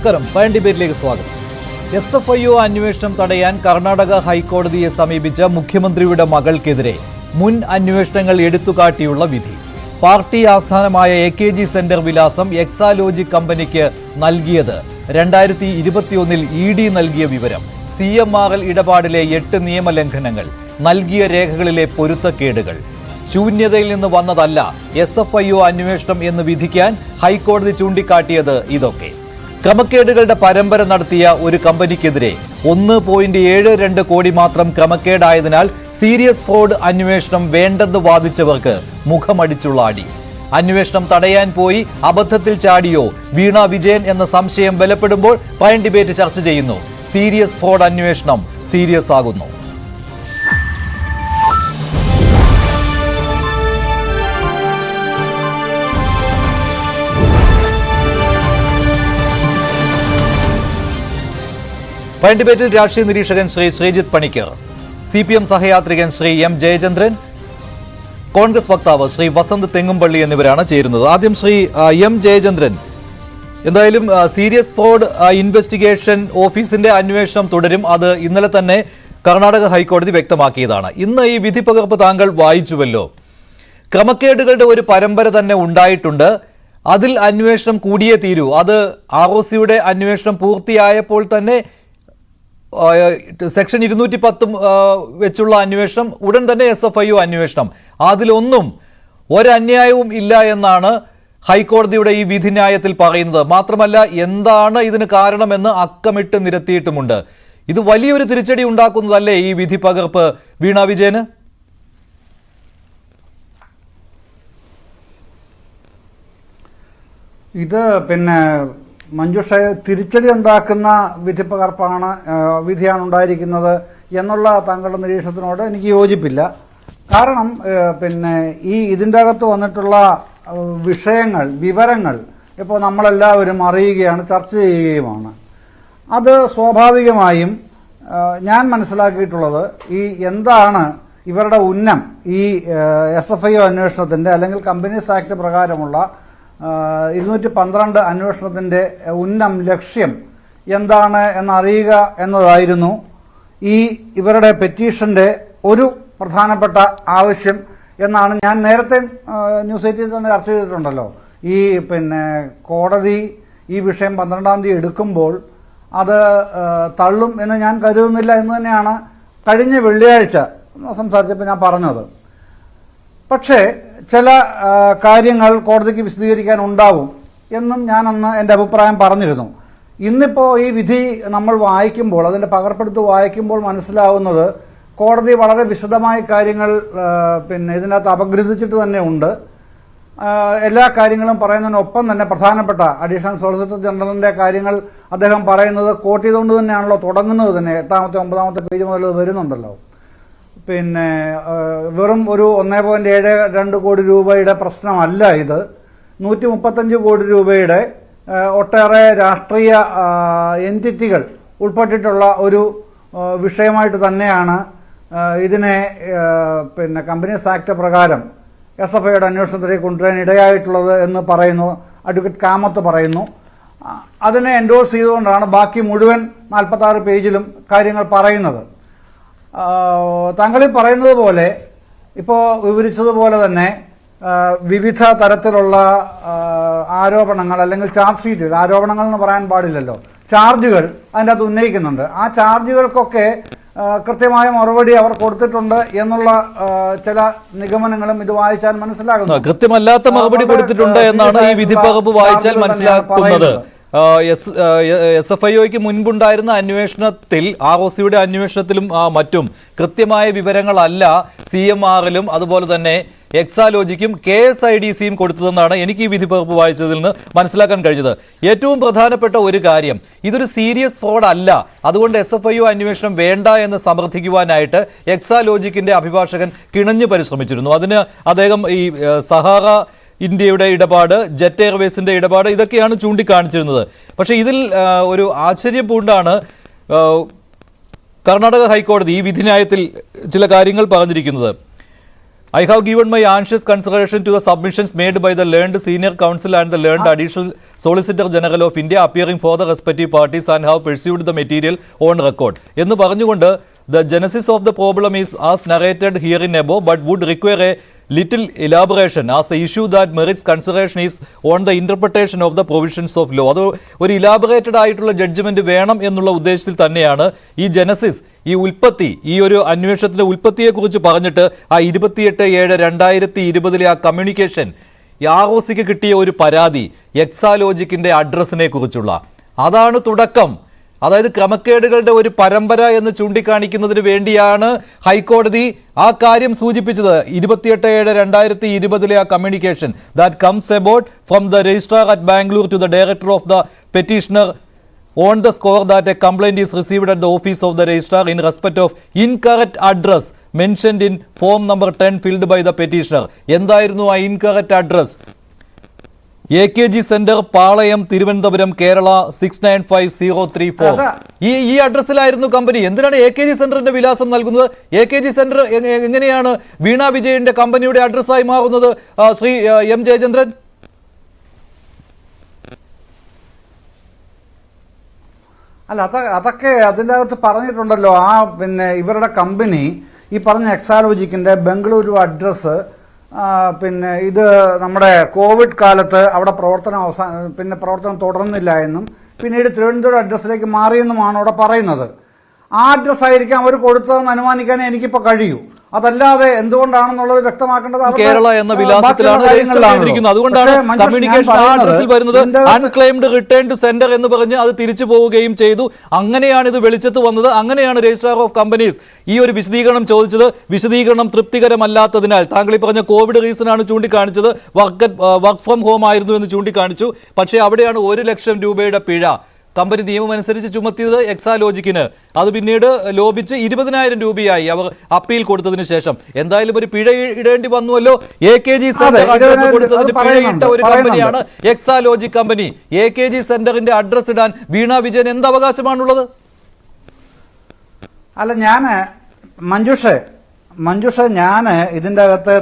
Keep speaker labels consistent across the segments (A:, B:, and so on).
A: നമസ്കാരം. പയൻ ഡിബേറ്റിലേക്ക് സ്വാഗതം. SFIO അന്വേഷണം തടയാൻ കർണാടക ഹൈക്കോടതിയെ സമീപിച്ച മുഖ്യമന്ത്രിയുടെ മകൾക്കെതിരെ മുൻ അന്വേഷണങ്ങൾ എടുത്തുകാട്ടിയുള്ള വിധി. പാർട്ടി ആസ്ഥാനമായ AKG സെന്റർ വിലാസം എക്സാലോജിക് കമ്പനിക്ക് നൽകിയത് 2021 ED നൽകിയ വിവരം, CMRL ഇടപാടിലെ 8 നിയമലംഘനങ്ങൾ, നൽകിയ രേഖകളിലെ പൊരുത്തക്കേടുകൾ, ശൂന്യതയിൽ നിന്ന് വന്നതല്ല SFIO അന്വേഷണം എന്ന് വിധിക്കാൻ ഹൈക്കോടതി ചൂണ്ടിക്കാട്ടിയത് ഇതൊക്കെ. ക്രമക്കേടുകളുടെ പരമ്പര നടത്തിയ ഒരു കമ്പനിക്കെതിരെ 1.72 കോടി മാത്രം ക്രമക്കേടായതിനാൽ സീരിയസ് ഫ്രോഡ് അന്വേഷണം വേണ്ടെന്ന് വാദിച്ചവർക്ക് മുഖമടിച്ചുള്ള അടി. അന്വേഷണം തടയാൻ പോയി അബദ്ധത്തിൽ ചാടിയോ വീണ വിജയൻ എന്ന സംശയം ബലപ്പെടുമ്പോൾ പയൻ ഡിബേറ്റ് ചർച്ച ചെയ്യുന്നു. സീരിയസ് ഫ്രോഡ് അന്വേഷണം സീരിയസ് ആകുന്നു. പയൻ ഡിബേറ്റിൽ രാഷ്ട്രീയ നിരീക്ഷകൻ ശ്രീ ശ്രീജിത്ത് പണിക്കർ, CPM സഹയാത്രികൻ ശ്രീ M ജയചന്ദ്രൻ, കോൺഗ്രസ് വക്താവ് ശ്രീ വസന്ത് തെങ്ങുംപള്ളി എന്നിവരാണ് ചേരുന്നത്. ആദ്യം ശ്രീ M ജയചന്ദ്രൻ, എന്തായാലും സീരിയസ് ഫ്രോഡ് ഇൻവെസ്റ്റിഗേഷൻ ഓഫീസിന്റെ അന്വേഷണം തുടരും. അത് ഇന്നലെ തന്നെ കർണാടക ഹൈക്കോടതി വ്യക്തമാക്കിയതാണ്. ഇന്ന് ഈ വിധി പകർപ്പ് താങ്കൾ വായിച്ചുവല്ലോ. ക്രമക്കേടുകളുടെ ഒരു പരമ്പര തന്നെ ഉണ്ടായിട്ടുണ്ട്. അതിൽ അന്വേഷണം കൂടിയേ തീരൂ. അത് ROCയുടെ അന്വേഷണം പൂർത്തിയായപ്പോൾ തന്നെ സെക്ഷൻ 210 വെച്ചുള്ള അന്വേഷണം, ഉടൻ തന്നെ SFIO അന്വേഷണം, അതിലൊന്നും ഒരന്യായവും ഇല്ല എന്നാണ് ഹൈക്കോടതിയുടെ ഈ വിധിന്യായത്തിൽ പറയുന്നത്. മാത്രമല്ല, എന്താണ് ഇതിന് കാരണമെന്ന് അക്കമിട്ട് നിരത്തിയിട്ടുമുണ്ട്. ഇത് വലിയൊരു തിരിച്ചടി ഉണ്ടാക്കുന്നതല്ലേ ഈ വിധി പകർപ്പ് വീണ വിജയന്?
B: ഇത് മഞ്ജുഷ തിരിച്ചടി ഉണ്ടാക്കുന്ന വിധിയാണ് ഉണ്ടായിരിക്കുന്നത് എന്നുള്ള താങ്കളുടെ നിരീക്ഷണത്തിനോട് എനിക്ക് യോജിപ്പില്ല. കാരണം ഇതിൻ്റെ അകത്ത് വന്നിട്ടുള്ള വിഷയങ്ങൾ, വിവരങ്ങൾ ഇപ്പോൾ നമ്മളെല്ലാവരും അറിയുകയാണ്, ചർച്ച ചെയ്യുകയുമാണ്. അത് സ്വാഭാവികമായും ഞാൻ മനസ്സിലാക്കിയിട്ടുള്ളത് എന്താണ് ഇവരുടെ ഉന്നം, ഈ SFIO അന്വേഷണത്തിൻ്റെ അല്ലെങ്കിൽ കമ്പനീസ് ആക്ട് പ്രകാരമുള്ള 212 അന്വേഷണത്തിൻ്റെ ഉന്നം ലക്ഷ്യം എന്താണ് എന്നറിയുക എന്നതായിരുന്നു ഇവരുടെ പെറ്റീഷൻ്റെ ഒരു പ്രധാനപ്പെട്ട ആവശ്യം എന്നാണ് ഞാൻ നേരത്തെ ന്യൂസ് 8 തന്നെ ചർച്ച ചെയ്തിട്ടുണ്ടല്ലോ. കോടതി ഈ വിഷയം 12-ാം തീയതി എടുക്കുമ്പോൾ അത് തള്ളും എന്ന് ഞാൻ കരുതുന്നില്ല എന്ന് തന്നെയാണ് കഴിഞ്ഞ വെള്ളിയാഴ്ച സംസാരിച്ചപ്പോൾ ഞാൻ പറഞ്ഞത്. പക്ഷേ ചില കാര്യങ്ങൾ കോടതിക്ക് വിശദീകരിക്കാൻ ഉണ്ടാവും എന്നും ഞാൻ അന്ന് എൻ്റെ അഭിപ്രായം പറഞ്ഞിരുന്നു. ഇന്നിപ്പോൾ ഈ വിധി നമ്മൾ വായിക്കുമ്പോൾ, അതിൻ്റെ പകർപ്പെടുത്ത് വായിക്കുമ്പോൾ മനസ്സിലാവുന്നത് കോടതി വളരെ വിശദമായ കാര്യങ്ങൾ ഇതിനകത്ത് അപഗ്രഥിച്ചിട്ട് തന്നെ ഉണ്ട്. എല്ലാ കാര്യങ്ങളും പറയുന്നതിനൊപ്പം തന്നെ പ്രധാനപ്പെട്ട അഡീഷണൽ സോളിസിറ്റർ ജനറലിൻ്റെ കാര്യങ്ങൾ അദ്ദേഹം പറയുന്നത് കോട്ട് ചെയ്തുകൊണ്ട് തന്നെയാണല്ലോ തുടങ്ങുന്നത് തന്നെ. 8ാമത്തെ 9ാമത്തെ പേജ് മുതൽ വരുന്നുണ്ടല്ലോ. വെറും ഒരു 1.72 കോടി രൂപയുടെ പ്രശ്നമല്ല ഇത്. 135 കോടി രൂപയുടെ ഒട്ടേറെ രാഷ്ട്രീയ എൻറ്റിറ്റികൾ ഉൾപ്പെട്ടിട്ടുള്ള ഒരു വിഷയമായിട്ട് തന്നെയാണ് ഇതിനെ കമ്പനീസ് ആക്ട് പ്രകാരം SFIOയുടെ അന്വേഷണത്തിലേക്ക് കൊണ്ടുവരാൻ ഇടയായിട്ടുള്ളത് എന്ന് പറയുന്നു. അഡ്വക്കേറ്റ് കാമത്ത് പറയുന്നു. അതിനെ എൻഡോഴ്സ് ചെയ്തുകൊണ്ടാണ് ബാക്കി മുഴുവൻ 46 പേജിലും കാര്യങ്ങൾ പറയുന്നത്. താങ്കളീ പറയുന്നത് പോലെ, ഇപ്പോൾ വിവരിച്ചതുപോലെ തന്നെ വിവിധ തരത്തിലുള്ള ആരോപണങ്ങൾ അല്ലെങ്കിൽ ചാർജ് ഷീറ്റുകൾ, ആരോപണങ്ങൾ എന്ന് പറയാൻ പാടില്ലല്ലോ, ചാർജുകൾ അതിൻ്റെ അകത്ത് ഉന്നയിക്കുന്നുണ്ട്. ആ ചാർജുകൾക്കൊക്കെ കൃത്യമായ മറുപടി അവർ കൊടുത്തിട്ടുണ്ട് എന്നുള്ള ചില നിഗമനങ്ങളും ഇത് വായിച്ചാൽ മനസ്സിലാകുന്നു.
A: കൃത്യമല്ലാത്ത മറുപടി കൊടുത്തിട്ടുണ്ട് എന്നാണ് ഈ വിധി പകർപ്പ് വായിച്ചാൽ മനസ്സിലാക്കുന്നത്. SFIOയ്ക്ക് മുൻപുണ്ടായിരുന്ന അന്വേഷണത്തിൽ, ROCയുടെ അന്വേഷണത്തിലും മറ്റും കൃത്യമായ വിവരങ്ങളല്ല CMRലും അതുപോലെ തന്നെ എക്സാലോജിക്കും KSIDCയും കൊടുത്തതെന്നാണ് എനിക്ക് ഈ വിധി പകർപ്പ് വായിച്ചതിൽ നിന്ന് മനസ്സിലാക്കാൻ കഴിഞ്ഞത്. ഏറ്റവും പ്രധാനപ്പെട്ട ഒരു കാര്യം, ഇതൊരു സീരിയസ് ഫ്രോഡ് അല്ല, അതുകൊണ്ട് SFIO അന്വേഷണം വേണ്ട എന്ന് സമർത്ഥിക്കുവാനായിട്ട് എക്സാലോജിക്കിന്റെ അഭിഭാഷകൻ കിണഞ്ഞു പരിശ്രമിച്ചിരുന്നു. അതിന് അദ്ദേഹം ഈ സഹാറ ഇന്ത്യയുടെ ഇടപാട്, ജെറ്റ് എയർവേസിന്റെ ഇടപാട്, ഇതൊക്കെയാണ് ചൂണ്ടിക്കാണിച്ചിരുന്നത്. പക്ഷേ ഇതിൽ ഒരു ആശ്ചര്യം പൂണ്ടാണ് കർണാടക ഹൈക്കോടതി ഈ വിധിന്യായത്തിൽ ചില കാര്യങ്ങൾ പറഞ്ഞിരിക്കുന്നത്. I have given my anxious consideration to the submissions made by the learned senior counsel and the learned additional Solicitor General of India appearing for the respective parties and have pursued the material on record. എന്ന് പറഞ്ഞുകൊണ്ട് the genesis of the problem is as narrated herein above, but would require a little elaboration as the issue that merits consideration is on the interpretation of the provisions of law. അത് ഒരു elaborated ആയിട്ടുള്ള judgement വേണം എന്നുള്ള ഉദ്ദേശത്തിൽ തന്നെയാണ് ഈ Genesis, ഈ ഉൽപ്പത്തി, ഈ ഒരു അന്വേഷണത്തിന്റെ ഉൽപ്പത്തിയെക്കുറിച്ച് പറഞ്ഞിട്ട് ആ 28/7/2020 ആ കമ്മ്യൂണിക്കേഷൻ ROCക്ക് കിട്ടിയ ഒരു പരാതി എക്സാലോജിക്കിന്റെ അഡ്രസ്സിനെ കുറിച്ചുള്ള, അതാണ് തുടക്കം. അതായത് ക്രമക്കേടുകളുടെ ഒരു പരമ്പര എന്ന് ചൂണ്ടിക്കാണിക്കുന്നതിന് വേണ്ടിയാണ് ഹൈക്കോടതി ആ കാര്യം സൂചിപ്പിച്ചത്. 28/7/2020 ആ communication that comes about from the registrar at Bangalore to the director of the petitioner on the score that a complaint is received at the office of the registrar in respect of incorrect address mentioned in form number 10 filled by the petitioner. എന്തായിരുന്നു ആ incorrect address? AKG centre, പാളയം, തിരുവനന്തപുരം, കേരള 695034. ഈ അഡ്രസ്സിലായിരുന്നു company. എന്തിനാണ് AKG സെന്ററിന്റെ വിലാസം നൽകുന്നത്? AKG centre എങ്ങനെയാണ് വീണ വിജയന്റെ കമ്പനിയുടെ അഡ്രസ്സായി മാറുന്നത്? ശ്രീ M ജയചന്ദ്രൻ,
B: അല്ല, അതൊക്കെ അതിൻ്റെ അകത്ത് പറഞ്ഞിട്ടുണ്ടല്ലോ. പിന്നെ ഇവരുടെ കമ്പനി ഈ പറഞ്ഞ എക്സാലോജിക്കിൻ്റെ ബംഗളൂരു അഡ്രസ്സ്, പിന്നെ ഇത് നമ്മുടെ കോവിഡ് കാലത്ത് അവിടെ പ്രവർത്തനം തുടർന്നില്ല എന്നും പിന്നീട് തിരുവനന്തപുരം അഡ്രസ്സിലേക്ക് മാറിയെന്നുമാണ് അവിടെ പറയുന്നത്. ആ അഡ്രസ്സായിരിക്കും അവർ കൊടുത്തതെന്ന് അനുമാനിക്കാനേ എനിക്കിപ്പോൾ കഴിയൂ. അതല്ലാതെ എന്തുകൊണ്ടാണെന്നുള്ളത് വ്യക്തമാക്കേണ്ടത്
A: കേരള എന്ന വിലാസത്തിലാണ് രജിസ്റ്റർ ചെയ്തിരിക്കുന്നത്. അതുകൊണ്ടാണ് കമ്മ്യൂണിക്കേഷൻ അഡ്രസ്സിൽ വരുന്നത് അൺക്ലെയിംഡ് റിട്ടേൺ ടു സെന്റർ എന്ന് പറഞ്ഞ് അത് തിരിച്ചു പോവുകയും ചെയ്തു. അങ്ങനെയാണ് ഇത് വെളിച്ചത്ത് വന്നത്. അങ്ങനെയാണ് രജിസ്ട്രാർ ഓഫ് കമ്പനീസ് ഈ ഒരു വിശദീകരണം ചോദിച്ചത്. വിശദീകരണം തൃപ്തികരമല്ലാത്തതിനാൽ താങ്കൾ ഈ പറഞ്ഞ കോവിഡ് റീസൺ ആണ് ചൂണ്ടിക്കാണിച്ചത്. വർക്ക് ഫ്രം ഹോം ആയിരുന്നു എന്ന് ചൂണ്ടിക്കാണിച്ചു. പക്ഷേ അവിടെയാണ് 1 ലക്ഷം രൂപയുടെ പിഴ കമ്പനി നിയമം അനുസരിച്ച് ചുമത്തിയത് എക്സാലോജിക്കിന്. അത് പിന്നീട് ലോപിച്ച് 20,000 രൂപയായി അവർ അപ്പീൽ കൊടുത്തതിന് ശേഷം. എന്തായാലും ഒരു പിഴ ഇടേണ്ടി വന്നുവല്ലോ. AKG സെന്റർ അഡ്രസ് കൊടുത്തതിന് പിഴയിട്ട ഒരു കമ്പനിയാണ് എക്സാലോജിക് കമ്പനി. AKG സെന്ററിന്റെ അഡ്രസ് ഇടാൻ വീണ വിജയൻ എന്ത് അവകാശമാണുള്ളത്?
B: അല്ല, മഞ്ജുഷ, ഞാൻ ഇതിന്റെ അകത്ത്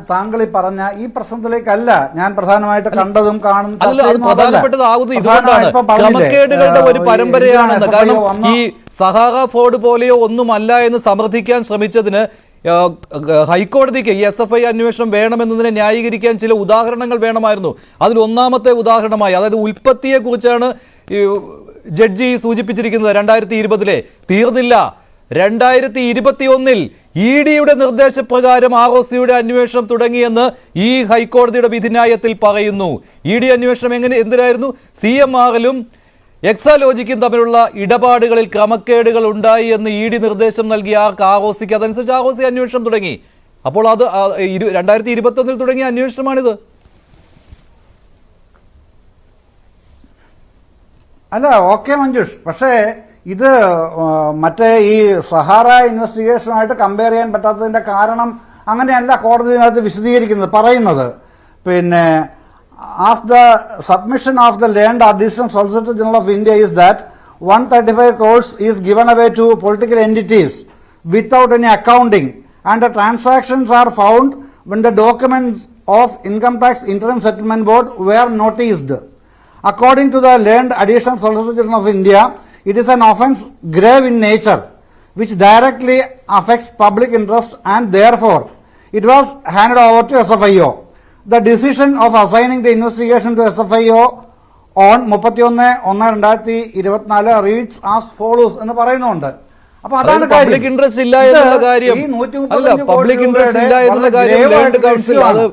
B: താങ്കൾ ഈ പറഞ്ഞ ഈ പ്രശ്നത്തിലേക്കല്ല ഞാൻ പ്രധാനമായിട്ട് കണ്ടതും
A: പ്രധാനപ്പെട്ടതാകുന്നത് ഇതുകൊണ്ടാണ് ക്രമക്കേടുകളുടെ ഒരു പരമ്പരയാണെന്ന്. കാരണം ഈ സഹാറ ഫോർഡ് പോലെയോ ഒന്നുമല്ല എന്ന് സമർത്ഥിക്കാൻ ശ്രമിച്ചതിന് ഹൈക്കോടതിക്ക് ഈ SFI അന്വേഷണം വേണമെന്നതിനെ ന്യായീകരിക്കാൻ ചില ഉദാഹരണങ്ങൾ വേണമായിരുന്നു. അതിൽ ഒന്നാമത്തെ ഉദാഹരണമായി, അതായത് ഉൽപ്പത്തിയെ കുറിച്ചാണ് ജഡ്ജി സൂചിപ്പിച്ചിരിക്കുന്നത്. 2020 തീർന്നില്ല, 2021 EDയുടെ നിർദ്ദേശപ്രകാരം ROCയുടെ അന്വേഷണം തുടങ്ങിയെന്ന് ഈ ഹൈക്കോടതിയുടെ വിധിന്യായത്തിൽ പറയുന്നു. ED അന്വേഷണം എന്തിനായിരുന്നു? CMRലും എക്സാലോജിക്കും തമ്മിലുള്ള ഇടപാടുകളിൽ ക്രമക്കേടുകൾ ഉണ്ടായി എന്ന് ED നിർദ്ദേശം നൽകിയ ROCക്ക് അതനുസരിച്ച് ROC അന്വേഷണം തുടങ്ങി. അപ്പോൾ അത് 2021 തുടങ്ങിയ അന്വേഷണമാണിത്.
B: അല്ല, ഓക്കെ മഞ്ജുഷ്, പക്ഷേ ഇത് മറ്റേ ഈ സഹാറ ഇൻവെസ്റ്റിഗേഷനുമായിട്ട് കമ്പയർ ചെയ്യാൻ പറ്റാത്തതിന്റെ കാരണം അങ്ങനെയല്ല കോടതിയിനകത്ത് വിശദീകരിക്കുന്നത്. പറയുന്നത് പിന്നെ as the submission of the learned additional solicitor general of India is that 135 crores is given away to political entities without any accounting and the transactions are found when the documents of income tax interim settlement board were noticed. According to the learned additional Solicitor General of India, it is an offence grave in nature, which directly affects public interest, and therefore it was handed over to SFIO. The decision of assigning the investigation to SFIO on 31/1/2024 reads as follows എന്ന് പറയുന്നുണ്ട്. അപ്പൊ അതാണ്
A: public interest ഇല്ല എന്നുള്ള കാര്യം. അല്ല, public interest ഇല്ല എന്നുള്ള കാര്യം ലേൺഡ് കൗൺസിൽ അത്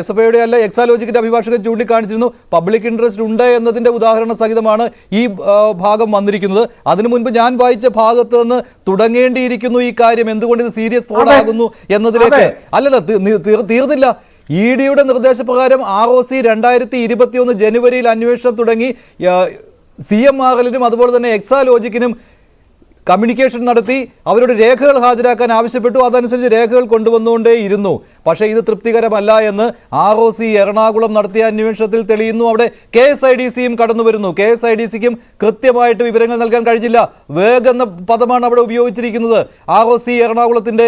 A: SFIയുടെ അല്ല എക്സാലോജിക്കിന്റെ അഭിഭാഷകൻ ചൂണ്ടിക്കാണിച്ചിരുന്നു. പബ്ലിക് ഇൻട്രസ്റ്റ് ഉണ്ട് എന്നതിന്റെ ഉദാഹരണ സഹിതമാണ് ഈ ഭാഗം വന്നിരിക്കുന്നത്. അതിനു മുൻപ് ഞാൻ വായിച്ച ഭാഗത്ത് നിന്ന് തുടങ്ങേണ്ടിയിരിക്കുന്നു ഈ കാര്യം. എന്തുകൊണ്ട് ഇത് സീരിയസ് ഫ്രോഡ് ആകുന്നു എന്നതിലേക്ക്. അല്ലല്ല, തീർന്നില്ല. EDയുടെ നിർദ്ദേശപ്രകാരം ROC 2021 ജനുവരിയിൽ അന്വേഷണം തുടങ്ങി. CMRലിനും അതുപോലെ തന്നെ എക്സാലോജിക്കിനും കമ്മ്യൂണിക്കേഷൻ നടത്തി. അവരോട് രേഖകൾ ഹാജരാക്കാൻ ആവശ്യപ്പെട്ടു. അതനുസരിച്ച് രേഖകൾ കൊണ്ടുവന്നുകൊണ്ടേയിരുന്നു. പക്ഷേ ഇത് തൃപ്തികരമല്ല എന്ന് ROC എറണാകുളം നടത്തിയ അന്വേഷണത്തിൽ തെളിയുന്നു. അവിടെ KSIDCയും കടന്നു വരുന്നു. KSIDCക്കും കൃത്യമായിട്ട് വിവരങ്ങൾ നൽകാൻ കഴിഞ്ഞില്ല. വേഗ് എന്ന പദമാണ് അവിടെ ഉപയോഗിച്ചിരിക്കുന്നത്. ROC എറണാകുളത്തിന്റെ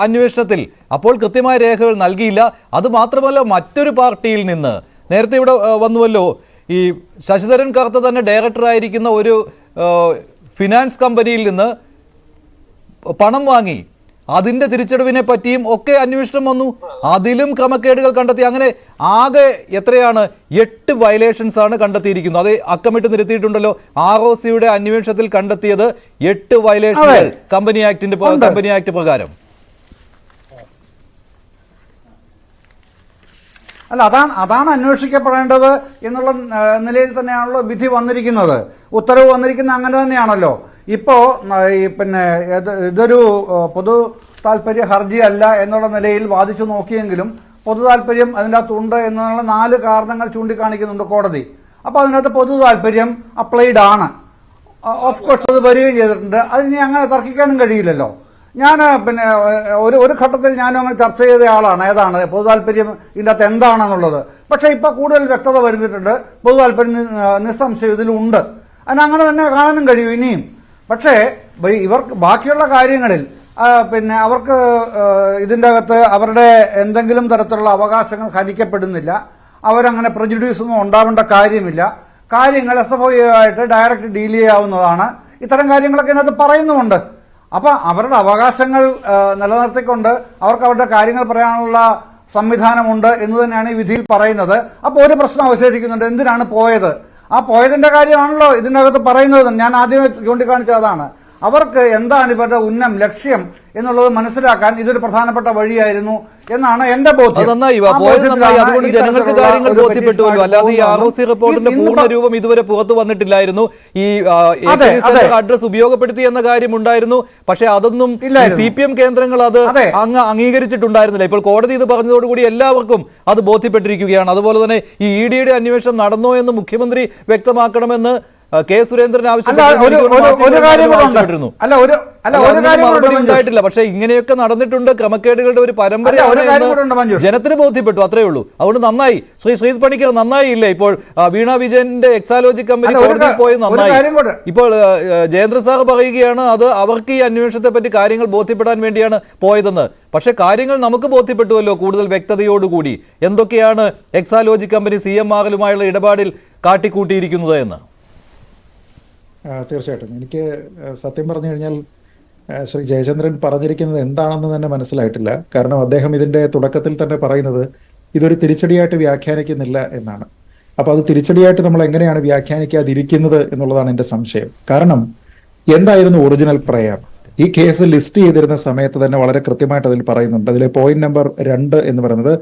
A: അന്വേഷണത്തിൽ അപ്പോൾ കൃത്യമായ രേഖകൾ നൽകിയില്ല. അത് മാത്രമല്ല, മറ്റൊരു പാർട്ടിയിൽ നിന്ന് നേരത്തെ ഇവിടെ വന്നുവല്ലോ, ഈ ശശിധരൻ കർത്ത തന്നെ ഡയറക്ടറായിരിക്കുന്ന ഒരു ഫിനാൻസ് കമ്പനിയിൽ നിന്ന് പണം വാങ്ങി അതിന്റെ തിരിച്ചടവിനെ പറ്റിയും ഒക്കെ അന്വേഷണം വന്നു. അതിലും ക്രമക്കേടുകൾ കണ്ടെത്തി. അങ്ങനെ ആകെ എത്രയാണ് 8 വയലേഷൻസ് ആണ് കണ്ടെത്തിയിരിക്കുന്നത്. അത് അക്കമിട്ട് നിരത്തിയിട്ടുണ്ടല്ലോ. ROCയുടെ അന്വേഷണത്തിൽ കണ്ടെത്തിയത് 8 വയലേഷനുകൾ കമ്പനി ആക്ട് പ്രകാരം.
B: അല്ല, അതാണ് അന്വേഷിക്കപ്പെടേണ്ടത് എന്നുള്ള നിലയിൽ തന്നെയാണല്ലോ വിധി വന്നിരിക്കുന്നത്, ഉത്തരവ് വന്നിരിക്കുന്നത് അങ്ങനെ തന്നെയാണല്ലോ. ഇപ്പോൾ പിന്നെ ഇതൊരു പൊതു താല്പര്യ ഹർജി അല്ല എന്നുള്ള നിലയിൽ വാദിച്ചു നോക്കിയെങ്കിലും പൊതു താല്പര്യം അതിൻ്റെ അകത്തുണ്ട് എന്നുള്ള 4 കാരണങ്ങൾ ചൂണ്ടിക്കാണിക്കുന്നുണ്ട് കോടതി. അപ്പോൾ അതിനകത്ത് പൊതു താല്പര്യം അപ്ലൈഡ് ആണ്. ഓഫ് കോഴ്സ് അത് വരികയും ചെയ്തിട്ടുണ്ട്. അതിനി അങ്ങനെ തർക്കിക്കാനും കഴിയില്ലല്ലോ. ഞാൻ പിന്നെ ഒരു ഘട്ടത്തിൽ ഞാനും അങ്ങനെ ചർച്ച ചെയ്ത ആളാണ്, ഏതാണ് പൊതു താല്പര്യം ഇതിൻ്റെ അകത്ത് എന്താണെന്നുള്ളത്. പക്ഷേ ഇപ്പോൾ കൂടുതൽ വ്യക്തത വരുന്നിട്ടുണ്ട്. പൊതു താല്പര്യം നിസ്സംശയം ഇതിലുണ്ട്. അതിനങ്ങനെ തന്നെ കാണാനും കഴിയും ഇനിയും. പക്ഷേ ഇവർക്ക് ബാക്കിയുള്ള കാര്യങ്ങളിൽ പിന്നെ അവർക്ക് ഇതിൻ്റെ അകത്ത് അവരുടെ എന്തെങ്കിലും തരത്തിലുള്ള അവകാശങ്ങൾ ഹനിക്കപ്പെടുന്നില്ല. അവരങ്ങനെ പ്രജുഡ്യൂസ് ഒന്നും ഉണ്ടാവേണ്ട കാര്യമില്ല. കാര്യങ്ങൾ SFI ആയിട്ട് ഡയറക്റ്റ് ഡീൽ ചെയ്യാവുന്നതാണ്. ഇത്തരം കാര്യങ്ങളൊക്കെ ഇതിനകത്ത് പറയുന്നുമുണ്ട്. അപ്പോൾ അവരുടെ അവകാശങ്ങൾ നിലനിർത്തിക്കൊണ്ട് അവർക്ക് അവരുടെ കാര്യങ്ങൾ പറയാനുള്ള സംവിധാനമുണ്ട് എന്ന് തന്നെയാണ് ഈ വിധിയിൽ പറയുന്നത്. അപ്പോൾ ഒരു പ്രശ്നം അവശേഷിക്കുന്നുണ്ട്, എന്തിനാണ് പോയത്? ആ പോയതിന്റെ കാര്യമാണല്ലോ ഇതിനകത്ത് പറയുന്നത്. ഞാൻ ആദ്യമേ ചൂണ്ടിക്കാണിച്ചത് അതാണ്. അവർക്ക് എന്താണ് ഇവരുടെ ലക്ഷ്യം എന്നുള്ളത് മനസ്സിലാക്കാൻ ഇതൊരു പ്രധാനപ്പെട്ട വഴിയായിരുന്നു എന്നാണ് എന്റെ ബോധ്യം.
A: അതുകൊണ്ട് ജനങ്ങൾക്ക് കാര്യങ്ങൾ ബോധ്യപ്പെട്ടുവല്ലോ. അല്ലാതെ ഈ ROC റിപ്പോർട്ടിന്റെ പൂർണ്ണ രൂപം ഇതുവരെ പുറത്തു വന്നിട്ടില്ലായിരുന്നു. ഈ അഡ്രസ് ഉപയോഗപ്പെടുത്തി എന്ന കാര്യം ഉണ്ടായിരുന്നു. പക്ഷെ അതൊന്നും CPM കേന്ദ്രങ്ങൾ അത് അങ്ങ് അംഗീകരിച്ചിട്ടുണ്ടായിരുന്നില്ല. ഇപ്പോൾ കോടതി ഇത് പറഞ്ഞതോടുകൂടി എല്ലാവർക്കും അത് ബോധ്യപ്പെട്ടിരിക്കുകയാണ്. അതുപോലെ തന്നെ ഈ EDയുടെ അന്വേഷണം നടന്നോ എന്ന് മുഖ്യമന്ത്രി വ്യക്തമാക്കണമെന്ന് കെ സുരേന്ദ്രൻ ആവശ്യപ്പെട്ടിരുന്നു. ഉണ്ടായിട്ടില്ല. പക്ഷെ ഇങ്ങനെയൊക്കെ നടന്നിട്ടുണ്ട്, ക്രമക്കേടുകളുടെ ഒരു പരമ്പരയാണ് ജനത്തിന് ബോധ്യപ്പെട്ടു. അത്രേ ഉള്ളൂ. അതുകൊണ്ട് നന്നായി. ശ്രീ പണിക്കർ നന്നായി ഇല്ലേ ഇപ്പോൾ വീണ വിജയന്റെ എക്സാലോജി കമ്പനി കോടതിയിൽ പോയത് നന്നായി. ഇപ്പോൾ ജയേന്ദ്ര സാർ പറയുകയാണ് അത് അവർക്ക് ഈ അന്വേഷണത്തെ പറ്റി കാര്യങ്ങൾ ബോധ്യപ്പെടാൻ വേണ്ടിയാണ് പോയതെന്ന്. പക്ഷെ കാര്യങ്ങൾ നമുക്ക് ബോധ്യപ്പെട്ടുവല്ലോ കൂടുതൽ വ്യക്തതയോടുകൂടി എന്തൊക്കെയാണ് എക്സാലോജി കമ്പനി CMRലുമായുള്ള ഇടപാടിൽ കാട്ടിക്കൂട്ടിയിരിക്കുന്നത് എന്ന്.
C: തീർച്ചയായിട്ടും എനിക്ക് സത്യം പറഞ്ഞു കഴിഞ്ഞാൽ ശ്രീ ജയചന്ദ്രൻ പറഞ്ഞിരിക്കുന്നത് എന്താണെന്ന് തന്നെ മനസ്സിലായിട്ടില്ല. കാരണം അദ്ദേഹം ഇതിന്റെ തുടക്കത്തിൽ തന്നെ പറയുന്നത് ഇതൊരു തിരിച്ചടിയായിട്ട് വ്യാഖ്യാനിക്കുന്നില്ല എന്നാണ്. അപ്പോൾ അത് തിരിച്ചടിയായിട്ട് നമ്മൾ എങ്ങനെയാണ് വ്യാഖ്യാനിക്കാതിരിക്കുന്നത് എന്നുള്ളതാണ് എൻ്റെ സംശയം. കാരണം എന്തായിരുന്നു ഒറിജിനൽ പ്രയർ? ഈ കേസ് ലിസ്റ്റ് ചെയ്തിരുന്ന സമയത്ത് തന്നെ വളരെ കൃത്യമായിട്ട് അതിൽ പറയുന്നുണ്ട്. അതിലെ പോയിന്റ് നമ്പർ 2 എന്ന് പറയുന്നത്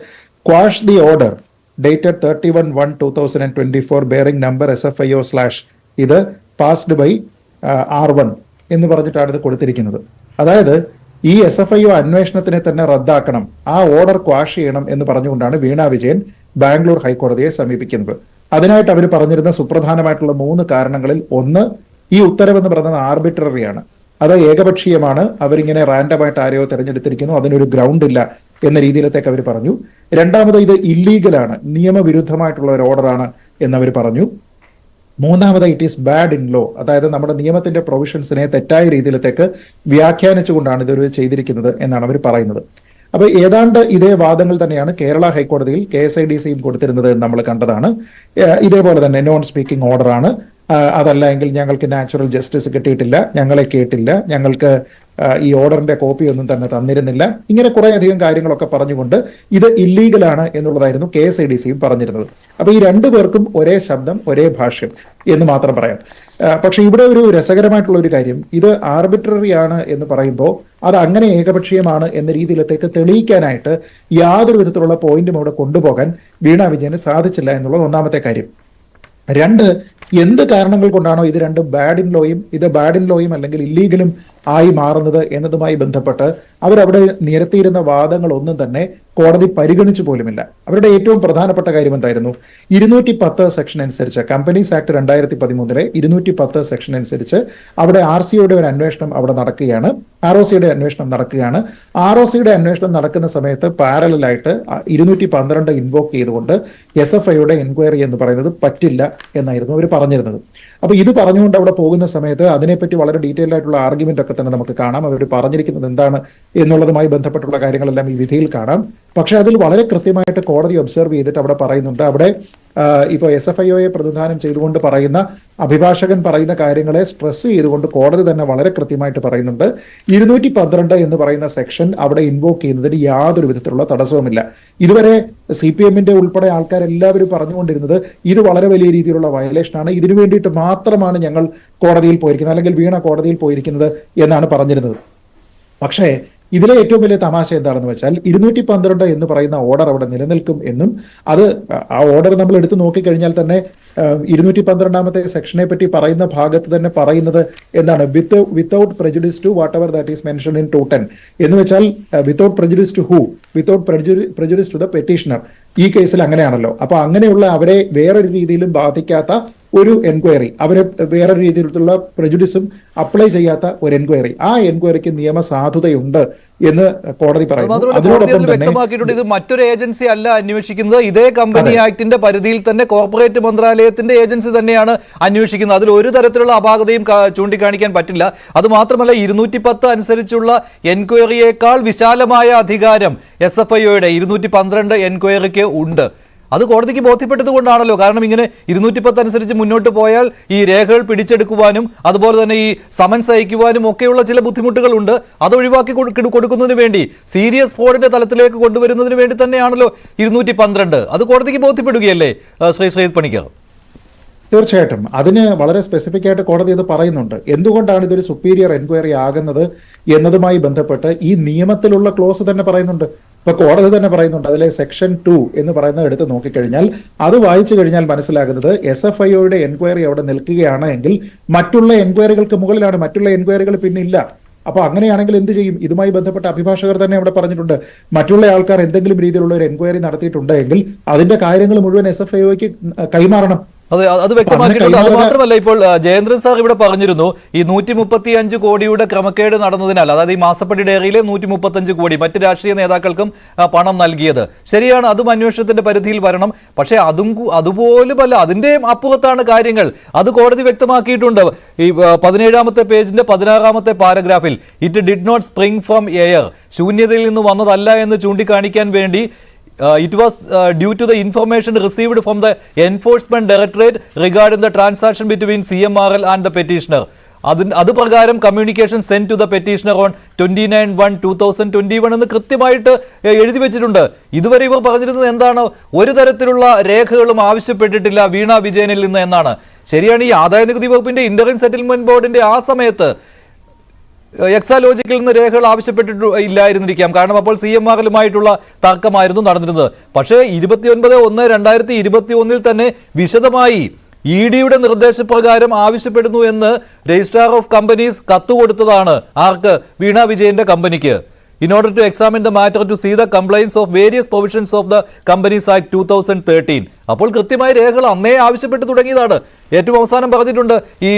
C: quash the order dated 31/1/2024 bearing number SFIO/ ഇത് പാസ്ഡ് ബൈ R1 എന്ന് പറഞ്ഞിട്ടാണ് ഇത് കൊടുത്തിരിക്കുന്നത്. അതായത് ഈ SFIO അന്വേഷണത്തിനെ തന്നെ റദ്ദാക്കണം, ആ ഓർഡർ ക്വാഷ് ചെയ്യണം എന്ന് പറഞ്ഞുകൊണ്ടാണ് വീണ വിജയൻ ബാംഗ്ലൂർ ഹൈക്കോടതിയെ സമീപിക്കുന്നത്. അതിനായിട്ട് അവർ പറഞ്ഞിരുന്ന സുപ്രധാനമായിട്ടുള്ള 3 കാരണങ്ങളിൽ ഒന്ന്, ഈ ഉത്തരവെന്ന് പറയുന്നത് ആർബിട്രറിയാണ്, അത് ഏകപക്ഷീയമാണ്, അവരിങ്ങനെ റാൻഡമായിട്ട് ആരെയോ തെരഞ്ഞെടുത്തിരിക്കുന്നു, അതിനൊരു ഗ്രൗണ്ട് ഇല്ല എന്ന രീതിയിലത്തേക്ക് അവർ പറഞ്ഞു. രണ്ടാമത്, ഇത് ഇല്ലീഗലാണ്, നിയമവിരുദ്ധമായിട്ടുള്ള ഒരു ഓർഡറാണ് എന്നവർ പറഞ്ഞു. മൂന്നാമത്, it is bad in law, അതായത് നമ്മുടെ നിയമത്തിന്റെ പ്രൊവിഷൻസിനെ തെറ്റായ രീതിയിലത്തേക്ക് വ്യാഖ്യാനിച്ചുകൊണ്ടാണ് ഇതൊരു ചെയ്തിരിക്കുന്നത് എന്നാണ് അവർ പറയുന്നത്. അപ്പൊ ഏതാണ്ട് ഇതേ വാദങ്ങൾ തന്നെയാണ് കേരള ഹൈക്കോടതിയിൽ KSIDCയും കൊടുത്തിരുന്നത് എന്ന് നമ്മൾ കണ്ടതാണ്. ഇതേപോലെ തന്നെ നോൺ സ്പീക്കിംഗ് ഓർഡർ ആണ്, അതല്ല എങ്കിൽ ഞങ്ങൾക്ക് നാച്ചുറൽ ജസ്റ്റിസ് കിട്ടിയിട്ടില്ല, ഞങ്ങളെ കേട്ടില്ല, ഞങ്ങൾക്ക് ഈ ഓർഡറിന്റെ കോപ്പി ഒന്നും തന്നെ തന്നിരുന്നില്ല, ഇങ്ങനെ കുറെ അധികം കാര്യങ്ങളൊക്കെ പറഞ്ഞുകൊണ്ട് ഇത് ഇല്ലീഗലാണ് എന്നുള്ളതായിരുന്നു KSIDCയും പറഞ്ഞിരുന്നത്. അപ്പൊ ഈ 2 പേർക്കും ഒരേ ശബ്ദം, ഒരേ ഭാഷ്യം എന്ന് മാത്രം പറയാം. പക്ഷെ ഇവിടെ ഒരു രസകരമായിട്ടുള്ള ഒരു കാര്യം, ഇത് ആർബിട്രറി ആണ് എന്ന് പറയുമ്പോൾ അത് അങ്ങനെ ഏകപക്ഷീയമാണ് എന്ന രീതിയിലത്തേക്ക് തെളിയിക്കാനായിട്ട് യാതൊരു വിധത്തിലുള്ള പോയിന്റും അവിടെ കൊണ്ടുപോകാൻ വീണ വിജയന് സാധിച്ചില്ല എന്നുള്ളത് ഒന്നാമത്തെ കാര്യം. 2, എന്ത് കാരണങ്ങൾ കൊണ്ടാണോ ഇത് രണ്ടും ബാഡ് ഇൻ ലോയും അല്ലെങ്കിൽ ഇല്ലീഗലും ആയി മാറുന്നത് എന്നതുമായി ബന്ധപ്പെട്ട് അവരവിടെ നിരത്തിയിരുന്ന വാദങ്ങൾ ഒന്നും തന്നെ കോടതി പരിഗണിച്ചു പോലുമില്ല. അവരുടെ ഏറ്റവും പ്രധാനപ്പെട്ട കാര്യം എന്തായിരുന്നു? 210 സെക്ഷൻ അനുസരിച്ച്, കമ്പനീസ് ആക്ട് 2013 210 സെക്ഷൻ അനുസരിച്ച് അവിടെ RCOയുടെ ഒരു അന്വേഷണം അവിടെ നടക്കുകയാണ്, ROCയുടെ അന്വേഷണം നടക്കുകയാണ്. ROCയുടെ അന്വേഷണം നടക്കുന്ന സമയത്ത് പാരലായിട്ട് 212 ഇൻവോക്ക് ചെയ്തുകൊണ്ട് SFIയുടെ എൻക്വയറി എന്ന് പറയുന്നത് പറ്റില്ല എന്നായിരുന്നു അവർ പറഞ്ഞിരുന്നത്. അപ്പൊ ഇത് പറഞ്ഞുകൊണ്ട് അവിടെ പോകുന്ന സമയത്ത് അതിനെപ്പറ്റി വളരെ ഡീറ്റെയിൽഡ് ആയിട്ടുള്ള ആർഗ്യുമെന്റ് ഒക്കെ തന്നെ നമുക്ക് കാണാം. അവർ പറഞ്ഞിരിക്കുന്നത് എന്താണ് എന്നുള്ളതുമായി ബന്ധപ്പെട്ടുള്ള കാര്യങ്ങളെല്ലാം ഈ വിധിയിൽ കാണാം. പക്ഷെ അതിൽ വളരെ കൃത്യമായിട്ട് കോടതി ഒബ്സർവ് ചെയ്തിട്ട് അവിടെ പറയുന്നുണ്ട്, അവിടെ ഇപ്പോൾ SFIOയെ പ്രതിനിധാനം ചെയ്തുകൊണ്ട് പറയുന്ന അഭിഭാഷകൻ പറയുന്ന കാര്യങ്ങളെ സ്ട്രെസ് ചെയ്തുകൊണ്ട് കോടതി തന്നെ വളരെ കൃത്യമായിട്ട് പറയുന്നുണ്ട്, 212 എന്ന് പറയുന്ന സെക്ഷൻ അവിടെ ഇൻവോക്ക് ചെയ്യുന്നതിന് യാതൊരു വിധത്തിലുള്ള തടസ്സവുമില്ല. ഇതുവരെ CPM-ന്റെ ഉൾപ്പെടെ ആൾക്കാരെല്ലാവരും പറഞ്ഞുകൊണ്ടിരുന്നത് ഇത് വളരെ വലിയ രീതിയിലുള്ള വയലേഷനാണ്, ഇതിനു വേണ്ടിയിട്ട് മാത്രമാണ് ഞങ്ങൾ കോടതിയിൽ പോയിരിക്കുന്നത്, അല്ലെങ്കിൽ വീണ കോടതിയിൽ പോയിരിക്കുന്നത് എന്നാണ് പറഞ്ഞിരുന്നത്. പക്ഷേ ഇതിലെ ഏറ്റവും വലിയ തമാശ എന്താണെന്ന് വെച്ചാൽ 212 എന്ന് പറയുന്ന ഓർഡർ അവിടെ നിലനിൽക്കും എന്നും, അത് ആ ഓർഡർ നമ്മൾ എടുത്തു നോക്കിക്കഴിഞ്ഞാൽ തന്നെ 212 സെക്ഷനെ പറ്റി പറയുന്ന ഭാഗത്ത് തന്നെ പറയുന്നത് എന്താണ്, without prejudice to whatever that is mentioned in 210 എന്ന് വെച്ചാൽ without prejudice to who, without prejudice to the petitioner. ഈ കേസിൽ അങ്ങനെയാണല്ലോ. അപ്പൊ അങ്ങനെയുള്ള അവരെ വേറൊരു രീതിയിലും ബാധിക്കാത്ത ഒരു എൻക്വയറി, അവരെ വേറെ രീതിയിലുള്ള പ്രജുഡിസും അപ്ലൈ ചെയ്യാത്ത ഒരു എൻക്വയറി, ആ എൻക്വയറിക്ക് നിയമസാധുതയുണ്ട് എന്ന് കോടതി പറയുന്നു. അതിനോടൊപ്പം
A: വ്യക്തമാക്കിയിട്ടുണ്ട് ഇത് മറ്റൊരു ഏജൻസി അല്ല അന്വേഷിക്കുന്നത്, ഇതേ കമ്പനി ആക്ടിന്റെ പരിധിയിൽ തന്നെ കോർപ്പറേറ്റ് മന്ത്രാലയത്തിന്റെ ഏജൻസി തന്നെയാണ് അന്വേഷിക്കുന്നത്. അതിൽ ഒരു തരത്തിലുള്ള അപാകതയും ചൂണ്ടിക്കാണിക്കാൻ പറ്റില്ല. അത് മാത്രമല്ല 210 അനുസരിച്ചുള്ള എൻക്വയറിയേക്കാൾ വിശാലമായ അധികാരം SFIOയുടെ 212 എൻക്വയറിക്ക് ഉണ്ട്. അത് കോടതിക്ക് ബോധ്യപ്പെട്ടത് കൊണ്ടാണല്ലോ. കാരണം ഇങ്ങനെ 210 അനുസരിച്ച് മുന്നോട്ട് പോയാൽ ഈ രേഖകൾ പിടിച്ചെടുക്കുവാനും അതുപോലെ തന്നെ ഈ സമൻസ് അയക്കുവാനും ഒക്കെയുള്ള ചില ബുദ്ധിമുട്ടുകളുണ്ട്. അത് ഒഴിവാക്കി കൊടുക്കുന്നതിന് വേണ്ടി, സീരിയസ് ഫ്രോഡിന്റെ തലത്തിലേക്ക് കൊണ്ടുവരുന്നതിന് വേണ്ടി തന്നെയാണല്ലോ 212. അത് കോടതിക്ക് ബോധ്യപ്പെടുകയല്ലേ ശ്രീജിത്ത് പണിക്കർ?
C: തീർച്ചയായിട്ടും അതിന് വളരെ സ്പെസിഫിക് ആയിട്ട് കോടതി അത് പറയുന്നുണ്ട്. എന്തുകൊണ്ടാണ് ഇതൊരു സുപ്പീരിയർ എൻക്വയറി ആകുന്നത് എന്നതുമായി ബന്ധപ്പെട്ട് ഈ നിയമത്തിലുള്ള ക്ലോസ് തന്നെ പറയുന്നുണ്ട്. ഇപ്പൊ കോടതി തന്നെ പറയുന്നുണ്ട്, അതിലെ സെക്ഷൻ 2 എന്ന് പറയുന്നത് എടുത്ത് നോക്കിക്കഴിഞ്ഞാൽ അത് വായിച്ചു കഴിഞ്ഞാൽ മനസ്സിലാകുന്നത് SFIOയുടെ എൻക്വയറി അവിടെ നിൽക്കുകയാണ് എങ്കിൽ മറ്റുള്ള എൻക്വയറികൾക്ക് മുകളിലാണ്, മറ്റുള്ള എൻക്വയറികൾ പിന്നെ ഇല്ല. അപ്പൊ അങ്ങനെയാണെങ്കിൽ എന്ത് ചെയ്യും? ഇതുമായി ബന്ധപ്പെട്ട അഭിഭാഷകർ തന്നെ അവിടെ പറഞ്ഞിട്ടുണ്ട്, മറ്റുള്ള ആൾക്കാർ എന്തെങ്കിലും രീതിയിലുള്ള ഒരു എൻക്വയറി നടത്തിയിട്ടുണ്ടെങ്കിൽ അതിന്റെ കാര്യങ്ങൾ മുഴുവൻ SFIOയ്ക്ക് കൈമാറണം.
A: അത് വ്യക്തമാക്കിയിട്ടുണ്ട്. അത് മാത്രമല്ല, ഇപ്പോൾ ജയേന്ദ്രൻ സാർ ഇവിടെ പറഞ്ഞിരുന്നു ഈ 135 കോടിയുടെ ക്രമക്കേട് നടന്നതിനാൽ, അതായത് ഈ മാസപ്പടി ഡയറിയിലെ 135 കോടി മറ്റ് രാഷ്ട്രീയ നേതാക്കൾക്കും പണം നൽകിയത് ശരിയാണ്, അതും അന്വേഷണത്തിന്റെ പരിധിയിൽ വരണം. പക്ഷേ അതുപോലുമല്ല, അതിന്റെ അപ്പുറത്താണ് കാര്യങ്ങൾ. അത് കോടതി വ്യക്തമാക്കിയിട്ടുണ്ട്. ഈ 17-ാമത്തെ പേജിന്റെ 16-ാമത്തെ പാരഗ്രാഫിൽ it did not spring from air, ശൂന്യതയിൽ നിന്ന് വന്നതല്ല എന്ന് ചൂണ്ടിക്കാണിക്കാൻ വേണ്ടി it was due to the information received from the Enforcement Directorate regarding the transaction between CMRL and the petitioner. അത് പ്രകാരം communication send to the petitioner on 29/1/2021 എന്ന് കൃത്യമായിട്ട് എഴുതി വെച്ചിട്ടുണ്ട്. ഇതുവരെ ഇവർ പറഞ്ഞിരുന്നത് എന്താണ്? ഒരു തരത്തിലുള്ള രേഖകളും ആവശ്യപ്പെട്ടിട്ടില്ല വീണ വിജയനിൽ നിന്ന് എന്നാണ്. ശരിയാണ്, ഈ ആദായ നികുതി വകുപ്പിന്റെ ഇന്ററിം സെറ്റിൽമെന്റ് ബോർഡിന്റെ ആ സമയത്ത് എക്സാലോജിക്കിൽ നിന്ന് രേഖകൾ ആവശ്യപ്പെട്ടിട്ട് ഇല്ലായിരുന്നിരിക്കാം. കാരണം അപ്പോൾ CMRലുമായിട്ടുള്ള തർക്കമായിരുന്നു നടന്നിരുന്നത്. പക്ഷേ 29/1/2021 തന്നെ വിശദമായി EDയുടെ നിർദ്ദേശപ്രകാരം ആവശ്യപ്പെടുന്നു എന്ന് രജിസ്ട്രാർ ഓഫ് കമ്പനീസ് കത്തുകൊടുത്തതാണ് ആർക്ക്? വീണ വിജയന്റെ കമ്പനിക്ക്. in order to examine the matter to see the compliance of various provisions of the Companies Act 2013. അപ്പോൾ കൃത്യമായ രേഖകൾ അന്നേ ആവശ്യപ്പെട്ട് തുടങ്ങിയതാണ്. ഏറ്റവും അവസാനം പറഞ്ഞിട്ടുണ്ട് ഈ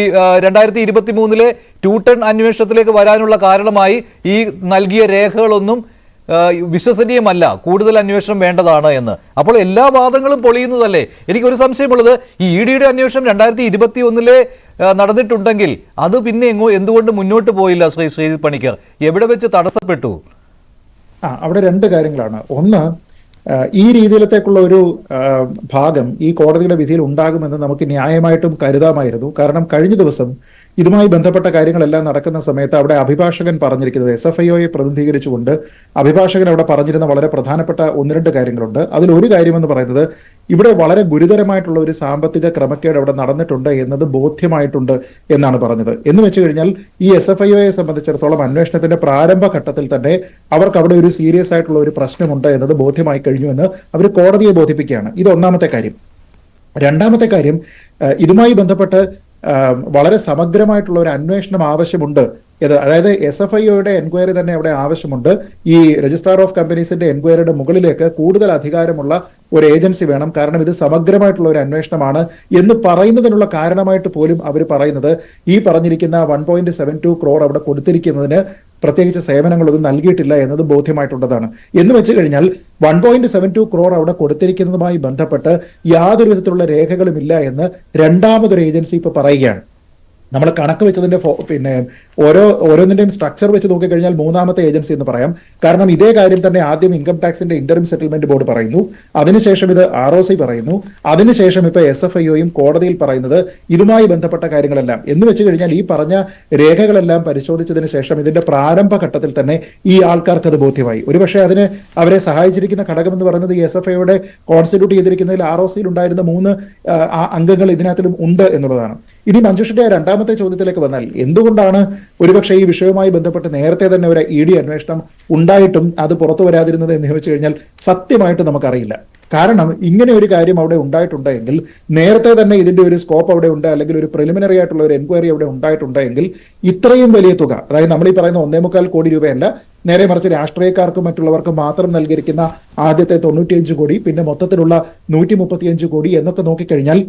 A: 2023 210 അന്വേഷണത്തിലേക്ക് വരാനുള്ള കാരണമായി ഈ നൽകിയ രേഖകളൊന്നും വിശ്വസനീയമല്ല, കൂടുതൽ അന്വേഷണം വേണ്ടതാണ് എന്ന്. അപ്പോൾ എല്ലാ വാദങ്ങളും പൊളിയുന്നതല്ലേ? എനിക്കൊരു സംശയമുള്ളത്, ഈ EDയുടെ അന്വേഷണം 2021 നടന്നിട്ടുണ്ടെങ്കിൽ അത് പിന്നെ എന്തുകൊണ്ട് മുന്നോട്ട് പോയില്ല? ശ്രീജിത്ത് പണിക്കർ, എവിടെ വെച്ച് തടസ്സപ്പെട്ടു?
C: അവിടെ രണ്ട് കാര്യങ്ങളാണ്. ഒന്ന്, ഈ രീതിയിലത്തേക്കുള്ള ഒരു ഭാഗം ഈ കോടതിയുടെ വിധിയിൽ ഉണ്ടാകുമെന്ന് നമുക്ക് ന്യായമായിട്ടും കരുതാമായിരുന്നു. കാരണം കഴിഞ്ഞ ദിവസം ഇതുമായി ബന്ധപ്പെട്ട കാര്യങ്ങളെല്ലാം നടക്കുന്ന സമയത്ത് അവിടെ അഭിഭാഷകൻ പറഞ്ഞിരിക്കുന്നത്, SFIOയെ പ്രതിനിധീകരിച്ചുകൊണ്ട് അഭിഭാഷകൻ അവിടെ പറഞ്ഞിരുന്ന വളരെ പ്രധാനപ്പെട്ട 1-2 കാര്യങ്ങളുണ്ട്. അതിലൊരു കാര്യമെന്ന് പറയുന്നത്, ഇവിടെ വളരെ ഗുരുതരമായിട്ടുള്ള ഒരു സാമ്പത്തിക ക്രമക്കേട് അവിടെ നടന്നിട്ടുണ്ട് എന്നത് ബോധ്യമായിട്ടുണ്ട് എന്നാണ് പറഞ്ഞത്. എന്ന് വെച്ച് കഴിഞ്ഞാൽ ഈ SFIOയെ സംബന്ധിച്ചിടത്തോളം അന്വേഷണത്തിന്റെ പ്രാരംഭ ഘട്ടത്തിൽ തന്നെ അവർക്ക് അവിടെ ഒരു സീരിയസ് ആയിട്ടുള്ള ഒരു പ്രശ്നമുണ്ട് എന്നത് ബോധ്യമായി കഴിഞ്ഞു എന്ന് അവർ കോടതിയെ ബോധിപ്പിക്കുകയാണ്. ഇത് ഒന്നാമത്തെ കാര്യം. രണ്ടാമത്തെ കാര്യം, ഇതുമായി ബന്ധപ്പെട്ട് വളരെ സമഗ്രമായിട്ടുള്ള ഒരു അന്വേഷണം ആവശ്യമുണ്ട് അതായത് SFIOയുടെ എൻക്വയറി തന്നെ അവിടെ ആവശ്യമുണ്ട്. ഈ രജിസ്ട്രാർ ഓഫ് കമ്പനീസിന്റെ എൻക്വയറിയുടെ മുകളിലേക്ക് കൂടുതൽ അധികാരമുള്ള ഒരു ഏജൻസി വേണം, കാരണം ഇത് സമഗ്രമായിട്ടുള്ള ഒരു അന്വേഷണമാണ് എന്ന് പറയുന്നതിനുള്ള കാരണമായിട്ട് പോലും അവർ പറയുന്നത് ഈ പറഞ്ഞിരിക്കുന്ന 1.72 crore അവിടെ കൊടുത്തിരിക്കുന്നതിന് പ്രത്യേകിച്ച് സേവനങ്ങളൊന്നും നൽകിയിട്ടില്ല എന്നത് ബോധ്യമായിട്ടുള്ളതാണ്. എന്ന് വെച്ച് കഴിഞ്ഞാൽ 1.72 crore അവിടെ കൊടുത്തിരിക്കുന്നതുമായി ബന്ധപ്പെട്ട് യാതൊരു വിധത്തിലുള്ള രേഖകളുമില്ല എന്ന് രണ്ടാമതൊരു ഏജൻസി ഇപ്പൊ പറയുകയാണ്. നമ്മൾ കണക്ക് വെച്ചതിന്റെ പിന്നെ ഓരോന്നിന്റെയും സ്ട്രക്ചർ വെച്ച് നോക്കിക്കഴിഞ്ഞാൽ മൂന്നാമത്തെ ഏജൻസി എന്ന് പറയാം. കാരണം ഇതേ കാര്യം തന്നെ ആദ്യം ഇൻകം ടാക്സിന്റെ ഇന്ററിം സെറ്റിൽമെന്റ് ബോർഡ് പറയുന്നു, അതിനുശേഷം ഇത് ROC പറയുന്നു, അതിനുശേഷം ഇപ്പൊ SFIOയും കോടതിയിൽ പറയുന്നത് ഇതുമായി ബന്ധപ്പെട്ട കാര്യങ്ങളെല്ലാം. എന്ന് വെച്ച് കഴിഞ്ഞാൽ ഈ പറഞ്ഞ രേഖകളെല്ലാം പരിശോധിച്ചതിന് ശേഷം ഇതിന്റെ പ്രാരംഭഘട്ടത്തിൽ തന്നെ ഈ ആൾക്കാർക്ക് അത് ബോധ്യമായി. ഒരുപക്ഷെ അതിന് അവരെ സഹായിച്ചിരിക്കുന്ന ഘടകം എന്ന് പറയുന്നത് ഈ SFIOയുടെ കോൺസ്റ്റിറ്റ്യൂട്ട് ചെയ്തിരിക്കുന്നതിൽ ROCയിൽ ഉണ്ടായിരുന്ന 3 അംഗങ്ങൾ ഇതിനകത്തിലും ഉണ്ട് എന്നുള്ളതാണ്. ഇനി മഞ്ജുഷിന്റെ രണ്ടാമത്തെ ചോദ്യത്തിലേക്ക് വന്നാൽ, എന്തുകൊണ്ടാണ് ഒരുപക്ഷെ ഈ വിഷയവുമായി ബന്ധപ്പെട്ട് നേരത്തെ തന്നെ ഒരു ED അന്വേഷണം ഉണ്ടായിട്ടും അത് പുറത്തു വരാതിരുന്നത് എന്ന് ചോദിച്ചു കഴിഞ്ഞാൽ സത്യമായിട്ട് നമുക്കറിയില്ല. കാരണം ഇങ്ങനെ ഒരു കാര്യം അവിടെ ഉണ്ടായിട്ടുണ്ടെങ്കിൽ നേരത്തെ തന്നെ ഇതിന്റെ ഒരു സ്കോപ്പ് അവിടെ ഉണ്ട്, അല്ലെങ്കിൽ ഒരു പ്രിലിമിനറി ആയിട്ടുള്ള ഒരു എൻക്വയറി അവിടെ ഉണ്ടായിട്ടുണ്ടെങ്കിൽ ഇത്രയും വലിയ തുക, അതായത് നമ്മൾ ഈ പറയുന്ന 1.25 കോടി രൂപയല്ല, നേരെ മറിച്ച് രാഷ്ട്രീയക്കാർക്കും മറ്റുള്ളവർക്കും മാത്രം നൽകിയിരിക്കുന്ന ആദ്യത്തെ 95 കോടി, പിന്നെ മൊത്തത്തിലുള്ള 135 കോടി എന്നൊക്കെ നോക്കിക്കഴിഞ്ഞാൽ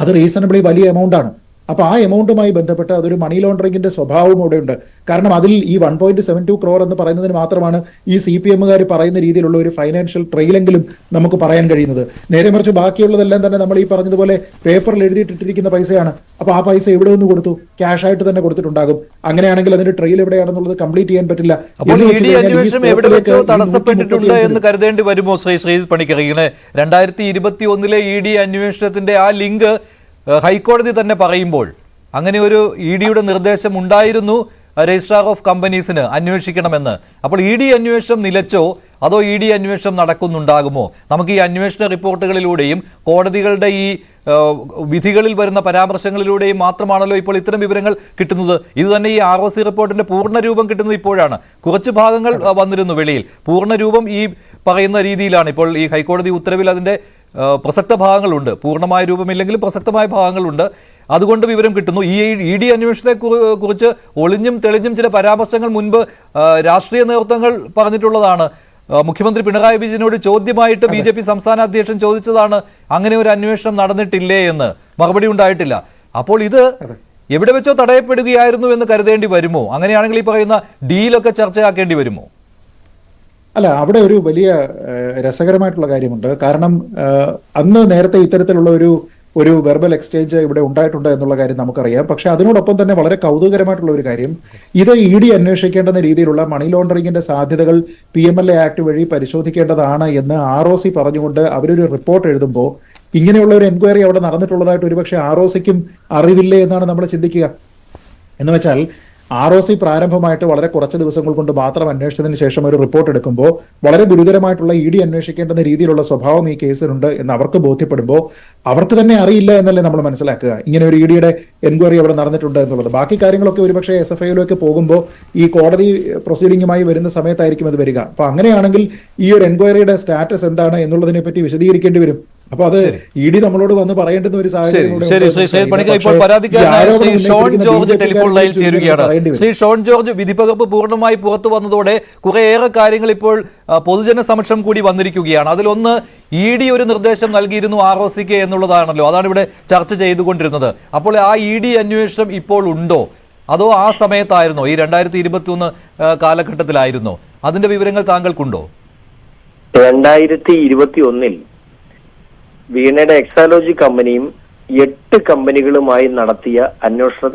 C: അത് റീസണബിളി വലിയ എമൗണ്ട് ആണ്. അപ്പൊ ആ എമൗണ്ടുമായി ബന്ധപ്പെട്ട് അതൊരു മണി ലോണ്ടറിംഗിന്റെ സ്വഭാവം അവിടെ ഉണ്ട്. കാരണം അതിൽ ഈ 1.72 crore എന്ന് പറയുന്നതിന് മാത്രമാണ് ഈ CPM-കാർ പറയുന്ന രീതിയിലുള്ള ഒരു ഫൈനാൻഷ്യൽ ട്രെയിലെങ്കിലും നമുക്ക് പറയാൻ കഴിയുന്നത്. നേരെ മറിച്ച് ബാക്കിയുള്ളതെല്ലാം തന്നെ നമ്മൾ ഈ പറഞ്ഞതുപോലെ പേപ്പറിൽ എഴുതിയിട്ടിരിക്കുന്ന പൈസയാണ്. അപ്പൊ ആ പൈസ എവിടെ നിന്ന് കൊടുത്തു? ക്യാഷ് ആയിട്ട് തന്നെ കൊടുത്തിട്ടുണ്ടാകും. അങ്ങനെയാണെങ്കിൽ അതിന്റെ ട്രെയിൽ എവിടെയാണെന്നുള്ളത് കംപ്ലീറ്റ് ചെയ്യാൻ പറ്റില്ല.
A: എവിടെ വെച്ചോ തടസ്സപ്പെട്ടിട്ടുണ്ട് എന്ന് കരുതേണ്ടി വരുമോ ശ്രീ പണിക്കർ? ഇങ്ങനെ 2021 ED അന്വേഷണത്തിന്റെ ആ ലിങ്ക് ഹൈക്കോടതി തന്നെ പറയുമ്പോൾ അങ്ങനെ ഒരു EDയുടെ നിർദ്ദേശം ഉണ്ടായിരുന്നു രജിസ്ട്രാർ ഓഫ് കമ്പനീസിന് അന്വേഷിക്കണമെന്ന്. അപ്പോൾ ED അന്വേഷണം നിലച്ചോ അതോ ED അന്വേഷണം നടക്കുന്നുണ്ടാകുമോ? നമുക്ക് ഈ അന്വേഷണ റിപ്പോർട്ടുകളിലൂടെയും കോടതികളുടെ ഈ വിധികളിൽ വരുന്ന പരാമർശങ്ങളിലൂടെയും മാത്രമാണല്ലോ ഇപ്പോൾ ഇത്തരം വിവരങ്ങൾ കിട്ടുന്നത്. ഇത് തന്നെ ഈ ROC റിപ്പോർട്ടിന്റെ പൂർണ്ണരൂപം കിട്ടുന്നത് ഇപ്പോഴാണ്. കുറച്ച് ഭാഗങ്ങൾ വന്നിരുന്നു വെളിയിൽ, പൂർണ്ണരൂപം ഈ പറയുന്ന രീതിയിലാണ്. ഇപ്പോൾ ഈ ഹൈക്കോടതി ഉത്തരവിൽ അതിന്റെ പ്രസക്ത ഭാഗങ്ങളുണ്ട്, പൂർണ്ണമായ രൂപമില്ലെങ്കിലും പ്രസക്തമായ ഭാഗങ്ങളുണ്ട്. അതുകൊണ്ട് വിവരം കിട്ടുന്നു. ഈ ED അന്വേഷണത്തെ കുറിച്ച് ഒളിഞ്ഞും തെളിഞ്ഞും ചില പരാമർശങ്ങൾ മുൻപ് രാഷ്ട്രീയ നേതൃത്വങ്ങൾ പറഞ്ഞിട്ടുള്ളതാണ്. മുഖ്യമന്ത്രി പിണറായി വിജയനോട് ചോദ്യമായിട്ട് BJP സംസ്ഥാന അധ്യക്ഷൻ ചോദിച്ചതാണ് അങ്ങനെ ഒരു അന്വേഷണം നടന്നിട്ടില്ലേ എന്ന്. മറുപടി ഉണ്ടായിട്ടില്ല. അപ്പോൾ ഇത് എവിടെ വെച്ചോ തടയപ്പെടുകയായിരുന്നു എന്ന് കരുതേണ്ടി വരുമോ? അങ്ങനെയാണെങ്കിൽ ഈ പറയുന്ന ഡീലൊക്കെ ചർച്ചയാക്കേണ്ടി വരുമോ?
C: അല്ല, അവിടെ ഒരു വലിയ രസകരമായിട്ടുള്ള കാര്യമുണ്ട്. കാരണം അന്ന് നേരത്തെ ഇത്തരത്തിലുള്ള ഒരു വെർബൽ എക്സ്ചേഞ്ച് ഇവിടെ ഉണ്ടായിട്ടുണ്ട് എന്നുള്ള കാര്യം നമുക്കറിയാം. പക്ഷെ അതിനോടൊപ്പം തന്നെ വളരെ കൗതുകരമായിട്ടുള്ള ഒരു കാര്യം, ഇത് ED അന്വേഷിക്കേണ്ടുന്ന രീതിയിലുള്ള മണി ലോണ്ടറിംഗിന്റെ സാധ്യതകൾ PMLA ആക്ട് വഴി പരിശോധിക്കേണ്ടതാണ് എന്ന് ROC പറഞ്ഞുകൊണ്ട് അവരൊരു റിപ്പോർട്ട് എഴുതുമ്പോൾ ഇങ്ങനെയുള്ള ഒരു എൻക്വയറി അവിടെ നടന്നിട്ടുള്ളതായിട്ട് ഒരുപക്ഷെ ROCക്കും അറിവില്ലേ എന്നാണ് നമ്മൾ ചിന്തിക്കുക. എന്ന് വെച്ചാൽ ROC പ്രാരംഭമായിട്ട് വളരെ കുറച്ച് ദിവസങ്ങൾ കൊണ്ട് മാത്രം അന്വേഷിച്ചതിന് ശേഷം ഒരു റിപ്പോർട്ട് എടുക്കുമ്പോൾ വളരെ ഗുരുതരമായിട്ടുള്ള ED അന്വേഷിക്കേണ്ടുന്ന രീതിയിലുള്ള സ്വഭാവം ഈ കേസിലുണ്ട് എന്ന് അവർക്ക് ബോധ്യപ്പെടുമ്പോൾ അവർക്ക് തന്നെ അറിയില്ല എന്നല്ലേ നമ്മൾ മനസ്സിലാക്കുക ഇങ്ങനെ ഒരു EDയുടെ എൻക്വയറി അവിടെ നടന്നിട്ടുണ്ട് എന്നുള്ളത്. ബാക്കി കാര്യങ്ങളൊക്കെ ഒരുപക്ഷെ SFIയിലേക്ക് പോകുമ്പോൾ ഈ കോടതി പ്രൊസീഡിംഗുമായി വരുന്ന സമയത്തായിരിക്കും അത് വരിക. അപ്പൊ അങ്ങനെയാണെങ്കിൽ ഈ ഒരു എൻക്വയറിയുടെ സ്റ്റാറ്റസ് എന്താണ് എന്നുള്ളതിനെ പറ്റി വിശദീകരിക്കേണ്ടി വരും. അപ്പൊ അത് ED നമ്മളോട് വന്ന് പറയേണ്ടുന്ന ഒരു സാഹചര്യം.
A: ശ്രീ ഷോൺ ജോർജ്, വിധിപ്പകർപ്പ് പൂർണ്ണമായി പുറത്തു വന്നതോടെ കുറേയേറെ കാര്യങ്ങൾ ഇപ്പോൾ പൊതുജന സമക്ഷം കൂടി വന്നിരിക്കുകയാണ്. അതിലൊന്ന് ED ഒരു നിർദ്ദേശം നൽകിയിരുന്നു ROCക്ക് എന്നുള്ളതാണല്ലോ. അതാണ് ഇവിടെ ചർച്ച ചെയ്തുകൊണ്ടിരുന്നത്. അപ്പോൾ ആ ED അന്വേഷണം ഇപ്പോൾ ഉണ്ടോ അതോ ആ സമയത്തായിരുന്നോ, ഈ 2021 കാലഘട്ടത്തിലായിരുന്നോ? അതിന്റെ വിവരങ്ങൾ താങ്കൾക്കുണ്ടോ?
D: 2021 വീണയുടെ എക്സാലോജി കമ്പനിയും 8 കമ്പനികളുമായി നടത്തിയ അന്വേഷണ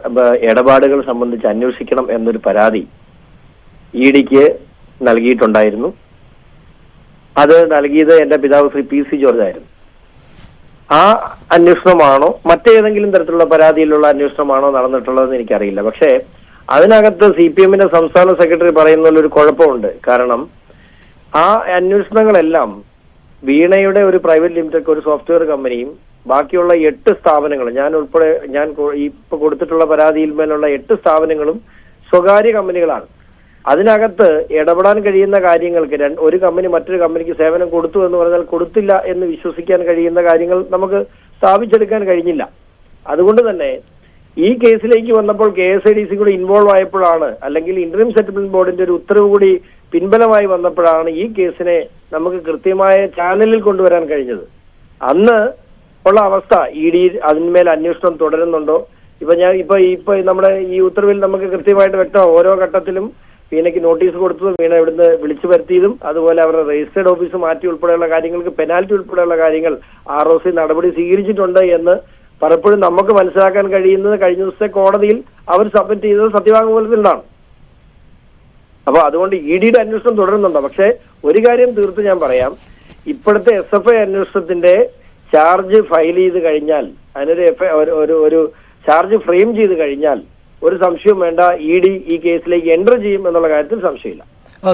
D: ഇടപാടുകൾ സംബന്ധിച്ച് അന്വേഷിക്കണം എന്നൊരു പരാതി EDക്ക് നൽകിയിട്ടുണ്ടായിരുന്നു. അത് നൽകിയത് എന്റെ പിതാവ് ശ്രീ PC ജോർജ് ആയിരുന്നു. ആ അന്വേഷണമാണോ മറ്റേതെങ്കിലും തരത്തിലുള്ള പരാതിയിലുള്ള അന്വേഷണമാണോ നടന്നിട്ടുള്ളതെന്ന് എനിക്കറിയില്ല. പക്ഷേ അതിനകത്ത് CPMന്റെ സംസ്ഥാന സെക്രട്ടറി പറയുന്നതിൽ ഒരു കുഴപ്പമുണ്ട്. കാരണം ആ അന്വേഷണങ്ങളെല്ലാം വീണയുടെ ഒരു പ്രൈവറ്റ് ലിമിറ്റഡ് ഒരു സോഫ്റ്റ്വെയർ കമ്പനിയും ബാക്കിയുള്ള 8 സ്ഥാപനങ്ങളും ഞാൻ ഇപ്പൊ കൊടുത്തിട്ടുള്ള പരാതിയിൽ മേലുള്ള 8 സ്ഥാപനങ്ങളും സ്വകാര്യ കമ്പനികളാണ്. അതിനകത്ത് ഇടപെടാൻ കഴിയുന്ന കാര്യങ്ങൾക്ക് ഒരു കമ്പനി മറ്റൊരു കമ്പനിക്ക് സേവനം കൊടുത്തു എന്ന് പറഞ്ഞാൽ കൊടുത്തില്ല എന്ന് വിശ്വസിക്കാൻ കഴിയുന്ന കാര്യങ്ങൾ നമുക്ക് സ്ഥാപിച്ചെടുക്കാൻ കഴിഞ്ഞില്ല. അതുകൊണ്ട് തന്നെ ഈ കേസിലേക്ക് വന്നപ്പോൾ KSIDC കൂടി ഇൻവോൾവ് ആയപ്പോഴാണ്, അല്ലെങ്കിൽ ഇന്ററിം സെറ്റിൽമെന്റ് ബോർഡിന്റെ ഒരു ഉത്തരവ് കൂടി പിൻബലമായി വന്നപ്പോഴാണ് ഈ കേസിനെ നമുക്ക് കൃത്യമായ ചാനലിൽ കൊണ്ടുവരാൻ കഴിഞ്ഞത്. അന്ന് ഉള്ള അവസ്ഥ ED അതിന്മേൽ അന്വേഷണം തുടരുന്നുണ്ടോ? ഇപ്പൊ നമ്മുടെ ഈ ഉത്തരവിൽ നമുക്ക് കൃത്യമായിട്ട് വ്യക്തമാണ്. ഓരോ ഘട്ടത്തിലും വീണയ്ക്ക് നോട്ടീസ് കൊടുത്തതും വീണ ഇവിടുന്ന് വിളിച്ചു വരുത്തിയതും അതുപോലെ അവരുടെ രജിസ്റ്റേർഡ് ഓഫീസ് മാറ്റി ഉൾപ്പെടെയുള്ള കാര്യങ്ങൾക്ക് പെനാൽറ്റി ഉൾപ്പെടെയുള്ള കാര്യങ്ങൾ ROC നടപടി സ്വീകരിച്ചിട്ടുണ്ട് എന്ന് പലപ്പോഴും നമുക്ക് മനസ്സിലാക്കാൻ കഴിയുന്നത് കഴിഞ്ഞ ദിവസത്തെ കോടതിയിൽ അവർ സബ്മിറ്റ് ചെയ്തത് സത്യവാങ്മൂലത്തിലാണ്. അപ്പൊ അതുകൊണ്ട് EDയുടെ അന്വേഷണം തുടരുന്നുണ്ടോ? പക്ഷെ ഒരു കാര്യം തീർത്ത് ഞാൻ പറയാം, ഇപ്പോഴത്തെ SFI അന്വേഷണത്തിന്റെ ചാർജ് ഫയൽ ചെയ്ത് കഴിഞ്ഞാൽ, അതിനൊരു ഒരു ചാർജ് ഫ്രെയിം ചെയ്ത് കഴിഞ്ഞാൽ ഒരു സംശയവും വേണ്ട, ED ഈ കേസിലേക്ക് എൻ്റർ ചെയ്യും എന്നുള്ള കാര്യത്തിൽ സംശയമില്ല.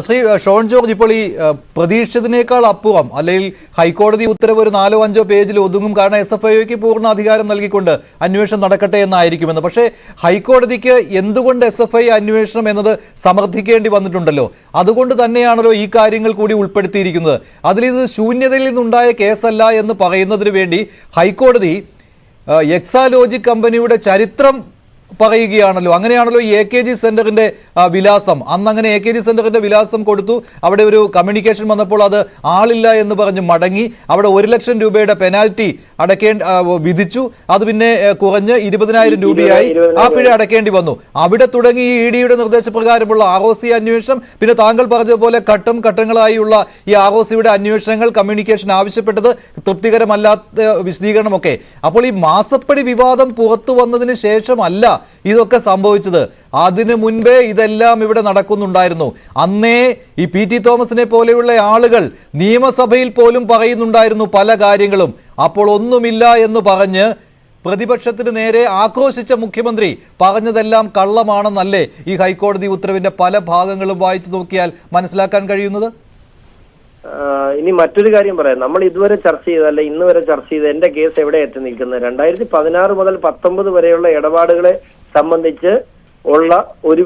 A: ശ്രീ ഷോൺ ജോർജ്, ഇപ്പോൾ ഈ പ്രതീക്ഷിച്ചതിനേക്കാൾ അപ്പുറം അല്ലെങ്കിൽ ഹൈക്കോടതി ഉത്തരവ് ഒരു 4-5 പേജിൽ ഒതുങ്ങും, കാരണം SFIക്ക് പൂർണ്ണ അധികാരം നൽകിക്കൊണ്ട് അന്വേഷണം നടക്കട്ടെ എന്നായിരിക്കുമെന്ന്. പക്ഷേ ഹൈക്കോടതിക്ക് എന്തുകൊണ്ട് SFI അന്വേഷണം എന്നത് സമർത്ഥിക്കേണ്ടി വന്നിട്ടുണ്ടല്ലോ, അതുകൊണ്ട് തന്നെയാണല്ലോ ഈ കാര്യങ്ങൾ കൂടി ഉൾപ്പെടുത്തിയിരിക്കുന്നത്. അതിലിത് ശൂന്യതയിൽ നിന്നുണ്ടായ കേസല്ല എന്ന് പറയുന്നതിന് വേണ്ടി ഹൈക്കോടതി എക്സാലോജിക് കമ്പനിയുടെ ചരിത്രം പറയുകയാണല്ലോ. അങ്ങനെയാണല്ലോ ഈ AKG സെന്ററിന്റെ വിലാസം, അന്ന് അങ്ങനെ AKG സെന്ററിന്റെ വിലാസം കൊടുത്തു. അവിടെ ഒരു കമ്മ്യൂണിക്കേഷൻ വന്നപ്പോൾ അത് ആളില്ല എന്ന് പറഞ്ഞ് മടങ്ങി. അവിടെ 1 ലക്ഷം രൂപയുടെ പെനാൽറ്റി വിധിച്ചു. അത് പിന്നെ കുറഞ്ഞ് 20,000 രൂപയായി. ആ പിഴ അടയ്ക്കേണ്ടി വന്നു. അവിടെ തുടങ്ങി ഈ EDയുടെ നിർദ്ദേശപ്രകാരമുള്ള ROC അന്വേഷണം. പിന്നെ താങ്കൾ പറഞ്ഞതുപോലെ ഘട്ടങ്ങളായുള്ള ഈ ROCയുടെ അന്വേഷണങ്ങൾ, കമ്മ്യൂണിക്കേഷൻ ആവശ്യപ്പെട്ടത് തൃപ്തികരമല്ലാത്ത വിശദീകരണമൊക്കെ. അപ്പോൾ ഈ മാസപ്പടി വിവാദം പുറത്തു വന്നതിന് ശേഷമല്ല ഇതൊക്കെ സംഭവിച്ചത്. അതിനു മുൻപേ ഇതെല്ലാം ഇവിടെ നടക്കുന്നുണ്ടായിരുന്നു. അന്നേ ഈ PT തോമസിനെ പോലെയുള്ള ആളുകൾ നിയമസഭയിൽ പോലും പറയുന്നുണ്ടായിരുന്നു പല കാര്യങ്ങളും. അപ്പോൾ ഒന്നുമില്ല എന്ന് പറഞ്ഞ് പ്രതിപക്ഷത്തിന് നേരെ ആക്രോശിച്ച മുഖ്യമന്ത്രി പറഞ്ഞതെല്ലാം കള്ളമാണെന്നല്ലേ ഈ ഹൈക്കോടതി ഉത്തരവിന്റെ പല ഭാഗങ്ങളും വായിച്ചു നോക്കിയാൽ മനസ്സിലാക്കാൻ കഴിയുന്നത്?
D: ഇനി മറ്റൊരു കാര്യം പറയാം. നമ്മൾ ഇതുവരെ ചർച്ച ചെയ്ത, അല്ല ഇന്ന് വരെ ചർച്ച ചെയ്ത എന്റെ കേസ് എവിടെ എത്തി നിൽക്കുന്നത്, 2016 മുതൽ 19 വരെയുള്ള ഇടപാടുകളെ സംബന്ധിച്ച് ഉള്ള ഒരു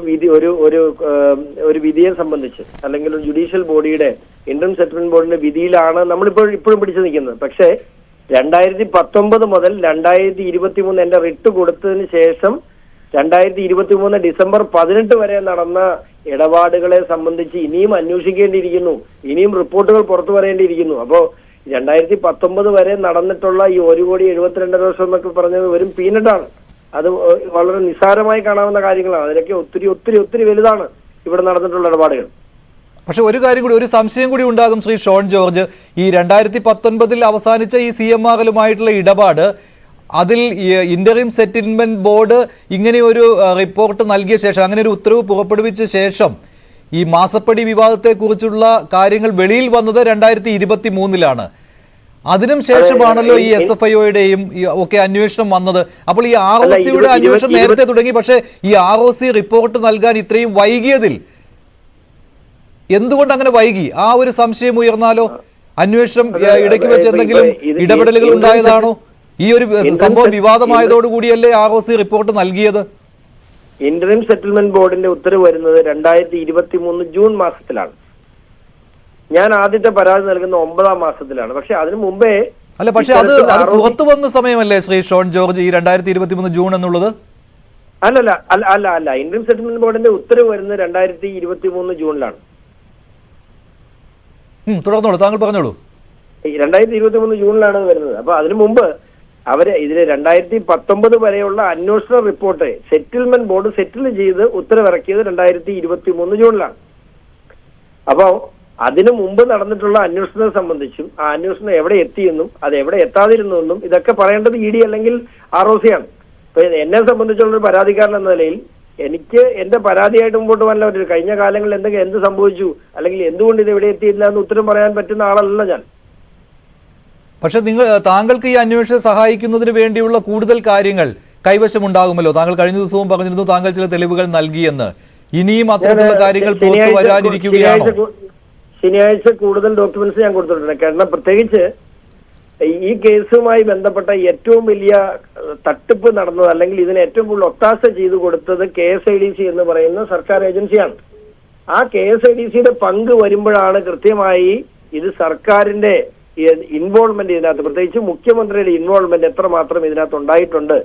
D: വിധിയെ സംബന്ധിച്ച്, അല്ലെങ്കിൽ ഒരു ജുഡീഷ്യൽ ബോഡിയുടെ ഇന്ററിം സെറ്റിൽമെന്റ് ബോർഡിന്റെ വിധിയിലാണ് ഇപ്പോഴും പിടിച്ചു നിൽക്കുന്നത്. പക്ഷേ 2019 മുതൽ 2023 എന്റെ റിട്ട് കൊടുത്തതിന് ശേഷം 2023 ഡിസംബർ 18 വരെ നടന്ന ഇടപാടുകളെ സംബന്ധിച്ച് ഇനിയും അന്വേഷിക്കേണ്ടിയിരിക്കുന്നു, ഇനിയും റിപ്പോർട്ടുകൾ പുറത്തു വരേണ്ടിയിരിക്കുന്നു. അപ്പോ 2019 വരെ നടന്നിട്ടുള്ള ഈ 1,72,00,000 എന്നൊക്കെ പറഞ്ഞത് വെറും പീനട്ടാണ്. അത് വളരെ നിസ്സാരമായി കാണാവുന്ന കാര്യങ്ങളാണ്. അതിലൊക്കെ ഒത്തിരി ഒത്തിരി ഒത്തിരി വലുതാണ് ഇവിടെ നടന്നിട്ടുള്ള ഇടപാടുകൾ.
A: പക്ഷെ ഒരു കാര്യം കൂടി, ഒരു സംശയം കൂടി ഉണ്ടാകും ശ്രീ ഷോൺ ജോർജ്. ഈ 2019 അവസാനിച്ച ഈ CMRലുമായിട്ടുള്ള ഇടപാട്, അതിൽ ഇന്ററിം സെറ്റിൽമെന്റ് ബോർഡ് ഇങ്ങനെ ഒരു റിപ്പോർട്ട് നൽകിയ ശേഷം, അങ്ങനെ ഒരു ഉത്തരവ് പുറപ്പെടുവിച്ച ശേഷം ഈ മാസപ്പടി വിവാദത്തെക്കുറിച്ചുള്ള കാര്യങ്ങൾ വെളിയിൽ വന്നത് 2023 അതിനും ശേഷമാണല്ലോ ഈ SFIയുടെയും ഒക്കെ അന്വേഷണം വന്നത്. അപ്പോൾ ഈ ROCയുടെ അന്വേഷണം നേരത്തെ തുടങ്ങി. പക്ഷേ ഈ ROC റിപ്പോർട്ട് നൽകാൻ ഇത്രയും വൈകിയതിൽ എന്തുകൊണ്ട് അങ്ങനെ വൈകി? ആ ഒരു സംശയം ഉയർന്നാലോ? അന്വേഷണം ഇടയ്ക്ക് വെച്ച് എന്തെങ്കിലും ഇടപെടലുകൾ ഉണ്ടായതാണോ? ഈ ഒരു സംഭവം വിവാദമായതോടുകൂടിയല്ലേ ROC റിപ്പോർട്ട് നൽകിയത്?
D: ഇന്ററിം സെറ്റിൽമെന്റ് ബോർഡിന്റെ ഉത്തരവ് വരുന്നത് 2023 ജൂൺ മാസത്തിലാണ്. ഞാൻ ആദ്യത്തെ പരാതി നൽകുന്ന 9-ാം മാസത്തിലാണ്. പക്ഷെ അതിനു മുമ്പേ
A: അല്ല, പക്ഷെ അത് പുറത്തു വന്ന സമയമല്ലേ ശ്രീ ഷോൺ ജോർജ്, ഈ 2023 ജൂൺ എന്നുള്ളത്?
D: അല്ല ഇന്ററിം സെറ്റിൽമെന്റ് ബോർഡിന്റെ ഉത്തരവ് വരുന്നത് 2023 ജൂണിലാണ്.
A: തുടർന്നോളൂ, താങ്കൾ പറഞ്ഞോളൂ.
D: 2023 ജൂണിലാണ് വരുന്നത്. അപ്പൊ അതിനു മുമ്പ് അവര് ഇതിന് 2019 വരെയുള്ള അന്വേഷണ റിപ്പോർട്ട് സെറ്റിൽമെന്റ് ബോർഡ് സെറ്റിൽ ചെയ്ത് ഉത്തരവിറക്കിയത് 2023 ജൂണിലാണ്. അപ്പോ അതിനു മുമ്പ് നടന്നിട്ടുള്ള അന്വേഷണത്തെ സംബന്ധിച്ചും ആ അന്വേഷണം എവിടെ എത്തിയെന്നും അത് എവിടെ എത്താതിരുന്നുവെന്നും ഇതൊക്കെ പറയേണ്ടത് ED അല്ലെങ്കിൽ ROC ആണ്. ഇപ്പൊ എന്നെ സംബന്ധിച്ചുള്ള ഒരു പരാതിക്കാരൻ എന്ന നിലയിൽ എനിക്ക് എന്റെ പരാതിയായിട്ട് മുമ്പോട്ട് പോകാൻ പറ്റില്ല. കഴിഞ്ഞ കാലങ്ങളിൽ എന്ത് സംഭവിച്ചു, അല്ലെങ്കിൽ എന്തുകൊണ്ട് ഇത് എവിടെ എത്തിയില്ല എന്ന് ഉത്തരം പറയാൻ പറ്റുന്ന ആളല്ല ഞാൻ.
A: പക്ഷെ താങ്കൾക്ക് ഈ അന്വേഷണം സഹായിക്കുന്നതിന് വേണ്ടിയുള്ള കൂടുതൽ കാര്യങ്ങൾ കൈവശമുണ്ടാകുമല്ലോ. താങ്കൾ കഴിഞ്ഞ ദിവസവും പറഞ്ഞിരുന്നു താങ്കൾ ചില തെളിവുകൾ നൽകിയെന്ന്. ഇനിയും അത്തരത്തിലുള്ള കാര്യങ്ങൾ പുറത്തു വരാനിരിക്കുകയാണോ?
D: ശനിയാഴ്ച കൂടുതൽ ഡോക്യുമെന്റ്സ് ഞാൻ കൊടുത്തിട്ടുണ്ട്. കാരണം പ്രത്യേകിച്ച് ഈ കേസുമായി ബന്ധപ്പെട്ട ഏറ്റവും വലിയ തട്ടിപ്പ് നടന്നത്, അല്ലെങ്കിൽ ഇതിന് ഏറ്റവും കൂടുതൽ ഒത്താശ ചെയ്തു കൊടുത്തത് KSIDC എന്ന് പറയുന്ന സർക്കാർ ഏജൻസിയാണ്. ആ KSIDCയുടെ പങ്ക് വരുമ്പോഴാണ് കൃത്യമായി ഇത് സർക്കാരിന്റെ ഇൻവോൾവ്മെന്റ് ഇതിനകത്ത്, പ്രത്യേകിച്ച് മുഖ്യമന്ത്രിയുടെ ഇൻവോൾവ്മെന്റ് എത്രമാത്രം ഇതിനകത്ത് ഉണ്ടായിട്ടുണ്ട്,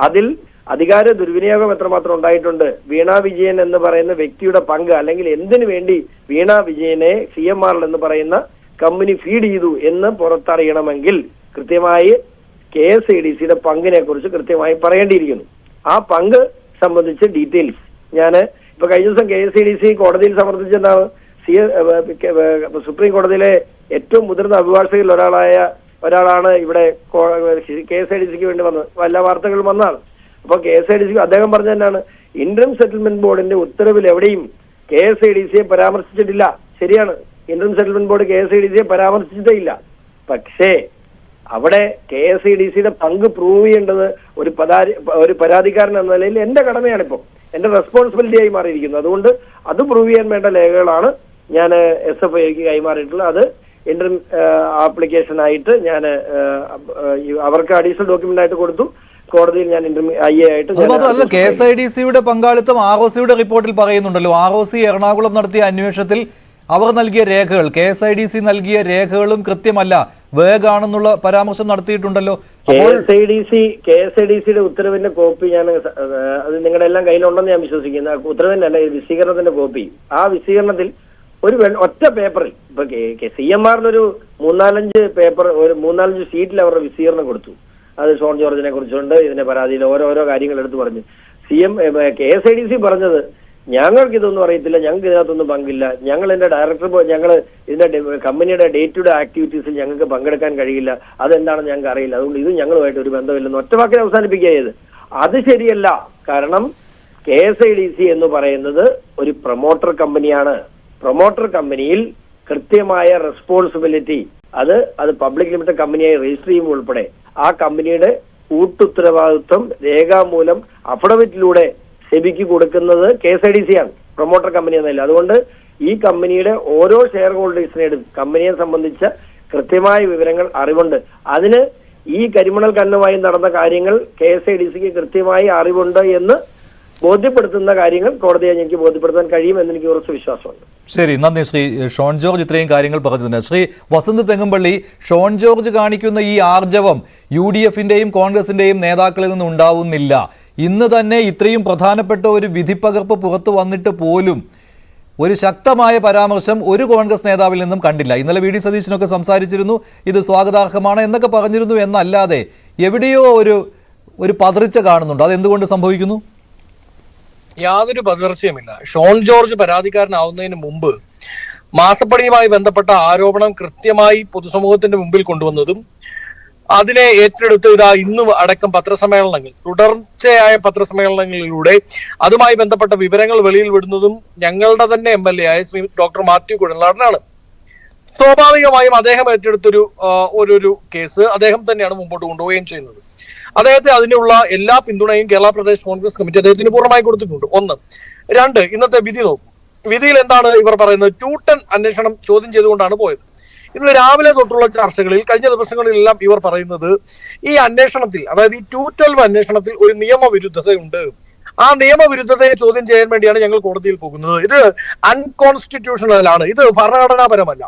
D: അതിൽ അധികാര ദുർവിനിയോഗം എത്രമാത്രം ഉണ്ടായിട്ടുണ്ട്, വീണ വിജയൻ എന്ന് പറയുന്ന വ്യക്തിയുടെ പങ്ക്, അല്ലെങ്കിൽ എന്തിനു വേണ്ടി വീണ വിജയനെ CMR എന്ന് പറയുന്ന കമ്പനി ഫീഡ് ചെയ്തു എന്ന് പുറത്തറിയണമെങ്കിൽ കൃത്യമായി KSIDCയുടെ പങ്കിനെ കുറിച്ച് കൃത്യമായി പറയേണ്ടിയിരിക്കുന്നു. ആ പങ്ക് സംബന്ധിച്ച് ഡീറ്റെയിൽസ് ഞാൻ ഇപ്പൊ കഴിഞ്ഞ ദിവസം KSIDC കോടതിയിൽ സമർപ്പിച്ചെന്താണ്, സുപ്രീം കോടതിയിലെ ഏറ്റവും മുതിർന്ന അഭിഭാഷകരിൽ ഒരാളാണ് ഇവിടെ KSIDCക്ക് വേണ്ടി വന്നത്. വല്ല വാർത്തകൾ വന്നാണ്. അപ്പൊ KSIDC അദ്ദേഹം പറഞ്ഞ തന്നെയാണ്, ഇന്ററിം സെറ്റിൽമെന്റ് ബോർഡിന്റെ ഉത്തരവിൽ എവിടെയും KSIDCയെ പരാമർശിച്ചിട്ടില്ല. ശരിയാണ്, ഇന്ററിം സെറ്റിൽമെന്റ് ബോർഡ് KSIDCയെ പരാമർശിച്ചിട്ടേ ഇല്ല. പക്ഷേ അവിടെ KSIDCയുടെ പങ്ക് പ്രൂവ് ചെയ്യേണ്ടത് ഒരു പരാതിക്കാരൻ എന്ന നിലയിൽ എന്റെ കടമയാണിപ്പോ, എന്റെ റെസ്പോൺസിബിലിറ്റി ആയി മാറിയിരിക്കുന്നു. അതുകൊണ്ട് അത് പ്രൂവ് ചെയ്യാൻ വേണ്ട രേഖകളാണ് ഞാൻ SFIക്ക് കൈമാറിയിട്ടുള്ളത്. അത് ഇന്ററിം ആപ്ലിക്കേഷൻ ആയിട്ട് ഞാൻ അവർക്ക് അഡീഷണൽ ഡോക്യുമെന്റ് ആയിട്ട് കൊടുത്തു. കോടതിയിൽ ഞാൻ ഇന്റർമീ IA ആയിട്ട്.
A: അത് മാത്രമല്ല, KSIDCയുടെ പങ്കാളിത്തം ROCയുടെ റിപ്പോർട്ടിൽ പറയുന്നുണ്ടല്ലോ. ROC എറണാകുളം നടത്തിയ അന്വേഷണത്തിൽ അവർ നൽകിയ രേഖകൾ, KSIDC നൽകിയ രേഖകളും കൃത്യമല്ല, വേഗാണെന്നുള്ള പരാമർശം നടത്തിയിട്ടുണ്ടല്ലോ.
D: KSIDCയുടെ ഉത്തരവിന്റെ കോപ്പി ഞാൻ അത് നിങ്ങളുടെ എല്ലാം കയ്യിലുണ്ടെന്ന് ഞാൻ വിശ്വസിക്കുന്നു. ഉത്തരവിന്റെ അല്ല, വിശദീകരണത്തിന്റെ കോപ്പി. ആ വിശദീകരണത്തിൽ ഒറ്റ പേപ്പറിൽ ഇപ്പൊ CMRനൊരു 3-4 പേപ്പർ, ഒരു 3-4 ഷീറ്റിൽ അവരുടെ വിശദീകരണം കൊടുത്തു. അത് ഷോൺ ജോർജിനെ കുറിച്ചുണ്ട്, ഇതിന്റെ പരാതിയിൽ ഓരോരോ കാര്യങ്ങൾ എടുത്തു പറഞ്ഞു. KSIDC പറഞ്ഞത് ഞങ്ങൾക്ക് ഇതൊന്നും അറിയത്തില്ല, ഞങ്ങൾക്ക് ഇതിനകത്തൊന്നും പങ്കില്ല, ഞങ്ങൾ എന്റെ ഡയറക്ടർ, ഞങ്ങൾ ഇതിന്റെ കമ്പനിയുടെ ഡേ ടു ഡേ ആക്ടിവിറ്റീസിൽ ഞങ്ങൾക്ക് പങ്കെടുക്കാൻ കഴിയില്ല, അതെന്താണെന്ന് ഞങ്ങൾക്ക് അറിയില്ല, അതുകൊണ്ട് ഇത് ഞങ്ങളുമായിട്ട് ഒരു ബന്ധമില്ലെന്ന് ഒറ്റ വാക്കിൽ അവസാനിപ്പിക്കുക ചെയ്ത്. അത് ശരിയല്ല. കാരണം KSIDC എന്ന് പറയുന്നത് ഒരു പ്രൊമോട്ടർ കമ്പനിയാണ്. പ്രൊമോട്ടർ കമ്പനിയിൽ കൃത്യമായ റെസ്പോൺസിബിലിറ്റി, അത് പബ്ലിക് ലിമിറ്റഡ് കമ്പനിയായി രജിസ്റ്റർ ചെയ്യുമ്പോൾ ഉൾപ്പെടെ ആ കമ്പനിയുടെ കൂട്ടുത്തരവാദിത്വം രേഖാമൂലം അഫിഡവിറ്റിലൂടെ സെബിക്ക് കൊടുക്കുന്നത് KSIDC ആണ്, പ്രൊമോട്ടർ കമ്പനി എന്നല്ല. അതുകൊണ്ട് ഈ കമ്പനിയുടെ ഓരോ ഷെയർ ഹോൾഡേഴ്സിനേടും കമ്പനിയെ സംബന്ധിച്ച കൃത്യമായ വിവരങ്ങൾ അറിവുണ്ട്. അതിന് ഈ കരിമണൽ ഖനനവുമായി നടന്ന കാര്യങ്ങൾ KSIDCക്ക് കൃത്യമായി അറിവുണ്ട് എന്ന് ബോധ്യപ്പെടുത്തുന്ന കാര്യങ്ങൾ കോടതിയെ എനിക്ക് ബോധ്യപ്പെടുത്താൻ കഴിയുമെന്ന് എനിക്ക് ഉറച്ച വിശ്വാസമുണ്ട്.
A: ശരി, നന്ദി ശ്രീ ഷോൺ ജോർജ് ഇത്രയും കാര്യങ്ങൾ പറഞ്ഞതിന്. ശ്രീ വസന്ത് തെങ്ങമ്പള്ളി, ഷോൺ ജോർജ് കാണിക്കുന്ന ഈ ആർജവം UDFന്റെയും കോൺഗ്രസിന്റെയും നേതാക്കളിൽ നിന്ന് ഉണ്ടാവുന്നില്ല. ഇന്ന് തന്നെ ഇത്രയും പ്രധാനപ്പെട്ട ഒരു വിധിപ്പകർപ്പ് പുറത്തു വന്നിട്ട് പോലും ഒരു ശക്തമായ പരാമർശം ഒരു കോൺഗ്രസ് നേതാവിൽ നിന്നും കണ്ടില്ല. ഇന്നലെ VD സതീശനൊക്കെ സംസാരിച്ചിരുന്നു, ഇത് സ്വാഗതാർഹമാണ് എന്നൊക്കെ പറഞ്ഞിരുന്നു. എന്നല്ലാതെ എവിടെയോ ഒരു പതറിച്ച കാണുന്നുണ്ട്. അതെന്തുകൊണ്ട് സംഭവിക്കുന്നു?
E: യാതൊരു പതർച്ചയുമില്ല. ഷോൺ ജോർജ് പരാതിക്കാരനാവുന്നതിന് മുമ്പ് മാസപ്പടിയുമായി ബന്ധപ്പെട്ട ആരോപണം കൃത്യമായി പൊതുസമൂഹത്തിന്റെ മുമ്പിൽ കൊണ്ടുവന്നതും അതിനെ ഏറ്റെടുത്ത് ഇന്നും അടക്കം പത്രസമ്മേളനങ്ങൾ, തുടർച്ചയായ പത്രസമ്മേളനങ്ങളിലൂടെ അതുമായി ബന്ധപ്പെട്ട വിവരങ്ങൾ വെളിയിൽ വിടുന്നതും ഞങ്ങളുടെ തന്നെ MLA ആയ ശ്രീ ഡോക്ടർ മാത്യു കുഴൽനാടനാണ്. സ്വാഭാവികമായും അദ്ദേഹം ഏറ്റെടുത്തൊരു കേസ് അദ്ദേഹം തന്നെയാണ് മുമ്പോട്ട് കൊണ്ടുപോവുകയും ചെയ്യുന്നത്. അദ്ദേഹത്തെ അതിനുള്ള എല്ലാ പിന്തുണയും കേരള പ്രദേശ് കോൺഗ്രസ് കമ്മിറ്റി അദ്ദേഹത്തിന് പൂർണ്ണമായി കൊടുത്തിട്ടുണ്ട്. 1. 2, ഇന്നത്തെ വിധി നോക്കും. വിധിയിൽ എന്താണ് ഇവർ പറയുന്നത്? ട്യൂട്ടൻ അന്വേഷണം ചോദ്യം ചെയ്തുകൊണ്ടാണ് പോയത്. ഇന്ന് രാവിലെ തൊട്ടുള്ള ചർച്ചകളിൽ കഴിഞ്ഞ ദിവസങ്ങളിലെല്ലാം ഇവർ പറയുന്നത് ഈ അന്വേഷണത്തിൽ, അതായത് ഈ 212 അന്വേഷണത്തിൽ ഒരു നിയമവിരുദ്ധതയുണ്ട്. ആ നിയമവിരുദ്ധതയെ ചോദ്യം ചെയ്യാൻ വേണ്ടിയാണ് ഞങ്ങൾ കോടതിയിൽ പോകുന്നത്. ഇത് അൺകോൺസ്റ്റിറ്റ്യൂഷണൽ ആണ്, ഇത് ഭരണഘടനാപരമല്ല.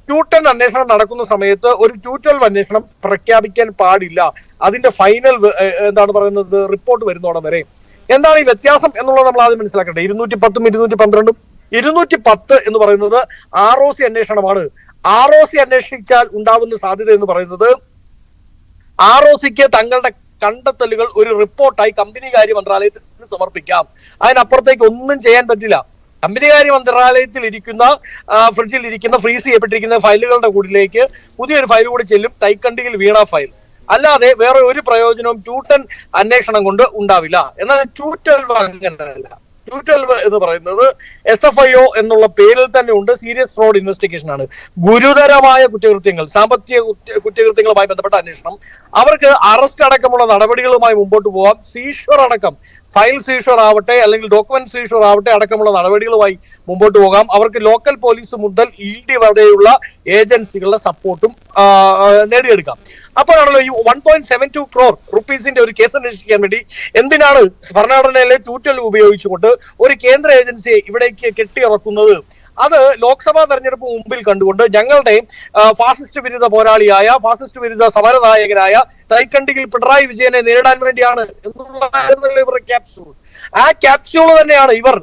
E: ട്യൂട്ടൻ അന്വേഷണം നടക്കുന്ന സമയത്ത് ഒരു 212 അന്വേഷണം പ്രഖ്യാപിക്കാൻ പാടില്ല. അതിന്റെ ഫൈനൽ റിപ്പോർട്ട് വരുന്നോടം വരെ. എന്താണ് ഈ വ്യത്യാസം എന്നുള്ളത് നമ്മൾ ആദ്യം മനസ്സിലാക്കട്ടെ. 210ഉം 212ഉം. 210 എന്ന് പറയുന്നത് ROC അന്വേഷണമാണ്. ROC അന്വേഷിച്ചാൽ ഉണ്ടാവുന്ന സാധ്യത എന്ന് പറയുന്നത് ROCക്ക് തങ്ങളുടെ കണ്ടെത്തലുകൾ ഒരു റിപ്പോർട്ടായി കമ്പനികാര്യ മന്ത്രാലയത്തിന് സമർപ്പിക്കാം. അതിനപ്പുറത്തേക്ക് ഒന്നും ചെയ്യാൻ പറ്റില്ല. കമ്പനികാര്യ മന്ത്രാലയത്തിൽ ഇരിക്കുന്ന ഫ്രിഡ്ജിൽ ഇരിക്കുന്ന ഫ്രീസ് ചെയ്യപ്പെട്ടിരിക്കുന്ന ഫയലുകളുടെ കൂടിലേക്ക് പുതിയൊരു ഫയൽ കൂടി ചെല്ലും, തൈക്കണ്ടിയിൽ വീണ ഫയൽ. അല്ലാതെ വേറെ ഒരു പ്രയോജനവും ട്യൂട്ടൻ അന്വേഷണം കൊണ്ട് ഉണ്ടാവില്ല. എന്നാൽ 212 അങ്ങനെയല്ല. 212 എന്ന് പറയുന്നത് SFIO എന്നുള്ള പേരിൽ തന്നെ ഉണ്ട്. സീരിയസ് ഫ്രോഡ് ഇൻവെസ്റ്റിഗേഷൻ ആണ്. ഗുരുതരമായ കുറ്റകൃത്യങ്ങൾ, സാമ്പത്തിക കുറ്റകൃത്യങ്ങളുമായി ബന്ധപ്പെട്ട അന്വേഷണം. അവർക്ക് അറസ്റ്റ് അടക്കമുള്ള നടപടികളുമായി മുമ്പോട്ട് പോവാം. സീഷർ അടക്കം, ഫയൽ സീഷർ ആവട്ടെ അല്ലെങ്കിൽ ഡോക്യുമെന്റ് സീഷർ ആവട്ടെ അടക്കമുള്ള നടപടികളുമായി മുമ്പോട്ട് പോകാം. അവർക്ക് ലോക്കൽ പോലീസ് മുതൽ ED വരെയുള്ള ഏജൻസികളുടെ സപ്പോർട്ടും നേടിയെടുക്കാം. അപ്പോഴാണല്ലോ ഈ 1.72 crore rupeesന്റെ ഒരു കേസ് അന്വേഷിക്കാൻ വേണ്ടി എന്തിനാണ് ഭരണഘടനയിലെ 212 ഉപയോഗിച്ചുകൊണ്ട് ഒരു കേന്ദ്ര ഏജൻസിയെ ഇവിടേക്ക് കെട്ടിയിറക്കുന്നത്? അത് ലോക്സഭാ തെരഞ്ഞെടുപ്പ് മുമ്പിൽ കണ്ടുകൊണ്ട് ഞങ്ങളുടെ ഫാസിസ്റ്റ് വിരുദ്ധ പോരാളിയായ ഫാസിസ്റ്റ് വിരുദ്ധ സമരനായകനായ തൈക്കണ്ടിയിൽ പിണറായി വിജയനെ നേരിടാൻ വേണ്ടിയാണ് എന്നുള്ളതായിരുന്നല്ലോ ഇവരുടെ ക്യാപ്സ്യൂൾ. ആ ക്യാപ്സ്യൂൾ തന്നെയാണ് ഇവർ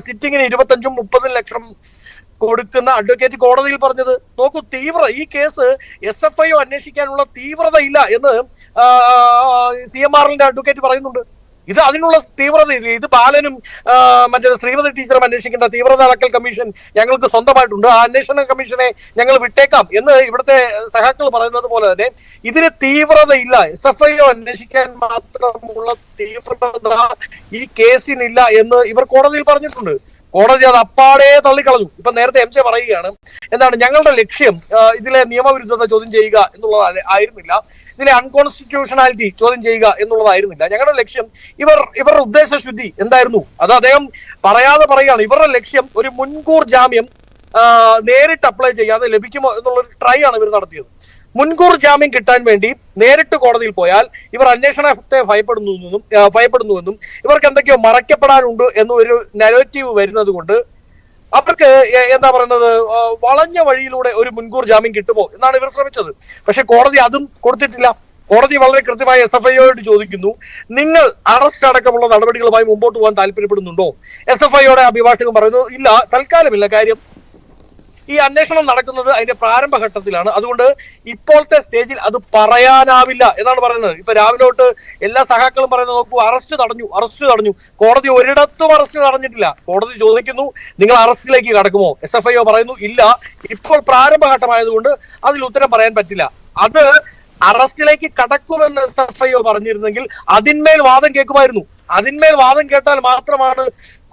E: സിറ്റിങ്ങിന് 25-30 ലക്ഷം കൊടുക്കുന്ന അഡ്വക്കേറ്റ് കോടതിയിൽ പറഞ്ഞത്. നോക്കൂ, ഈ കേസ് SFIO അന്വേഷിക്കാനുള്ള തീവ്രത ഇല്ല എന്ന് CMRL അഡ്വക്കേറ്റ് പറയുന്നുണ്ട്. ഇത് അതിനുള്ള തീവ്രത ഇല്ല. ഇത് ബാലനും മറ്റേ ശ്രീമതി ടീച്ചറും അന്വേഷിക്കേണ്ട തീവ്രത അളക്കൽ കമ്മീഷൻ ഞങ്ങൾക്ക് സ്വന്തമായിട്ടുണ്ട്. ആ അന്വേഷണ കമ്മീഷനെ ഞങ്ങൾ വിട്ടേക്കാം എന്ന് ഇവിടുത്തെ സഹാക്കൾ പറയുന്നത് പോലെ തന്നെ ഇതിന് തീവ്രത ഇല്ല. SFIO അന്വേഷിക്കാൻ മാത്രമുള്ള തീവ്രത ഈ കേസിനില്ല എന്ന് ഇവർ കോടതിയിൽ പറഞ്ഞിട്ടുണ്ട്. കോടതി അത് അപ്പാടെ തള്ളിക്കളഞ്ഞു. ഇപ്പൊ നേരത്തെ MJ പറയുകയാണ്, എന്താണ് ഞങ്ങളുടെ ലക്ഷ്യം ഇതിലെ നിയമവിരുദ്ധത ചോദ്യം ചെയ്യുക എന്നുള്ളത് ആയിരുന്നില്ല, ഇതിലെ അൺകോൺസ്റ്റിറ്റ്യൂഷണാലിറ്റി ചോദ്യം ചെയ്യുക എന്നുള്ളതായിരുന്നില്ല. ഞങ്ങളുടെ ലക്ഷ്യം ഇവരുടെ ഉദ്ദേശശുദ്ധി എന്തായിരുന്നു അത് അദ്ദേഹം പറയാതെ പറയുകയാണ്. ഇവരുടെ ലക്ഷ്യം ഒരു മുൻകൂർ ജാമ്യം നേരിട്ട് അപ്ലൈ ചെയ്യാതെ ലഭിക്കുമോ എന്നുള്ളൊരു ട്രൈ ആണ് ഇവർ നടത്തിയത്. മുൻകൂർ ജാമ്യം കിട്ടാൻ വേണ്ടി നേരിട്ട് കോടതിയിൽ പോയാൽ ഇവർ അന്വേഷണത്തെ ഭയപ്പെടുന്നുവെന്നും ഇവർക്ക് എന്തൊക്കെയോ മറയ്ക്കപ്പെടാനുണ്ട് എന്നൊരു നെഗറ്റീവ് വരുന്നത് കൊണ്ട് അവർക്ക് എന്താ പറയുന്നത് വളഞ്ഞ വഴിയിലൂടെ ഒരു മുൻകൂർ ജാമ്യം കിട്ടുമോ എന്നാണ് ഇവർ ശ്രമിച്ചത്. പക്ഷെ കോടതി അതും കൊടുത്തിട്ടില്ല. കോടതി വളരെ കൃത്യമായി SFIOയോട് ചോദിക്കുന്നു, നിങ്ങൾ അറസ്റ്റ് അടക്കമുള്ള നടപടികളുമായി മുമ്പോട്ട് പോകാൻ താല്പര്യപ്പെടുന്നുണ്ടോ? SFIOയുടെ അഭിഭാഷകൻ പറയുന്നു, ഇല്ല, തൽക്കാലമില്ല. കാര്യം ഈ അന്വേഷണം നടക്കുന്നത് അതിന്റെ പ്രാരംഭഘട്ടത്തിലാണ്, അതുകൊണ്ട് ഇപ്പോഴത്തെ സ്റ്റേജിൽ അത് പറയാനാവില്ല എന്നാണ് പറയുന്നത്. ഇപ്പൊ രാവിലെ തൊട്ട് എല്ലാ സഹാക്കളും പറയുന്നത് നോക്കൂ, അറസ്റ്റ് തടഞ്ഞു. കോടതി ഒരിടത്തും അറസ്റ്റ് തടഞ്ഞിട്ടില്ല. കോടതി ചോദിക്കുന്നു, നിങ്ങൾ അറസ്റ്റിലേക്ക് കടക്കുമോ? SFIO പറയുന്നു, ഇല്ല, ഇപ്പോൾ പ്രാരംഭഘട്ടമായതുകൊണ്ട് അതിൽ ഉത്തരം പറയാൻ പറ്റില്ല. അത് അറസ്റ്റിലേക്ക് കടക്കുമെന്ന് SFIO പറഞ്ഞിരുന്നെങ്കിൽ അതിന്മേൽ വാദം കേൾക്കുമായിരുന്നു. അതിന്മേൽ വാദം കേട്ടാൽ മാത്രമാണ്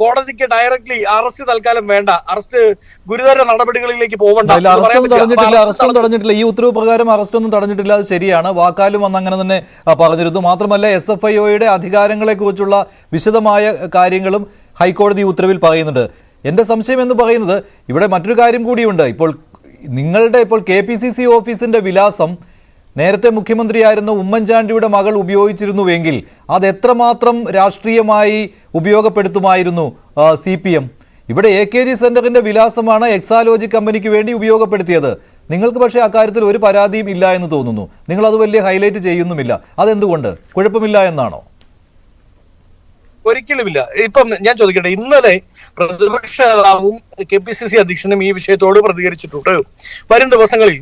E: കോടതിക്ക് ഡയറക്ട്ലി അറസ്റ്റ് തൽക്കാലം വേണ്ട, അറസ്റ്റ് ഗുരുതര നടപടികളിലേക്ക് പോകണ്ട.
A: അറസ്റ്റൊന്നും തടഞ്ഞിട്ടില്ല. ഈ ഉത്തരവ് പ്രകാരം അറസ്റ്റൊന്നും തടഞ്ഞിട്ടില്ല, അത് ശരിയാണ്. വാക്കാലും അന്ന് അങ്ങനെ തന്നെ പറഞ്ഞിരുന്നു. മാത്രമല്ല SFIOയുടെ അധികാരങ്ങളെ കുറിച്ചുള്ള വിശദമായ കാര്യങ്ങളും ഹൈക്കോടതി ഉത്തരവിൽ പറയുന്നുണ്ട്. എന്റെ സംശയം എന്ന് പറയുന്നത് ഇവിടെ മറ്റൊരു കാര്യം കൂടിയുണ്ട്. ഇപ്പോൾ KPCC ഓഫീസിന്റെ വിലാസം നേരത്തെ മുഖ്യമന്ത്രിയായിരുന്ന ഉമ്മൻചാണ്ടിയുടെ മകൾ ഉപയോഗിച്ചിരുന്നുവെങ്കിൽ അത് എത്രമാത്രം രാഷ്ട്രീയമായി ഉപയോഗപ്പെടുത്തുമായിരുന്നു CPM? ഇവിടെ AKG സെന്ററിന്റെ വിലാസമാണ് എക്സാലോജി കമ്പനിക്ക് വേണ്ടി ഉപയോഗപ്പെടുത്തിയത്. നിങ്ങൾക്ക് പക്ഷേ അക്കാര്യത്തിൽ ഒരു പരാതിയും ഇല്ല എന്ന് തോന്നുന്നു. നിങ്ങൾ അത് വലിയ ഹൈലൈറ്റ് ചെയ്യുന്നുമില്ല. അതെന്തുകൊണ്ട്? കുഴപ്പമില്ല എന്നാണോ?
E: ഒരിക്കലുമില്ല. ഇപ്പം ഞാൻ ചോദിക്കട്ടെ, ഇന്നലെ പ്രതിപക്ഷ നേതാവും KPCC അധ്യക്ഷനും ഈ വിഷയത്തോട് പ്രതികരിച്ചിട്ടുണ്ട്. വരും ദിവസങ്ങളിൽ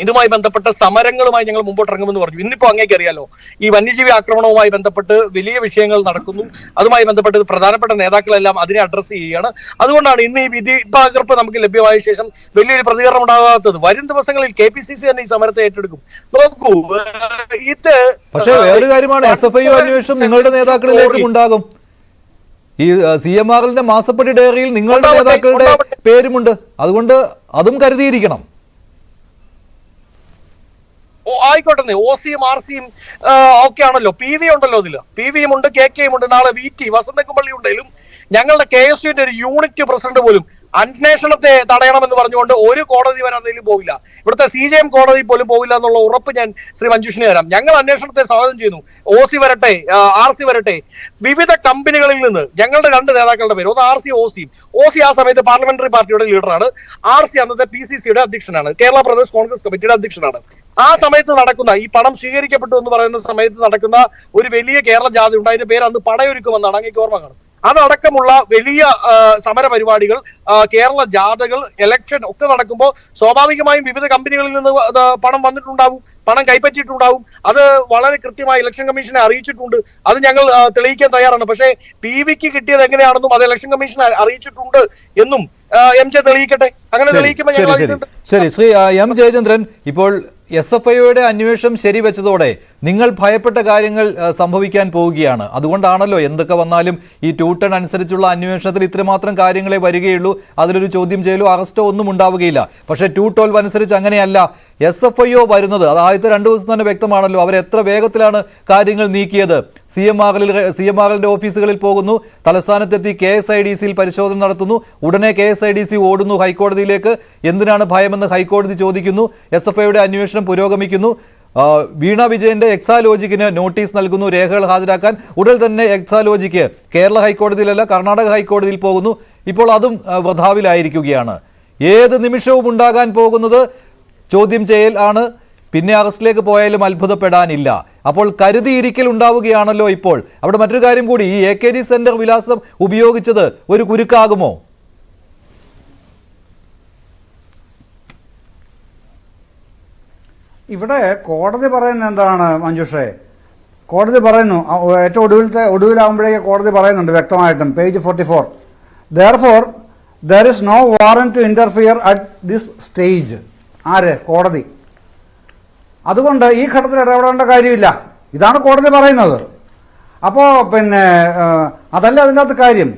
E: ഇതുമായി ബന്ധപ്പെട്ട സമരങ്ങളുമായി ഞങ്ങൾ മുമ്പോട്ടിറങ്ങുമെന്ന് പറഞ്ഞു. ഇന്നിപ്പോ അങ്ങേക്ക് അറിയാലോ, ഈ വന്യജീവി ആക്രമണവുമായി ബന്ധപ്പെട്ട് വലിയ വിഷയങ്ങൾ നടക്കുന്നു. അതുമായി ബന്ധപ്പെട്ട് പ്രധാനപ്പെട്ട നേതാക്കളെല്ലാം അതിനെ അഡ്രസ് ചെയ്യുകയാണ്. അതുകൊണ്ടാണ് ഇന്ന് ഈ വിധി പകർപ്പ് നമുക്ക് ലഭ്യമായ ശേഷം വലിയൊരു പ്രതികരണം ഉണ്ടാകാത്തത്. വരും ദിവസങ്ങളിൽ KPCC തന്നെ ഈ സമരത്തെ ഏറ്റെടുക്കും. നോക്കൂ, ഇത്
A: പക്ഷേ വേറൊരു കാര്യമാണ്, SFIO അന്വേഷണം നിങ്ങളുടെ നേതാക്കളിലേക്കും ഉണ്ടാകും. ഈ CMRLന്റെ മാസപ്പടി ഡയറിയിൽ നിങ്ങളുടെ നേതാക്കളുടെ പേരുമുണ്ട്. അതുകൊണ്ട് അതും കരുതിയിരിക്കണം.
E: ആയിക്കോട്ടെ, OCയും RCയും ഒക്കെ ആണല്ലോ. PV ഉണ്ടല്ലോ, അതില് PVയും ഉണ്ട്, KKയും ഉണ്ട്. നാളെ VT വസന്തകുമ്പള്ളി ഉണ്ടെങ്കിലും ഞങ്ങളുടെ KSUവിന്റെ ഒരു യൂണിറ്റ് പ്രസിഡന്റ് പോലും അന്വേഷണത്തെ തടയണമെന്ന് പറഞ്ഞുകൊണ്ട് ഒരു കോടതി വരെ അതിലും പോവില്ല. ഇവിടുത്തെ CJM കോടതി പോലും പോവില്ല എന്നുള്ള ഉറപ്പ് ഞാൻ ശ്രീ മഞ്ജുഷിന് തരാം. ഞങ്ങൾ അന്വേഷണത്തെ സ്വാഗതം ചെയ്യുന്നു. OC വരട്ടെ, RC വരട്ടെ. വിവിധ കമ്പനികളിൽ നിന്ന് ഞങ്ങളുടെ 2 നേതാക്കളുടെ പേര്, ഒന്ന് RC OCയും. OC ആ സമയത്ത് പാർലമെന്ററി പാർട്ടിയുടെ ലീഡറാണ്. RC അന്നത്തെ PCCയുടെ അധ്യക്ഷനാണ്, കേരള പ്രദേശ് കോൺഗ്രസ് കമ്മിറ്റിയുടെ അധ്യക്ഷനാണ്. ആ സമയത്ത് നടക്കുന്ന ഈ പണം സ്വീകരിക്കപ്പെട്ടു എന്ന് പറയുന്ന സമയത്ത് നടക്കുന്ന ഒരു വലിയ കേരള ജാഥ ഉണ്ട്. അതിന്റെ പേര് അന്ന് പടയൊരുക്കുമെന്നാണ്, അങ്ങേക്ക് ഓർമ്മ കാണും. അതടക്കമുള്ള വലിയ സമര പരിപാടികൾ, കേരള ജാഥകൾ, ഇലക്ഷൻ ഒക്കെ നടക്കുമ്പോൾ സ്വാഭാവികമായും വിവിധ കമ്പനികളിൽ നിന്ന് പണം വന്നിട്ടുണ്ടാവും, പണം കൈപ്പറ്റിയിട്ടുണ്ടാവും. അത് വളരെ കൃത്യമായി ഇലക്ഷൻ കമ്മീഷനെ അറിയിച്ചിട്ടുണ്ട്. അത് ഞങ്ങൾ തെളിയിക്കാൻ തയ്യാറാണ്. പക്ഷേ PVക്ക് കിട്ടിയത് എങ്ങനെയാണെന്നും അത് ഇലക്ഷൻ കമ്മീഷനെ അറിയിച്ചിട്ടുണ്ട് എന്നും MJ തെളിയിക്കട്ടെ. അങ്ങനെ തെളിയിക്കുമ്പോൾ
A: ശരി. ശ്രീ M ജയചന്ദ്രൻ, ഇപ്പോൾ SFIOയുടെ അന്വേഷണം ശരിവെച്ചതോടെ നിങ്ങൾ ഭയപ്പെട്ട കാര്യങ്ങൾ സംഭവിക്കാൻ പോവുകയാണ്. അതുകൊണ്ടാണല്ലോ എന്തൊക്കെ വന്നാലും ഈ 2 ടൺ അനുസരിച്ചുള്ള അന്വേഷണത്തിൽ ഇത്രമാത്രം കാര്യങ്ങളെ വരികയുള്ളൂ. അതിലൊരു ചോദ്യം ചെയ്യലോ അറസ്റ്റോ ഒന്നും ഉണ്ടാവുകയില്ല. പക്ഷേ 212 അനുസരിച്ച് അങ്ങനെയല്ല. SFIO വരുന്നത് അത് ആദ്യത്തെ 2 ദിവസം തന്നെ വ്യക്തമാണല്ലോ. അവരെത്ര വേഗത്തിലാണ് കാര്യങ്ങൾ നീക്കിയത്. CMRLന്റെ ഓഫീസുകളിൽ പോകുന്നു, തലസ്ഥാനത്തെത്തി KSIDCയിൽ പരിശോധന നടത്തുന്നു, ഉടനെ KSIDC ഓടുന്നു ഹൈക്കോടതിയിലേക്ക്. എന്തിനാണ് ഭയമെന്ന് ഹൈക്കോടതി ചോദിക്കുന്നു. SFIOയുടെ അന്വേഷണം പുരോഗമിക്കുന്നു. വീണ വിജയന്റെ എക്സാലോജിക്കിന് നോട്ടീസ് നൽകുന്നു, രേഖകൾ ഹാജരാക്കാൻ. ഉടൻ തന്നെ എക്സാലോജിക്ക് കേരള ഹൈക്കോടതിയിലല്ല കർണാടക ഹൈക്കോടതിയിൽ പോകുന്നു. ഇപ്പോൾ അതും വൃഥാവിലായിരിക്കുകയാണ്. ഏത് നിമിഷവും ഉണ്ടാകാൻ പോകുന്നത് ചോദ്യം ചെയ്യൽ ആണ്. പിന്നെ അറസ്റ്റിലേക്ക് പോയാലും അത്ഭുതപ്പെടാനില്ല. അപ്പോൾ കരുതിയിരിക്കൽ ഉണ്ടാവുകയാണല്ലോ ഇപ്പോൾ. അവിടെ മറ്റൊരു കാര്യം കൂടി, ഈ AKG സെന്റർ വിലാസം ഉപയോഗിച്ചത് ഒരു കുരുക്കാകുമോ?
B: ഇവിടെ കോടതി പറയുന്നത് എന്താണ് മഞ്ജുഷേ? കോടതി പറയുന്നു, ഏറ്റവും ഒടുവിലാവുമ്പോഴേക്ക് കോടതി പറയുന്നുണ്ട് വ്യക്തമായിട്ടും, page 44, therefore there is no warrant to interfere at this stage. ആര്? കോടതി. അതുകൊണ്ട് ഈ ഘട്ടത്തിൽ ഇടപെടേണ്ട കാര്യമില്ല. ഇതാണ് കോടതി പറയുന്നത്. അപ്പോൾ പിന്നെ അതല്ല അതിൻ്റെ അകത്ത് കാര്യം.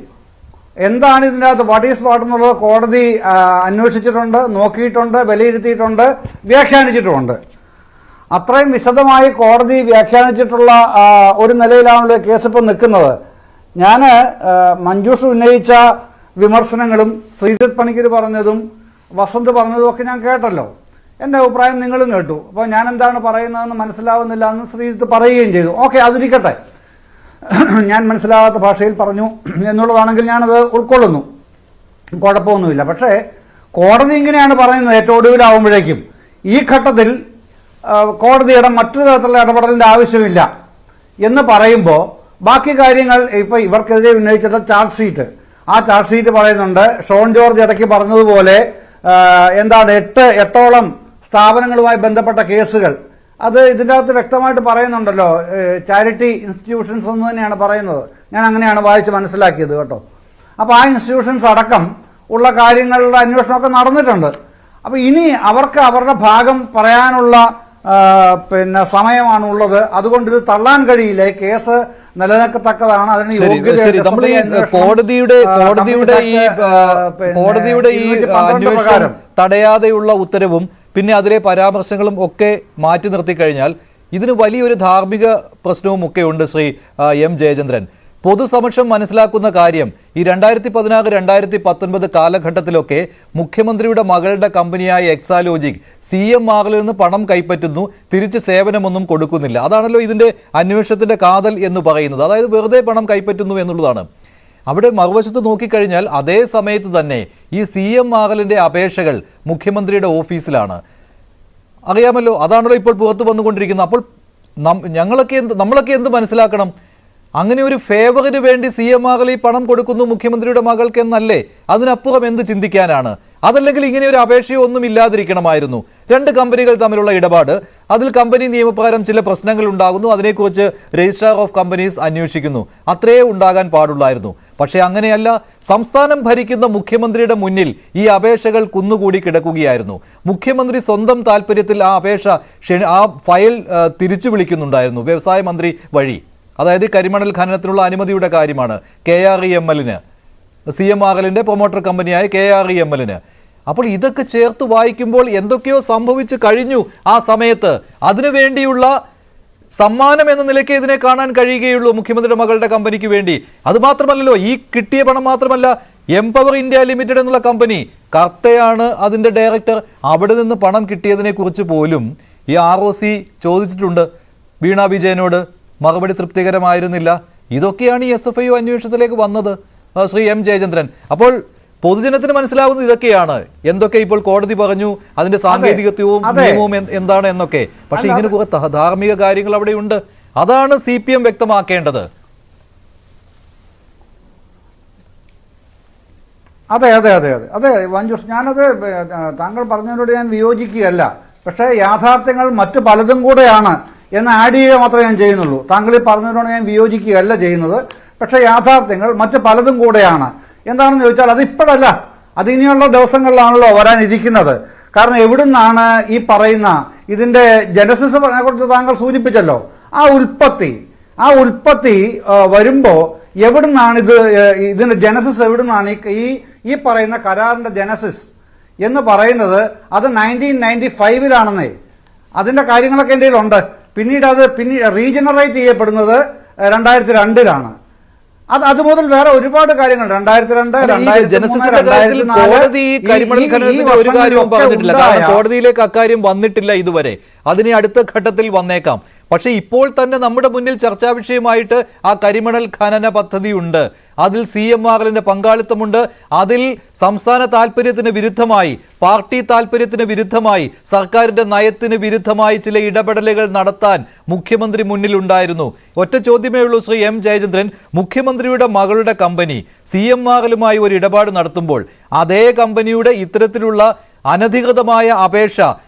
B: എന്താണ് ഇതിൻ്റെ അകത്ത് വാട്ട് ഈസ് വാട്ട് എന്നുള്ളത് കോടതി അന്വേഷിച്ചിട്ടുണ്ട്, നോക്കിയിട്ടുണ്ട്, വിലയിരുത്തിയിട്ടുണ്ട്, വ്യാഖ്യാനിച്ചിട്ടുമുണ്ട്. അത്രയും വിശദമായി കോടതി വ്യാഖ്യാനിച്ചിട്ടുള്ള ഒരു നിലയിലാണല്ലോ കേസ് ഇപ്പോൾ നിൽക്കുന്നത്. ഞാൻ മഞ്ജുഷ് ഉന്നയിച്ച വിമർശനങ്ങളും ശ്രീജിത്ത് പണിക്കർ പറഞ്ഞതും വസന്ത് പറഞ്ഞതും ഒക്കെ ഞാൻ കേട്ടല്ലോ. എൻ്റെ അഭിപ്രായം നിങ്ങളും കേട്ടു. അപ്പോൾ ഞാൻ എന്താണ് പറയുന്നതെന്ന് മനസ്സിലാവുന്നില്ല എന്ന് ശ്രീജിത്ത് പറയുകയും ചെയ്തു. ഓക്കെ, അതിരിക്കട്ടെ. ഞാൻ മനസ്സിലാകാത്ത ഭാഷയിൽ പറഞ്ഞു എന്നുള്ളതാണെങ്കിൽ ഞാനത് ഉൾക്കൊള്ളുന്നു, കുഴപ്പമൊന്നുമില്ല. പക്ഷേ കോടതി ഇങ്ങനെയാണ് പറയുന്നത് ഏറ്റവും ഒടുവിലാവുമ്പോഴേക്കും. ഈ ഘട്ടത്തിൽ കോടതിയുടെ മറ്റൊരു തരത്തിലുള്ള ഇടപെടലിൻ്റെ ആവശ്യമില്ല എന്ന് പറയുമ്പോൾ ബാക്കി കാര്യങ്ങൾ ഇപ്പോൾ ഇവർക്കെതിരെ ഉന്നയിച്ചിട്ട ചാർജ് ഷീറ്റ്, ആ ചാർജ് ഷീറ്റ് പറയുന്നുണ്ട് ഷോൺ ജോർജ് ഇടയ്ക്ക് പറഞ്ഞതുപോലെ എന്താണ് എട്ടോളം സ്ഥാപനങ്ങളുമായി ബന്ധപ്പെട്ട കേസുകൾ. അത് ഇതിൻ്റെ അകത്ത് വ്യക്തമായിട്ട് പറയുന്നുണ്ടല്ലോ, ചാരിറ്റി ഇൻസ്റ്റിറ്റ്യൂഷൻസ് എന്ന് തന്നെയാണ് പറയുന്നത്. ഞാൻ അങ്ങനെയാണ് വായിച്ച് മനസ്സിലാക്കിയത് കേട്ടോ. അപ്പോൾ ആ ഇൻസ്റ്റിറ്റ്യൂഷൻസ് അടക്കം ഉള്ള കാര്യങ്ങളുടെ അന്വേഷണമൊക്കെ നടന്നിട്ടുണ്ട്. അപ്പോൾ ഇനി അവർക്ക് അവരുടെ ഭാഗം പറയാനുള്ള പിന്നെ സമയമാണ് ഉള്ളത്. അതുകൊണ്ട് ഇത് തള്ളാൻ കഴിയില്ല. കേസ് നിലനിൽക്കത്തക്കതാണ്. അതിന്
A: കോടതിയുടെ ഈ അന്വേഷണം തടയാതെയുള്ള ഉത്തരവും പിന്നെ അതിലെ പരാമർശങ്ങളും ഒക്കെ മാറ്റി നിർത്തിക്കഴിഞ്ഞാൽ ഇതിന് വലിയൊരു ധാർമ്മിക പ്രശ്നവും ഒക്കെ ഉണ്ട്. ശ്രീ എം ജയചന്ദ്രൻ, പൊതുസമക്ഷം മനസ്സിലാക്കുന്ന കാര്യം, ഈ 2016-2019 കാലഘട്ടത്തിലൊക്കെ മുഖ്യമന്ത്രിയുടെ മകളുടെ കമ്പനിയായ എക്സാലോജിക് CMRൽ നിന്ന് പണം കൈപ്പറ്റുന്നു, തിരിച്ച് സേവനമൊന്നും കൊടുക്കുന്നില്ല. അതാണല്ലോ ഇതിൻ്റെ അന്വേഷണത്തിൻ്റെ കാതൽ എന്ന് പറയുന്നത്. അതായത് വെറുതെ പണം കൈപ്പറ്റുന്നു എന്നുള്ളതാണ്. അവിടെ മറുവശത്ത് നോക്കിക്കഴിഞ്ഞാൽ അതേ സമയത്ത് തന്നെ ഈ CMRലിൻ്റെ അപേക്ഷകൾ മുഖ്യമന്ത്രിയുടെ ഓഫീസിലാണ്. അറിയാമല്ലോ, അതാണല്ലോ ഇപ്പോൾ പുറത്തു വന്നുകൊണ്ടിരിക്കുന്നത്. അപ്പോൾ നമ്മളൊക്കെ എന്ത് മനസ്സിലാക്കണം? അങ്ങനെ ഒരു ഫേവറിന് വേണ്ടി CMRൽ ഈ പണം കൊടുക്കുന്നു മുഖ്യമന്ത്രിയുടെ മകൾക്ക് എന്നല്ലേ? അതിനപ്പുറം എന്ത് ചിന്തിക്കാനാണ്? അതല്ലെങ്കിൽ ഇങ്ങനെ ഒരു അപേക്ഷയോ ഒന്നും ഇല്ലാതിരിക്കണമായിരുന്നു. രണ്ട് കമ്പനികൾ തമ്മിലുള്ള ഇടപാട്, അതിൽ കമ്പനി നിയമപ്രകാരം ചില പ്രശ്നങ്ങൾ ഉണ്ടാകുന്നു, അതിനെക്കുറിച്ച് രജിസ്ട്രാർ ഓഫ് കമ്പനീസ് അന്വേഷിക്കുന്നു. അത്രയേ ഉണ്ടാകാൻ പാടുള്ളായിരുന്നു. പക്ഷേ അങ്ങനെയല്ല. സംസ്ഥാനം ഭരിക്കുന്ന മുഖ്യമന്ത്രിയുടെ മുന്നിൽ ഈ അപേക്ഷകൾ കുന്നുകൂടി കിടക്കുകയായിരുന്നു. മുഖ്യമന്ത്രി സ്വന്തം താല്പര്യത്തിൽ ആ ആ ഫയൽ തിരിച്ചു വിളിക്കുന്നുണ്ടായിരുന്നു വ്യവസായ മന്ത്രി വഴി. അതായത് കരിമണൽ ഖനനത്തിനുള്ള അനുമതിയുടെ കാര്യമാണ് KREMLന്, CMRലിൻ്റെ പ്രൊമോട്ടർ കമ്പനിയായ KREMLന്. അപ്പോൾ ഇതൊക്കെ ചേർത്ത് വായിക്കുമ്പോൾ എന്തൊക്കെയോ സംഭവിച്ചു കഴിഞ്ഞു ആ സമയത്ത്. അതിനുവേണ്ടിയുള്ള സമ്മാനം എന്ന നിലയ്ക്ക് ഇതിനെ കാണാൻ കഴിയുകയുള്ളൂ മുഖ്യമന്ത്രിയുടെ മകളുടെ കമ്പനിക്ക് വേണ്ടി. അതുമാത്രമല്ലല്ലോ, ഈ കിട്ടിയ പണം മാത്രമല്ല, എംപവർ ഇന്ത്യ ലിമിറ്റഡ് എന്നുള്ള കമ്പനി, കർത്തയാണ് അതിൻ്റെ ഡയറക്ടർ. അവിടെ നിന്ന് പണം കിട്ടിയതിനെ കുറിച്ച് പോലും ഈ ROC ചോദിച്ചിട്ടുണ്ട് വീണ വിജയനോട്. മറുപടി തൃപ്തികരമായിരുന്നില്ല. ഇതൊക്കെയാണ് ഈ SFIO അന്വേഷണത്തിലേക്ക് വന്നത്, ശ്രീ എം ജയചന്ദ്രൻ. അപ്പോൾ പൊതുജനത്തിന് മനസ്സിലാവുന്നത് ഇതൊക്കെയാണ്. എന്തൊക്കെ ഇപ്പോൾ കോടതി പറഞ്ഞു, അതിന്റെ സാങ്കേതികത്വവും നിയമവും എന്താണ് എന്നൊക്കെ. പക്ഷെ ഇതിന് കുറെ ധാർമ്മിക കാര്യങ്ങൾ അവിടെയുണ്ട്. അതാണ് CPM വ്യക്തമാക്കേണ്ടത്.
B: അതെ അതെ അതെ അതെ അതെ മഞ്ജുഷ്, ഞാനത് താങ്കൾ പറഞ്ഞതിനോട് ഞാൻ വിയോജിക്കുകയല്ല. പക്ഷേ യാഥാർത്ഥ്യങ്ങൾ മറ്റു പലതും കൂടെയാണ് എന്ന് ആഡ് ചെയ്യുക മാത്രമേ ഞാൻ ചെയ്യുന്നുള്ളൂ. താങ്കൾ ഈ പറഞ്ഞതിനോട് ഞാൻ വിയോജിക്കുകയല്ല ചെയ്യുന്നത്. പക്ഷേ യാഥാർത്ഥ്യങ്ങൾ മറ്റു പലതും കൂടെയാണ്. എന്താണെന്ന് ചോദിച്ചാൽ അതിപ്പോഴല്ല, അതിനിയുള്ള ദിവസങ്ങളിലാണല്ലോ വരാനിരിക്കുന്നത്. കാരണം എവിടുന്നാണ് ഈ പറയുന്ന ഇതിൻ്റെ ജനസിസിനെ കുറിച്ച് താങ്കൾ സൂചിപ്പിച്ചല്ലോ. ആ ഉൽപ്പത്തി വരുമ്പോൾ എവിടുന്നാണ് ഇതിൻ്റെ ജനസിസ് എവിടുന്നാണ്? ഈ പറയുന്ന കരാറിൻ്റെ ജനസിസ് എന്ന് പറയുന്നത് അത് 1995-ലാണെന്നേ. അതിൻ്റെ കാര്യങ്ങളൊക്കെ എൻ്റെ കയ്യിലുണ്ട്. പിന്നീട് റീജനറേറ്റ് ചെയ്യപ്പെടുന്നത് 2002-ലാണ്. അത് മുതൽ വേറെ ഒരുപാട് കാര്യങ്ങൾ
A: 2002 കോടതിയിലേക്ക് അക്കാര്യം വന്നിട്ടില്ല ഇതുവരെ. അതിനെ അടുത്ത ഘട്ടത്തിൽ വന്നേക്കാം. പക്ഷേ ഇപ്പോൾ തന്നെ നമ്മുടെ മുന്നിൽ ചർച്ചാ വിഷയമായിട്ട് ആ കരിമണൽ ഖനന പദ്ധതിയുണ്ട്. അതിൽ CMRLന്റെ പങ്കാളിത്തമുണ്ട്. അതിൽ സംസ്ഥാന താല്പര്യത്തിന് വിരുദ്ധമായി, പാർട്ടി താല്പര്യത്തിന് വിരുദ്ധമായി, സർക്കാരിന്റെ നയത്തിന് വിരുദ്ധമായി ചില ഇടപെടലുകൾ നടത്താൻ മുഖ്യമന്ത്രി മുന്നിലുണ്ടായിരുന്നു. ഒറ്റ ചോദ്യമേ ഉള്ളൂ ശ്രീ M. ജയചന്ദ്രൻ, മുഖ്യമന്ത്രിയുടെ മകളുടെ കമ്പനി CMRLുമായി ഒരു ഇടപാട് നടത്തുമ്പോൾ അതേ കമ്പനിയുടെ ഇത്തരത്തിലുള്ള അനധികൃതമായ അപേക്ഷ,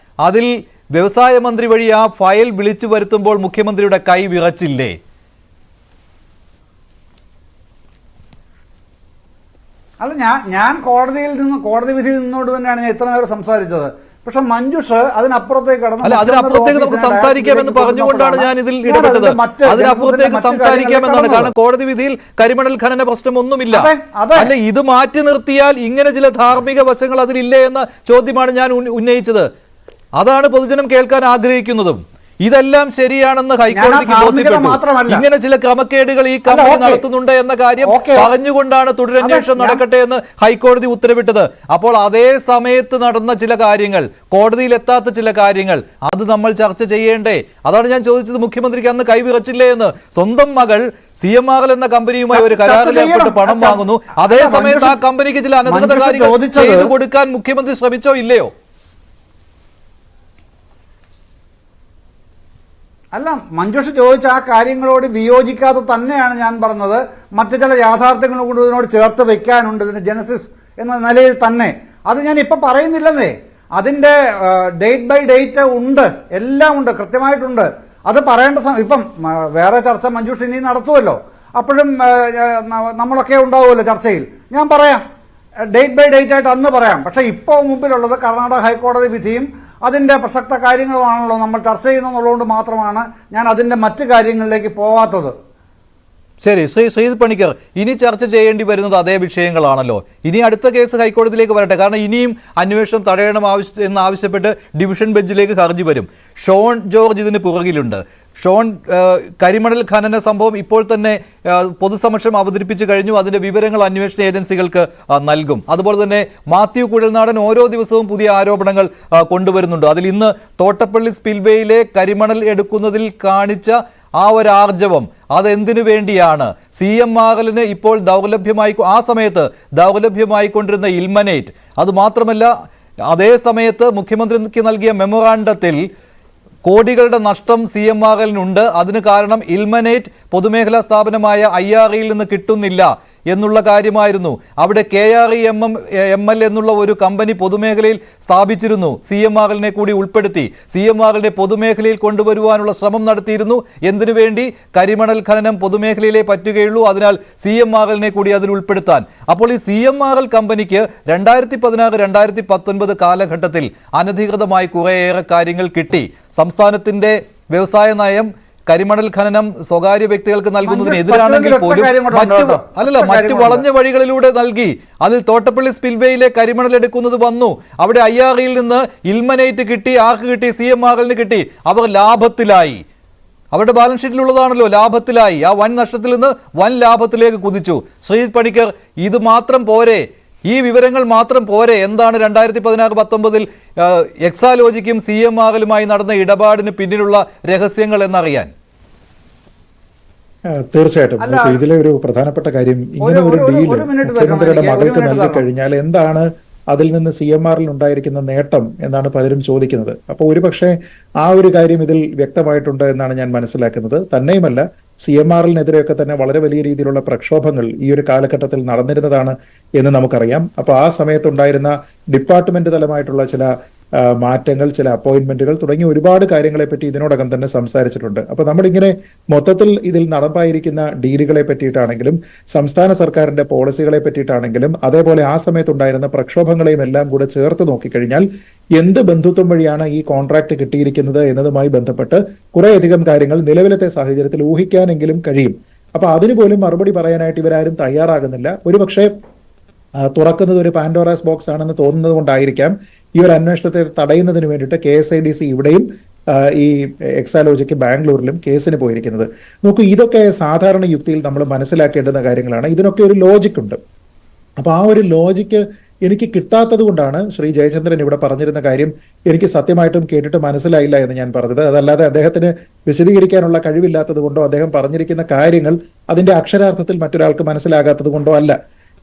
A: അതിൽ വ്യവസായ മന്ത്രി വഴി ആ ഫയൽ വിളിച്ചു വരുത്തുമ്പോൾ മുഖ്യമന്ത്രിയുടെ കൈ വിറച്ചില്ലേ?
B: അല്ല, ഞാൻ കോടതി വിധിയിൽ നിന്നോട് തന്നെയാണ് ഞാൻ ഇത്ര നേരം സംസാരിച്ചത്. പക്ഷെ മഞ്ജുഷ് അതിനപ്പുറത്തേക്ക് കടന്നു.
A: അല്ല, അതിനപ്പുറത്തേക്ക് നമുക്ക് സംസാരിക്കാമെന്ന് പറഞ്ഞുകൊണ്ടാണ് ഞാൻ ഇതിൽ ഇടപെട്ടത്. അതിനപ്പുറത്തേക്ക് സംസാരിക്കാമെന്നാണ്. കാരണം കോടതി വിധിയിൽ കരിമണൽ ഖനന പ്രശ്നമൊന്നുമില്ല. അല്ല, ഇത് മാറ്റി നിർത്തിയാൽ ഇങ്ങനെ ചില ധാർമ്മിക വശങ്ങൾ അതിലില്ലേ എന്ന ചോദ്യമാണ് ഞാൻ ഉന്നയിച്ചത്. അതാണ് പൊതുജനം കേൾക്കാൻ ആഗ്രഹിക്കുന്നതും. ഇതെല്ലാം ശരിയാണെന്ന് ഹൈക്കോടതിക്ക് ബോധ്യപ്പെട്ടു. ഇങ്ങനെ ചില ക്രമക്കേടുകൾ ഈ കമ്പനി നടത്തുന്നുണ്ട് എന്ന കാര്യം പറഞ്ഞുകൊണ്ടാണ് തുടരന്വേഷണം നടക്കട്ടെ എന്ന് ഹൈക്കോടതി ഉത്തരവിട്ടത്. അപ്പോൾ അതേ സമയത്ത് നടന്ന ചില കാര്യങ്ങൾ, കോടതിയിൽ എത്താത്ത ചില കാര്യങ്ങൾ, അത് നമ്മൾ ചർച്ച ചെയ്യേണ്ടേ? അതാണ് ഞാൻ ചോദിച്ചത്. മുഖ്യമന്ത്രിക്ക് അന്ന് കൈവിറച്ചില്ലേ എന്ന്. സ്വന്തം മകൾ CMRL എന്ന കമ്പനിയുമായി ഒരു കരാറിൽ ഏർപ്പെട്ട് പണം വാങ്ങുന്നു. അതേ സമയത്ത് ആ കമ്പനിക്ക് ചില അനധികൃത കാര്യങ്ങൾ ചെയ്തു കൊടുക്കാൻ മുഖ്യമന്ത്രി ശ്രമിച്ചോ ഇല്ലയോ?
B: അല്ല, മഞ്ജുഷ ചോദിച്ച ആ കാര്യങ്ങളോട് വിയോജിക്കാതെ തന്നെയാണ് ഞാൻ പറഞ്ഞത്. മറ്റു ചില യാഥാർത്ഥ്യങ്ങൾ കൊണ്ട് ഇതിനോട് ചേർത്ത് വെക്കാനുണ്ട്, ഇതിന് ജനസിസ് എന്ന നിലയിൽ തന്നെ. അത് ഞാൻ ഇപ്പം പറയുന്നില്ലെന്നേ. അതിൻ്റെ ഡേറ്റ് ബൈ ഡേറ്റ് ഉണ്ട്, എല്ലാം ഉണ്ട്, കൃത്യമായിട്ടുണ്ട്. അത് പറയേണ്ട ഇപ്പം വേറെ ചർച്ച മഞ്ജുഷ ഇനി നടത്തുമല്ലോ, അപ്പോഴും നമ്മളൊക്കെ ഉണ്ടാവുമല്ലോ ചർച്ചയിൽ. ഞാൻ പറയാം, ഡേറ്റ് ബൈ ഡേറ്റ് ആയിട്ട് അന്ന് പറയാം. പക്ഷേ ഇപ്പോൾ മുമ്പിലുള്ളത് കർണാടക ഹൈക്കോടതി വിധിയും അതിൻ്റെ പ്രസക്ത കാര്യങ്ങളുമാണല്ലോ നമ്മൾ ചർച്ച ചെയ്യുന്നതുകൊണ്ട് മാത്രമാണ് ഞാൻ അതിൻ്റെ മറ്റു കാര്യങ്ങളിലേക്ക് പോവാത്തത്.
A: ശരി, ശ്രീജിത്ത് പണിക്കർ, ഇനി ചർച്ച ചെയ്യേണ്ടി വരുന്നത് അതേ വിഷയങ്ങളാണല്ലോ. ഇനി അടുത്ത കേസ് ഹൈക്കോടതിയിലേക്ക് വരട്ടെ. കാരണം ഇനിയും അന്വേഷണം തടയണം എന്നാവശ്യപ്പെട്ട് ഡിവിഷൻ ബെഞ്ചിലേക്ക് ഹർജി വരും. ഷോൺ ജോർജ് ഇതിന് പുറകിലുണ്ട്. ഷോൺ, കരിമണൽ ഖനന സംഭവം ഇപ്പോൾ തന്നെ പൊതുസമക്ഷം അവതരിപ്പിച്ചു കഴിഞ്ഞു. അതിന്റെ വിവരങ്ങൾ അന്വേഷണ ഏജൻസികൾക്ക് നൽകും. അതുപോലെ തന്നെ മാത്യു കുഴൽനാടൻ ഓരോ ദിവസവും പുതിയ ആരോപണങ്ങൾ കൊണ്ടുവരുന്നുണ്ട്. അതിൽ ഇന്ന് തോട്ടപ്പള്ളി സ്പിൽവേയിലെ കരിമണൽ എടുക്കുന്നതിൽ കാണിച്ച ആ ഒരു ആർജവം, അതെന്തിനു വേണ്ടിയാണ്? CMRLന് ഇപ്പോൾ ആ സമയത്ത് ദൗർലഭ്യമായിക്കൊണ്ടിരുന്ന ഇൽമനേറ്റ്, അതുമാത്രമല്ല അതേ സമയത്ത് മുഖ്യമന്ത്രിക്ക് നൽകിയ മെമ്മോറാണ്ടത്തിൽ കോടികളുടെ നഷ്ടം CMRLനുണ്ട്. അതിന് കാരണം ഇൽമനേറ്റ് പൊതുമേഖലാ സ്ഥാപനമായ IREയിൽ നിന്ന് കിട്ടുന്നില്ല എന്നുള്ള കാര്യമായിരുന്നു. അവിടെ KREML എന്നുള്ള ഒരു കമ്പനി പൊതുമേഖലയിൽ സ്ഥാപിച്ചിരുന്നു. CMRLനെ കൂടി ഉൾപ്പെടുത്തി CMRLനെ പൊതുമേഖലയിൽ കൊണ്ടുവരുവാനുള്ള ശ്രമം നടത്തിയിരുന്നു. എന്തിനു വേണ്ടി? കരിമണൽ ഖനനം പൊതുമേഖലയിലേ പറ്റുകയുള്ളൂ, അതിനാൽ CMRLനെ കൂടി അതിൽ ഉൾപ്പെടുത്താൻ. അപ്പോൾ ഈ CMRL കമ്പനിക്ക് 2016-2019 കാലഘട്ടത്തിൽ അനധികൃതമായി കുറേയേറെ കാര്യങ്ങൾ കിട്ടി. സംസ്ഥാനത്തിന്റെ വ്യവസായ നയം കരിമണൽ ഖനനം സ്വകാര്യ വ്യക്തികൾക്ക് നൽകുന്നതിന് എതിരാണെങ്കിൽ പോലും മറ്റു വളഞ്ഞ വഴികളിലൂടെ നൽകി. അതിൽ തോട്ടപ്പള്ളി സ്പിൽവേയിലെ കരിമണൽ എടുക്കുന്നത് വന്നു. അവിടെ IREയിൽ നിന്ന് ഇൽമനേറ്റ് കിട്ടി. ആർക്ക് കിട്ടി? CMRLന് കിട്ടി. അവർ ലാഭത്തിലായി. അവരുടെ ബാലൻസ് ഷീറ്റിലുള്ളതാണല്ലോ, ലാഭത്തിലായി. ആ വൻ നഷ്ടത്തിൽ നിന്ന് വൻ ലാഭത്തിലേക്ക് കുതിച്ചു. ശ്രീജിത്ത് പണിക്കർ, ഇത് മാത്രം പോരെ, ഈ വിവരങ്ങൾ മാത്രം പോരെ? എന്താണ് 2016-19 എക്സാലോജിക്കും CMRLുമായി നടന്ന ഇടപാടിന് പിന്നിലുള്ള രഹസ്യങ്ങൾ എന്നറിയാൻ?
C: തീർച്ചയായിട്ടും ഇതിലെ ഒരു പ്രധാനപ്പെട്ട കാര്യം, ഇങ്ങനെ ഒരു ഡീല് മുഖ്യമന്ത്രിയുടെ മകൾക്ക് നൽകി കഴിഞ്ഞാൽ എന്താണ് അതിൽ നിന്ന് CMRL ഉണ്ടായിരിക്കുന്ന നേട്ടം എന്നാണ് പലരും ചോദിക്കുന്നത്. അപ്പോൾ ഒരുപക്ഷെ ആ ഒരു കാര്യം ഇതിൽ വ്യക്തമായിട്ടുണ്ട് എന്നാണ് ഞാൻ മനസ്സിലാക്കുന്നത്. തന്നെയുമല്ല, CMRLനെതിരെയൊക്കെ തന്നെ വളരെ വലിയ രീതിയിലുള്ള പ്രക്ഷോഭങ്ങൾ ഈ ഒരു കാലഘട്ടത്തിൽ നടന്നിരുന്നതാണ് എന്ന് നമുക്കറിയാം. അപ്പോൾ ആ സമയത്തുണ്ടായിരുന്ന ഡിപ്പാർട്ട്മെന്റ് തലമായിട്ടുള്ള ചില മാറ്റങ്ങൾ, ചില അപ്പോയിന്റ്മെന്റുകൾ തുടങ്ങിയ ഒരുപാട് കാര്യങ്ങളെ പറ്റി ഇതിനോടകം തന്നെ സംസാരിച്ചിട്ടുണ്ട്. അപ്പൊ നമ്മളിങ്ങനെ മൊത്തത്തിൽ ഇതിൽ നടപ്പായിരിക്കുന്ന ഡീലുകളെ പറ്റിയിട്ടാണെങ്കിലും സംസ്ഥാന സർക്കാരിന്റെ പോളിസികളെ പറ്റിയിട്ടാണെങ്കിലും അതേപോലെ ആ സമയത്തുണ്ടായിരുന്ന പ്രക്ഷോഭങ്ങളെയും എല്ലാം കൂടെ ചേർത്ത് നോക്കിക്കഴിഞ്ഞാൽ എന്ത് ബന്ധുത്വം വഴിയാണ് ഈ കോൺട്രാക്ട് കിട്ടിയിരിക്കുന്നത് എന്നതുമായി ബന്ധപ്പെട്ട് കുറേയധികം കാര്യങ്ങൾ നിലവിലത്തെ സാഹചര്യത്തിൽ ഊഹിക്കാനെങ്കിലും കഴിയും. അപ്പൊ അതിന് പോലും മറുപടി പറയാനായിട്ട് ഇവരാരും തയ്യാറാകുന്നില്ല. ഒരുപക്ഷെ തുറക്കുന്നത് ഒരു പാൻഡോറാസ് ബോക്സ് ആണെന്ന് തോന്നുന്നത് കൊണ്ടായിരിക്കാം ഈ ഒരു അന്വേഷണത്തെ തടയുന്നതിന് വേണ്ടിയിട്ട് KSIDC ഇവിടെയും ഈ എക്സാലോജിക്ക് ബാംഗ്ലൂരിലും കേസിന് പോയിരിക്കുന്നത്. നോക്കൂ, ഇതൊക്കെ സാധാരണ യുക്തിയിൽ നമ്മൾ മനസ്സിലാക്കേണ്ടുന്ന കാര്യങ്ങളാണ്. ഇതിനൊക്കെ ഒരു ലോജിക് ഉണ്ട്. അപ്പൊ ആ ഒരു ലോജിക്ക് എനിക്ക് കിട്ടാത്തത് കൊണ്ടാണ് ശ്രീ ജയചന്ദ്രൻ ഇവിടെ പറഞ്ഞിരുന്ന കാര്യം എനിക്ക് സത്യമായിട്ടും കേട്ടിട്ട് മനസ്സിലായില്ല എന്ന് ഞാൻ പറഞ്ഞത്. അതല്ലാതെ അദ്ദേഹത്തിന് വിശദീകരിക്കാനുള്ള കഴിവില്ലാത്തത് കൊണ്ടോ അദ്ദേഹം പറഞ്ഞിരിക്കുന്ന കാര്യങ്ങൾ അതിന്റെ അക്ഷരാർത്ഥത്തിൽ മറ്റൊരാൾക്ക് മനസ്സിലാകാത്തത് കൊണ്ടോ അല്ല.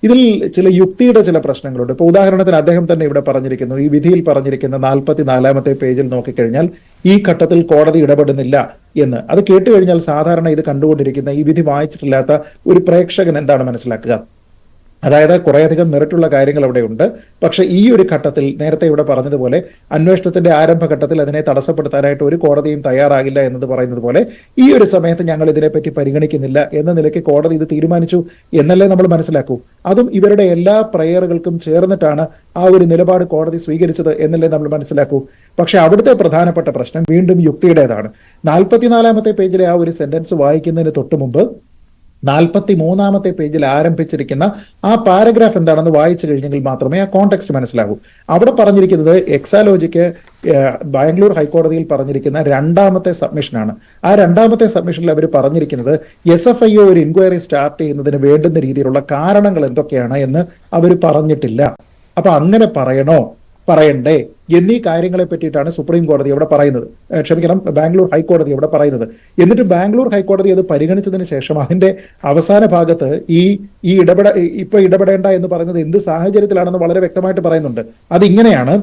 C: ഇതിൽ ചില യുക്തിയുടെ ചില പ്രശ്നങ്ങളുണ്ട്. ഇപ്പൊ ഉദാഹരണത്തിന് അദ്ദേഹം തന്നെ ഇവിടെ പറഞ്ഞിരിക്കുന്നു, ഈ വിധിയിൽ പറഞ്ഞിരിക്കുന്ന 44-ാമത്തെ പേജിൽ നോക്കിക്കഴിഞ്ഞാൽ ഈ ഘട്ടത്തിൽ കോടതി ഇടപെടുന്നില്ല എന്ന്. അത് കേട്ടുകഴിഞ്ഞാൽ സാധാരണ ഇത് കണ്ടുകൊണ്ടിരിക്കുന്ന, ഈ വിധി വായിച്ചിട്ടില്ലാത്ത ഒരു പ്രേക്ഷകൻ എന്താണ് മനസ്സിലാക്കുക? അതായത് കുറേയധികം മെറിറ്റുള്ള കാര്യങ്ങൾ അവിടെ ഉണ്ട്. പക്ഷെ ഈ ഒരു ഘട്ടത്തിൽ നേരത്തെ ഇവിടെ പറഞ്ഞതുപോലെ അന്വേഷണത്തിന്റെ ആരംഭഘട്ടത്തിൽ അതിനെ തടസ്സപ്പെടുത്താനായിട്ട് ഒരു കോടതിയും തയ്യാറാകില്ല എന്നത് പറയുന്നത് പോലെ ഈ ഒരു സമയത്ത് ഞങ്ങൾ ഇതിനെപ്പറ്റി പരിഗണിക്കുന്നില്ല എന്ന നിലയ്ക്ക് കോടതി ഇത് തീരുമാനിച്ചു എന്നല്ലേ നമ്മൾ മനസ്സിലാക്കൂ. അതും ഇവരുടെ എല്ലാ പ്രയറുകൾക്കും ചേർന്നിട്ടാണ് ആ ഒരു നിലപാട് കോടതി സ്വീകരിച്ചത് എന്നല്ലേ നമ്മൾ മനസ്സിലാക്കൂ. പക്ഷെ അവിടുത്തെ പ്രധാനപ്പെട്ട പ്രശ്നം വീണ്ടും യുക്തിയുടേതാണ്. 44-ാമത്തെ പേജിലെ ആ ഒരു സെന്റൻസ് വായിക്കുന്നതിന് തൊട്ട് മുമ്പ് 43-ാമത്തെ പേജിൽ ആരംഭിച്ചിരിക്കുന്ന ആ പാരഗ്രാഫ് എന്താണെന്ന് വായിച്ചു കഴിഞ്ഞെങ്കിൽ മാത്രമേ ആ കോണ്ടെക്സ്റ്റ് മനസ്സിലാകൂ. അവിടെ പറഞ്ഞിരിക്കുന്നത് എക്സാലോജിക്ക് ബാംഗ്ലൂർ ഹൈക്കോടതിയിൽ പറഞ്ഞിരിക്കുന്ന 2ാമത്തെ സബ്മിഷനാണ്. ആ 2ാമത്തെ സബ്മിഷനിൽ അവർ പറഞ്ഞിരിക്കുന്നത് SFIO ഒരു ഇൻക്വയറി സ്റ്റാർട്ട് ചെയ്യുന്നതിന് വേണ്ടുന്ന രീതിയിലുള്ള കാരണങ്ങൾ എന്തൊക്കെയാണ് എന്ന് അവർ പറഞ്ഞിട്ടില്ല. അപ്പൊ അങ്ങനെ പറയണ്ടേ എന്നീ കാര്യങ്ങളെ പറ്റിയിട്ടാണ് സുപ്രീം കോടതി അവിടെ പറയുന്നത്, ബാംഗ്ലൂർ ഹൈക്കോടതി അവിടെ പറയുന്നത്. എന്നിട്ട് ബാംഗ്ലൂർ ഹൈക്കോടതി അത് പരിഗണിച്ചതിന് ശേഷം അതിന്റെ അവസാന ഭാഗത്ത് ഇപ്പൊ ഇടപെടേണ്ട എന്ന് പറയുന്നത് എന്ത് സാഹചര്യത്തിലാണെന്ന് വളരെ വ്യക്തമായിട്ട് പറയുന്നുണ്ട്. അതിങ്ങനെയാണ്: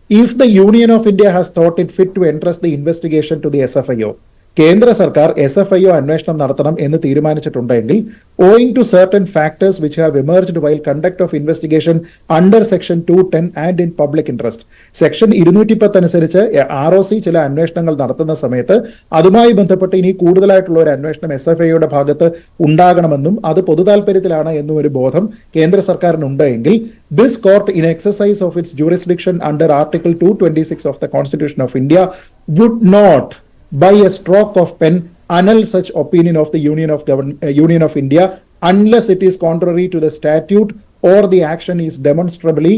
C: if the Union of India has thought it fit to entrust the investigation to the SFIO, കേന്ദ്ര സർക്കാർ SFIO അന്വേഷണം നടത്തണം എന്ന് തീരുമാനിച്ചിട്ടുണ്ടെങ്കിൽ, owing to certain factors which have emerged while conduct of investigation under section 210 and in public interest, section 210 അനുസരിച്ച് ROC ചില അന്വേഷണങ്ങൾ നടത്തുന്ന സമയത്ത് അതുമായി ബന്ധപ്പെട്ട് ഇനി കൂടുതലായിട്ടുള്ള ഒരു അന്വേഷണം SFIOയുടെ ഭാഗത്ത് ഉണ്ടാകണമെന്നും അത് പൊതുതാൽപര്യത്തിലാണ് എന്നും ഒരു ബോധം കേന്ദ്ര സർക്കാരിനുണ്ട് എങ്കിൽ, this court in exercise of its jurisdiction under Article 226 of the Constitution of India would not by a stroke of pen annul such opinion of the Union of India unless it is contrary to the statute or the action is demonstrably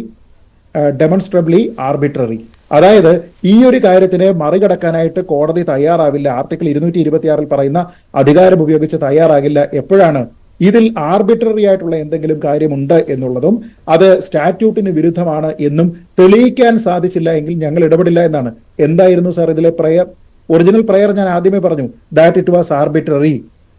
C: arbitrary. അതായത് ഈ ഒരു കാര്യത്തിനെ മറികടക്കാനായിട്ട് കോടതി തയ്യാറാവില്ല. Article 226 പറയുന്ന അധികാരം ഉപയോഗിച്ച് തയ്യാറാകില്ല. എപ്പോഴാണ് ഇതിൽ ആർബിട്രറി ആയിട്ടുള്ള എന്തെങ്കിലും കാര്യമുണ്ട് എന്നുള്ളതും അത് സ്റ്റാറ്റ്യൂട്ടിന് വിരുദ്ധമാണ് എന്നും തെളിയിക്കാൻ സാധിച്ചില്ല എങ്കിൽ ഞങ്ങൾ ഇടപെടില്ല എന്നാണ്. എന്തായിരുന്നു സാർ ഇതിലെ പ്രയർ? ഒറിജിനൽ പ്രയർ ഞാൻ ആദ്യമേ പറഞ്ഞു, that it was arbitrary,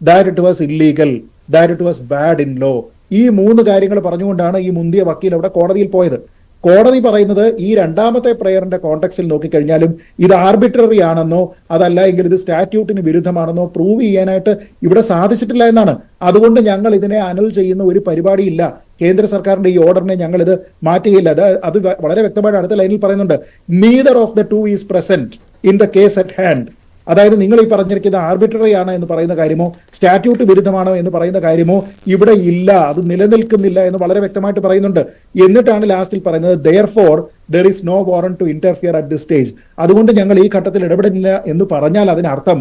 C: that it was illegal, that it was bad in law. ഈ 3 കാര്യങ്ങൾ പറഞ്ഞുകൊണ്ടാണ് ഈ മുന്തിയ വക്കീൽ അവിടെ കോടതിയിൽ പോയത്. കോടതി പറയുന്നത് ഈ 2ാമത്തെ പ്രയറിന്റെ കോണ്ടെക്സ്റ്റിൽ നോക്കിക്കഴിഞ്ഞാലും ഇത് ആർബിട്രറി ആണെന്നോ അതല്ല എങ്കിൽ ഇത് സ്റ്റാറ്റ്യൂട്ടിന് വിരുദ്ധമാണെന്നോ പ്രൂവ് ചെയ്യാനായിട്ട് ഇവിടെ സാധിച്ചിട്ടില്ല എന്നാണ്. അതുകൊണ്ട് ഞങ്ങൾ ഇതിനെ അനൽ ചെയ്യുന്ന ഒരു പരിപാടിയില്ല. കേന്ദ്ര സർക്കാരിന്റെ ഈ ഓർഡറിനെ ഞങ്ങൾ ഇത് മാറ്റുകയില്ല. അത് വളരെ വ്യക്തമായിട്ട് അടുത്ത ലൈനിൽ പറയുന്നുണ്ട്, neither of the two is present in the case at hand. അതായത് നിങ്ങൾ ഈ പറഞ്ഞിരിക്കുന്ന ആർബിട്രറി ആണ് എന്ന് പറയുന്ന കാര്യമോ സ്റ്റാറ്റ്യൂട്ട് വിരുദ്ധമാണോ എന്ന് പറയുന്ന കാര്യമോ ഇവിടെ ഇല്ല, അത് നിലനിൽക്കുന്നില്ല എന്ന് വളരെ വ്യക്തമായിട്ട് പറയുന്നുണ്ട്. എന്നിട്ടാണ് ലാസ്റ്റിൽ പറയുന്നത്, therefore there is no warrant to interfere at this stage. അതുകൊണ്ട് ഞങ്ങൾ ഈ ഘട്ടത്തിൽ ഇടപെടില്ല എന്ന് പറഞ്ഞാൽ അതിനർത്ഥം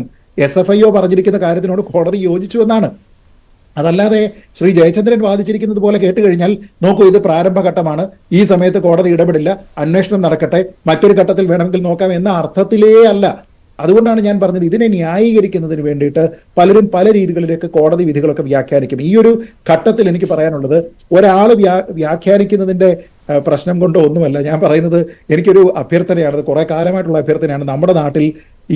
C: SFIO പറഞ്ഞിരിക്കുന്ന കാര്യത്തിനോട് കോടതി യോജിച്ചു എന്നാണ്. അതല്ലാതെ ശ്രീ ജയചന്ദ്രൻ വാദിച്ചിരിക്കുന്നത് പോലെ കേട്ട് കഴിഞ്ഞാൽ, നോക്കൂ ഇത് പ്രാരംഭഘട്ടമാണ്, ഈ സമയത്ത് കോടതി ഇടപെടില്ല, അന്വേഷണം നടക്കട്ടെ, മറ്റൊരു ഘട്ടത്തിൽ വേണമെങ്കിൽ നോക്കാം എന്ന അർത്ഥത്തിലേ അല്ല. അതുകൊണ്ടാണ് ഞാൻ പറഞ്ഞത്, ഇതിനെ ന്യായീകരിക്കുന്നതിന് വേണ്ടിയിട്ട് പലരും പല രീതികളിലേക്ക് കോടതി വിധികളൊക്കെ വ്യാഖ്യാനിക്കും. ഈ ഒരു ഘട്ടത്തിൽ എനിക്ക് പറയാനുള്ളത്, ഒരാൾ വ്യാഖ്യാനിക്കുന്നതിന്റെ പ്രശ്നം കൊണ്ടോ ഒന്നുമല്ല. ഞാൻ പറയുന്നത് എനിക്കൊരു അഭ്യർത്ഥനയാണ്, അത് കുറെ കാലമായിട്ടുള്ള അഭ്യർത്ഥനയാണ്. നമ്മുടെ നാട്ടിൽ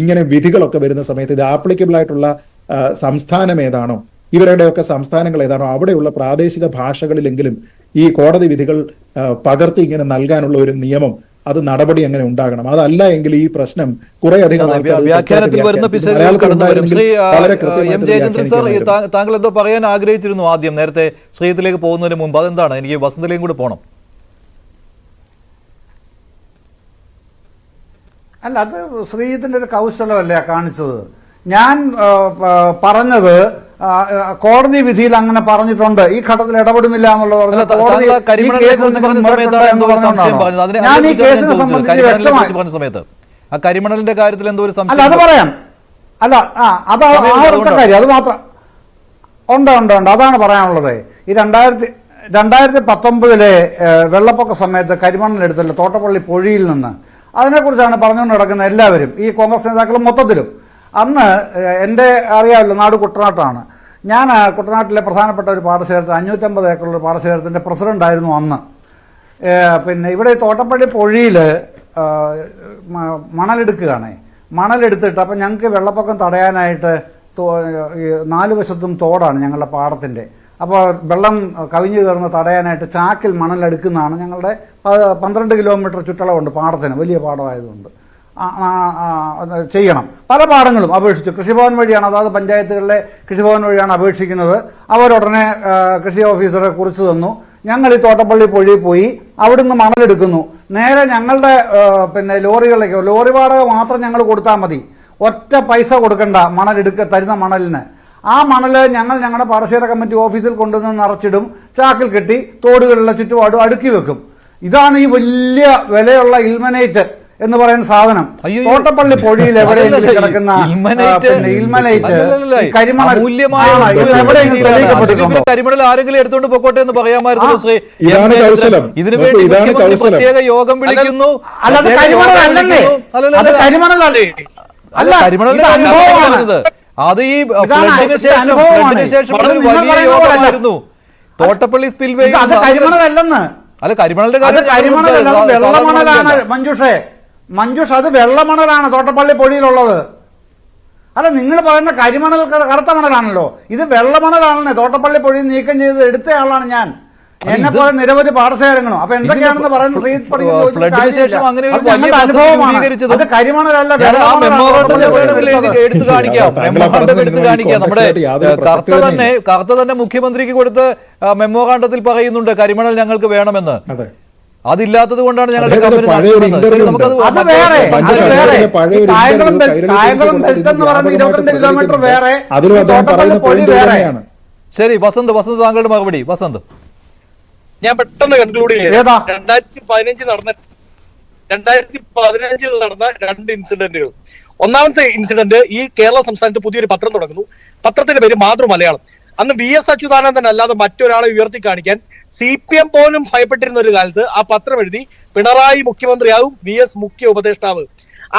C: ഇങ്ങനെ വിധികളൊക്കെ വരുന്ന സമയത്ത് ഇത് ആപ്ലിക്കബിൾ ആയിട്ടുള്ള സംസ്ഥാനം ഏതാണോ, ഇവരുടെയൊക്കെ സംസ്ഥാനങ്ങൾ ഏതാണോ അവിടെയുള്ള പ്രാദേശിക ഭാഷകളിലെങ്കിലും ഈ കോടതി വിധികൾ പകർത്തി ഇങ്ങനെ നൽകാനുള്ള ഒരു നിയമം, അത് നടപടി അങ്ങനെ ഉണ്ടാകണം. അതല്ല എങ്കിൽ ഈ പ്രശ്നം കുറെ അധികം
A: വ്യാഖ്യാനത്തിൽ വരുന്ന എം ജയചന്ദ്രൻ സർ, താങ്കൾ എന്തോ പറയാൻ ആഗ്രഹിച്ചിരുന്നു ആദ്യം, നേരത്തെ ശ്രീജിത്തിലേക്ക് പോകുന്നതിന് മുമ്പ്. അതെന്താണ്? എനിക്ക് വസന്തയിലേക്കും കൂടെ പോകണം.
B: അല്ല, അത് ശ്രീജിത്തിന്റെ ഒരു കൗശലമല്ലേ കാണിച്ചത്. ഞാൻ പറഞ്ഞത് കോടതി വിധിയിൽ അങ്ങനെ പറഞ്ഞിട്ടുണ്ട്, ഈ ഘട്ടത്തിൽ ഇടപെടുന്നില്ല എന്നുള്ളത്. ഞാൻ ഈ കേസിനെ സംബന്ധിച്ച് വ്യക്തമായി
A: കരിമണലിന്റെ കാര്യത്തിൽ എന്തോ ഒരു സംശയം.
B: അല്ല, അത് പറയാം. അല്ല, അത് ആ കാര്യം അത് മാത്രം ഉണ്ട്. അതാണ് പറയാനുള്ളത്. ഈ 2019 വെള്ളപ്പൊക്ക സമയത്ത് കരിമണലെടുത്തല്ലോ തോട്ടപ്പള്ളി പൊഴിയിൽ നിന്ന്, അതിനെക്കുറിച്ചാണ് പറഞ്ഞുകൊണ്ട് നടക്കുന്ന എല്ലാവരും, ഈ കോൺഗ്രസ് നേതാക്കളും മൊത്തത്തിലും. അന്ന് എൻ്റെ അറിയാമല്ലോ, നാട് കുട്ടനാട്ടാണ്. ഞാൻ കുട്ടനാട്ടിലെ പ്രധാനപ്പെട്ട ഒരു പാടശേഖരത്തിൽ 550 ഏക്കറുള്ള പാടശേഖരത്തിൻ്റെ പ്രസിഡൻ്റായിരുന്നു അന്ന്. പിന്നെ ഇവിടെ തോട്ടപ്പള്ളി പൊഴിയിൽ മണലെടുക്കുകയാണ്. മണലെടുത്തിട്ട് അപ്പം ഞങ്ങൾക്ക് വെള്ളപ്പൊക്കം തടയാനായിട്ട് 4 വശത്തും തോടാണ് ഞങ്ങളുടെ പാടത്തിൻ്റെ. അപ്പോൾ വെള്ളം കവിഞ്ഞു കയറുന്ന തടയാനായിട്ട് ചാക്കിൽ മണലെടുക്കുന്നതാണ് ഞങ്ങളുടെ 12 കിലോമീറ്റർ ചുറ്റളവുണ്ട് പാടത്തിന്, വലിയ പാടമായതുകൊണ്ട് ചെയ്യണം. പല പാടങ്ങളും അപേക്ഷിച്ചു. കൃഷിഭവൻ വഴിയാണ്, അതായത് പഞ്ചായത്തുകളിലെ കൃഷിഭവൻ വഴിയാണ് അപേക്ഷിക്കുന്നത്. അവരുടനെ കൃഷി ഓഫീസറെ കുറിച്ച് തന്നു. ഞങ്ങൾ ഈ തോട്ടപ്പള്ളി പൊഴിയിൽ പോയി അവിടുന്ന് മണലെടുക്കുന്നു. നേരെ ഞങ്ങളുടെ പിന്നെ ലോറികളിലേക്ക്, ലോറി വാടക മാത്രം ഞങ്ങൾ കൊടുത്താൽ മതി, ഒറ്റ പൈസ കൊടുക്കണ്ട തരുന്ന മണലിന്. ആ മണൽ ഞങ്ങൾ ഞങ്ങളുടെ പാടശേഖര കമ്മിറ്റി ഓഫീസിൽ കൊണ്ടുവന്ന് നിറച്ചിടും, ചാക്കിൽ കെട്ടി തോടുകളിലെ ചുറ്റുപാടും അടുക്കി വെക്കും. ഇതാണ് ഈ വലിയ വിലയുള്ള ഇൽമനേറ്റ് എന്ന് പറയുന്ന സാധനം. തോട്ടപ്പള്ളി പൊഴിയിൽ എവിടെയെങ്കിലും കിടക്കുന്ന ഇൽമനേറ്റ് കരിമണൽ എവിടെയെങ്കിലും
A: കരിമണൽ ആരെങ്കിലും എടുത്തുകൊണ്ട് പൊക്കോട്ടെ എന്ന് പറയാമായിരുന്നു ശ്രീ. ഇതിനു വേണ്ടി പ്രത്യേക യോഗം വിളിക്കുന്നു.
B: അല്ലാതെ കരിമണൽ അല്ലല്ലേ, അത് കരിമണലല്ലേ,
A: അല്ല കരിമണലിന്റെ അനുഭവമാണ്. അത് ഈ ശേഷം വലിയ യോഗമായിരുന്നു തോട്ടപ്പള്ളി സ്പിൽവേ.
B: അത് കരിമണലല്ലെന്ന്.
A: അല്ല കരിമണലിന്റെ
B: വെള്ളമണലാണ് മഞ്ജുഷ്, അത് വെള്ളമണലാണ് തോട്ടപ്പള്ളി പൊഴിയിലുള്ളത്. അല്ല, നിങ്ങൾ പറയുന്ന കരിമണൽ കറുത്ത മണലാണല്ലോ, ഇത് വെള്ളമണലാണെന്നേ. തോട്ടപ്പള്ളി പൊഴി നീക്കം ചെയ്ത് എടുത്തയാളാണ് ഞാൻ. എന്നെ പോലെ നിരവധി പാടശേഖരങ്ങളും. അപ്പൊ എന്തൊക്കെയാണെന്ന് പറയുന്നത് അനുഭവമാണ്. അത് കരിമണലല്ല,
A: എടുത്തു കാണിക്കാം. നമ്മുടെ കർത്ത തന്നെ മുഖ്യമന്ത്രിക്ക് കൊടുത്ത് മെമ്മോറാണ്ടത്തിൽ പറയുന്നുണ്ട് കരിമണൽ ഞങ്ങൾക്ക് വേണമെന്ന്. അതില്ലാത്തത് കൊണ്ടാണ് ഞങ്ങളുടെ ശരി. വസന്ത് താങ്കളുടെ മറുപടി. വസന്ത്,
E: ഞാൻ പെട്ടെന്ന് കൺക്ലൂഡ് ചെയ്യാം. 2015 നടന്ന 2 ഇൻസിഡന്റുകൾ. ഒന്നാമത്തെ ഇൻസിഡന്റ്, ഈ കേരള സംസ്ഥാനത്ത് പുതിയൊരു പത്രം തുടങ്ങുന്നു. പത്രത്തിന്റെ പേര് മാതൃമലയാളം. അന്ന് VS അച്യുതാനന്ദൻ അല്ലാതെ മറ്റൊരാളെ ഉയർത്തി കാണിക്കാൻ CPM പോലും ഭയപ്പെട്ടിരുന്ന ഒരു കാലത്ത് ആ പത്രം എഴുതി പിണറായി മുഖ്യമന്ത്രിയാവും, VS മുഖ്യ ഉപദേഷ്ടാവ്.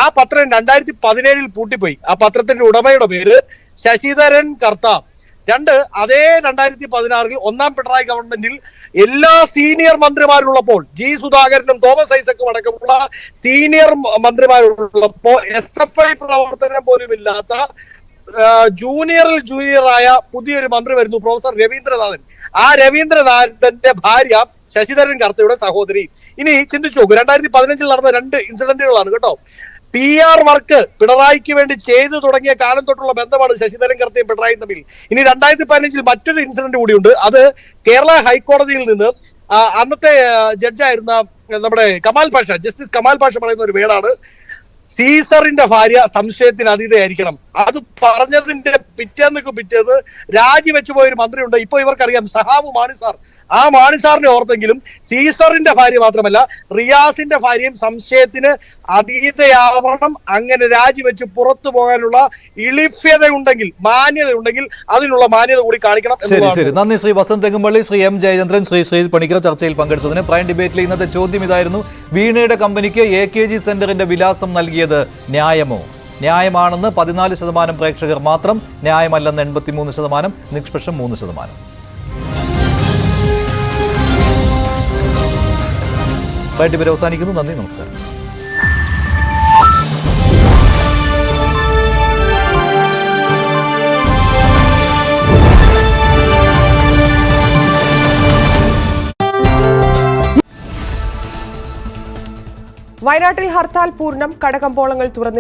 E: ആ പത്രം 2017 പൂട്ടിപ്പോയി. ആ പത്രത്തിന്റെ ഉടമയുടെ പേര് ശശിധരൻ കർത്ത. അതേ 2016 ഒന്നാം പിണറായി ഗവൺമെന്റിൽ എല്ലാ സീനിയർ മന്ത്രിമാരുള്ളപ്പോൾ, G സുധാകരനും തോമസ് ഐസക്കും അടക്കമുള്ള സീനിയർ മന്ത്രിമാരുള്ളപ്പോൾ SFI പ്രവർത്തനം പോലും ഇല്ലാത്ത ജൂനിയറായ പുതിയൊരു മന്ത്രി വരുന്നു, പ്രൊഫസർ രവീന്ദ്രനാഥൻ. ആ രവീന്ദ്രനാഥന്റെ ഭാര്യ ശശിധരൻ കർത്തയുടെ സഹോദരി. ഇനി ചിന്തിച്ചു നോക്കൂ, 2015 നടന്ന 2 ഇൻസിഡന്റുകളാണ് കേട്ടോ. PR വർക്ക് പിണറായിക്ക് വേണ്ടി ചെയ്തു തുടങ്ങിയ കാലം തൊട്ടുള്ള ബന്ധമാണ് ശശിധരൻ കർത്തയും പിണറായിയും തമ്മിൽ. ഇനി 2015 മറ്റൊരു ഇൻസിഡന്റ് കൂടിയുണ്ട്. അത് കേരള ഹൈക്കോടതിയിൽ നിന്ന് അന്നത്തെ ജഡ്ജായിരുന്ന നമ്മുടെ ജസ്റ്റിസ് കമാൽ പാഷ പറയുന്ന ഒരു വേടാണ്, സീസറിന്റെ ഭാര്യ സംശയത്തിന് അതീതയായിരിക്കണം. അത് പറഞ്ഞതിന്റെ പിറ്റേന്ന് രാജിവെച്ചു പോയൊരു മന്ത്രിയുണ്ട്. ഇപ്പൊ ഇവർക്കറിയാം, സഹാബ് മാണിസാർ. ആ മാണിസാറിനെ ഓർത്തെങ്കിലും സീസറിന്റെ ഭാര്യ മാത്രമല്ല റിയാസിന്റെ ഭാര്യയും സംശയത്തിന് അതീതയാവണം. അങ്ങനെ രാജിവെച്ച് പുറത്തു പോകാനുള്ള ഇളിഭ്യതയുണ്ടെങ്കിൽ, മാന്യതയുണ്ടെങ്കിൽ അതിനുള്ള മാന്യത കൂടി കാണിക്കണം.
A: ശരി. നന്ദി ശ്രീ വസന്ത് തെങ്ങുംപള്ളി, ശ്രീ M ജയചന്ദ്രൻ, ശ്രീ പണിക്കർ ചർച്ചയിൽ പങ്കെടുത്തതിന്. പ്രൈം ഡിബേറ്റിലെ ഇന്നത്തെ ചോദ്യം ഇതായിരുന്നു: വീണയുടെ കമ്പനിക്ക് AKG സെന്ററിന്റെ വിലാസം നൽകിയത് ന്യായമോ? ന്യായമാണെന്ന് 14% പ്രേക്ഷകർ മാത്രം, ന്യായമല്ലെന്ന് 83%, നിഷ്പക്ഷം 3%. പ്രൈം ഡിബേറ്റ് അവസാനിക്കുന്നു. നന്ദി, നമസ്കാരം.
F: വയനാട്ടിൽ ഹർത്താൽ പൂർണ്ണം, കടകമ്പോളങ്ങൾ തുറന്നു.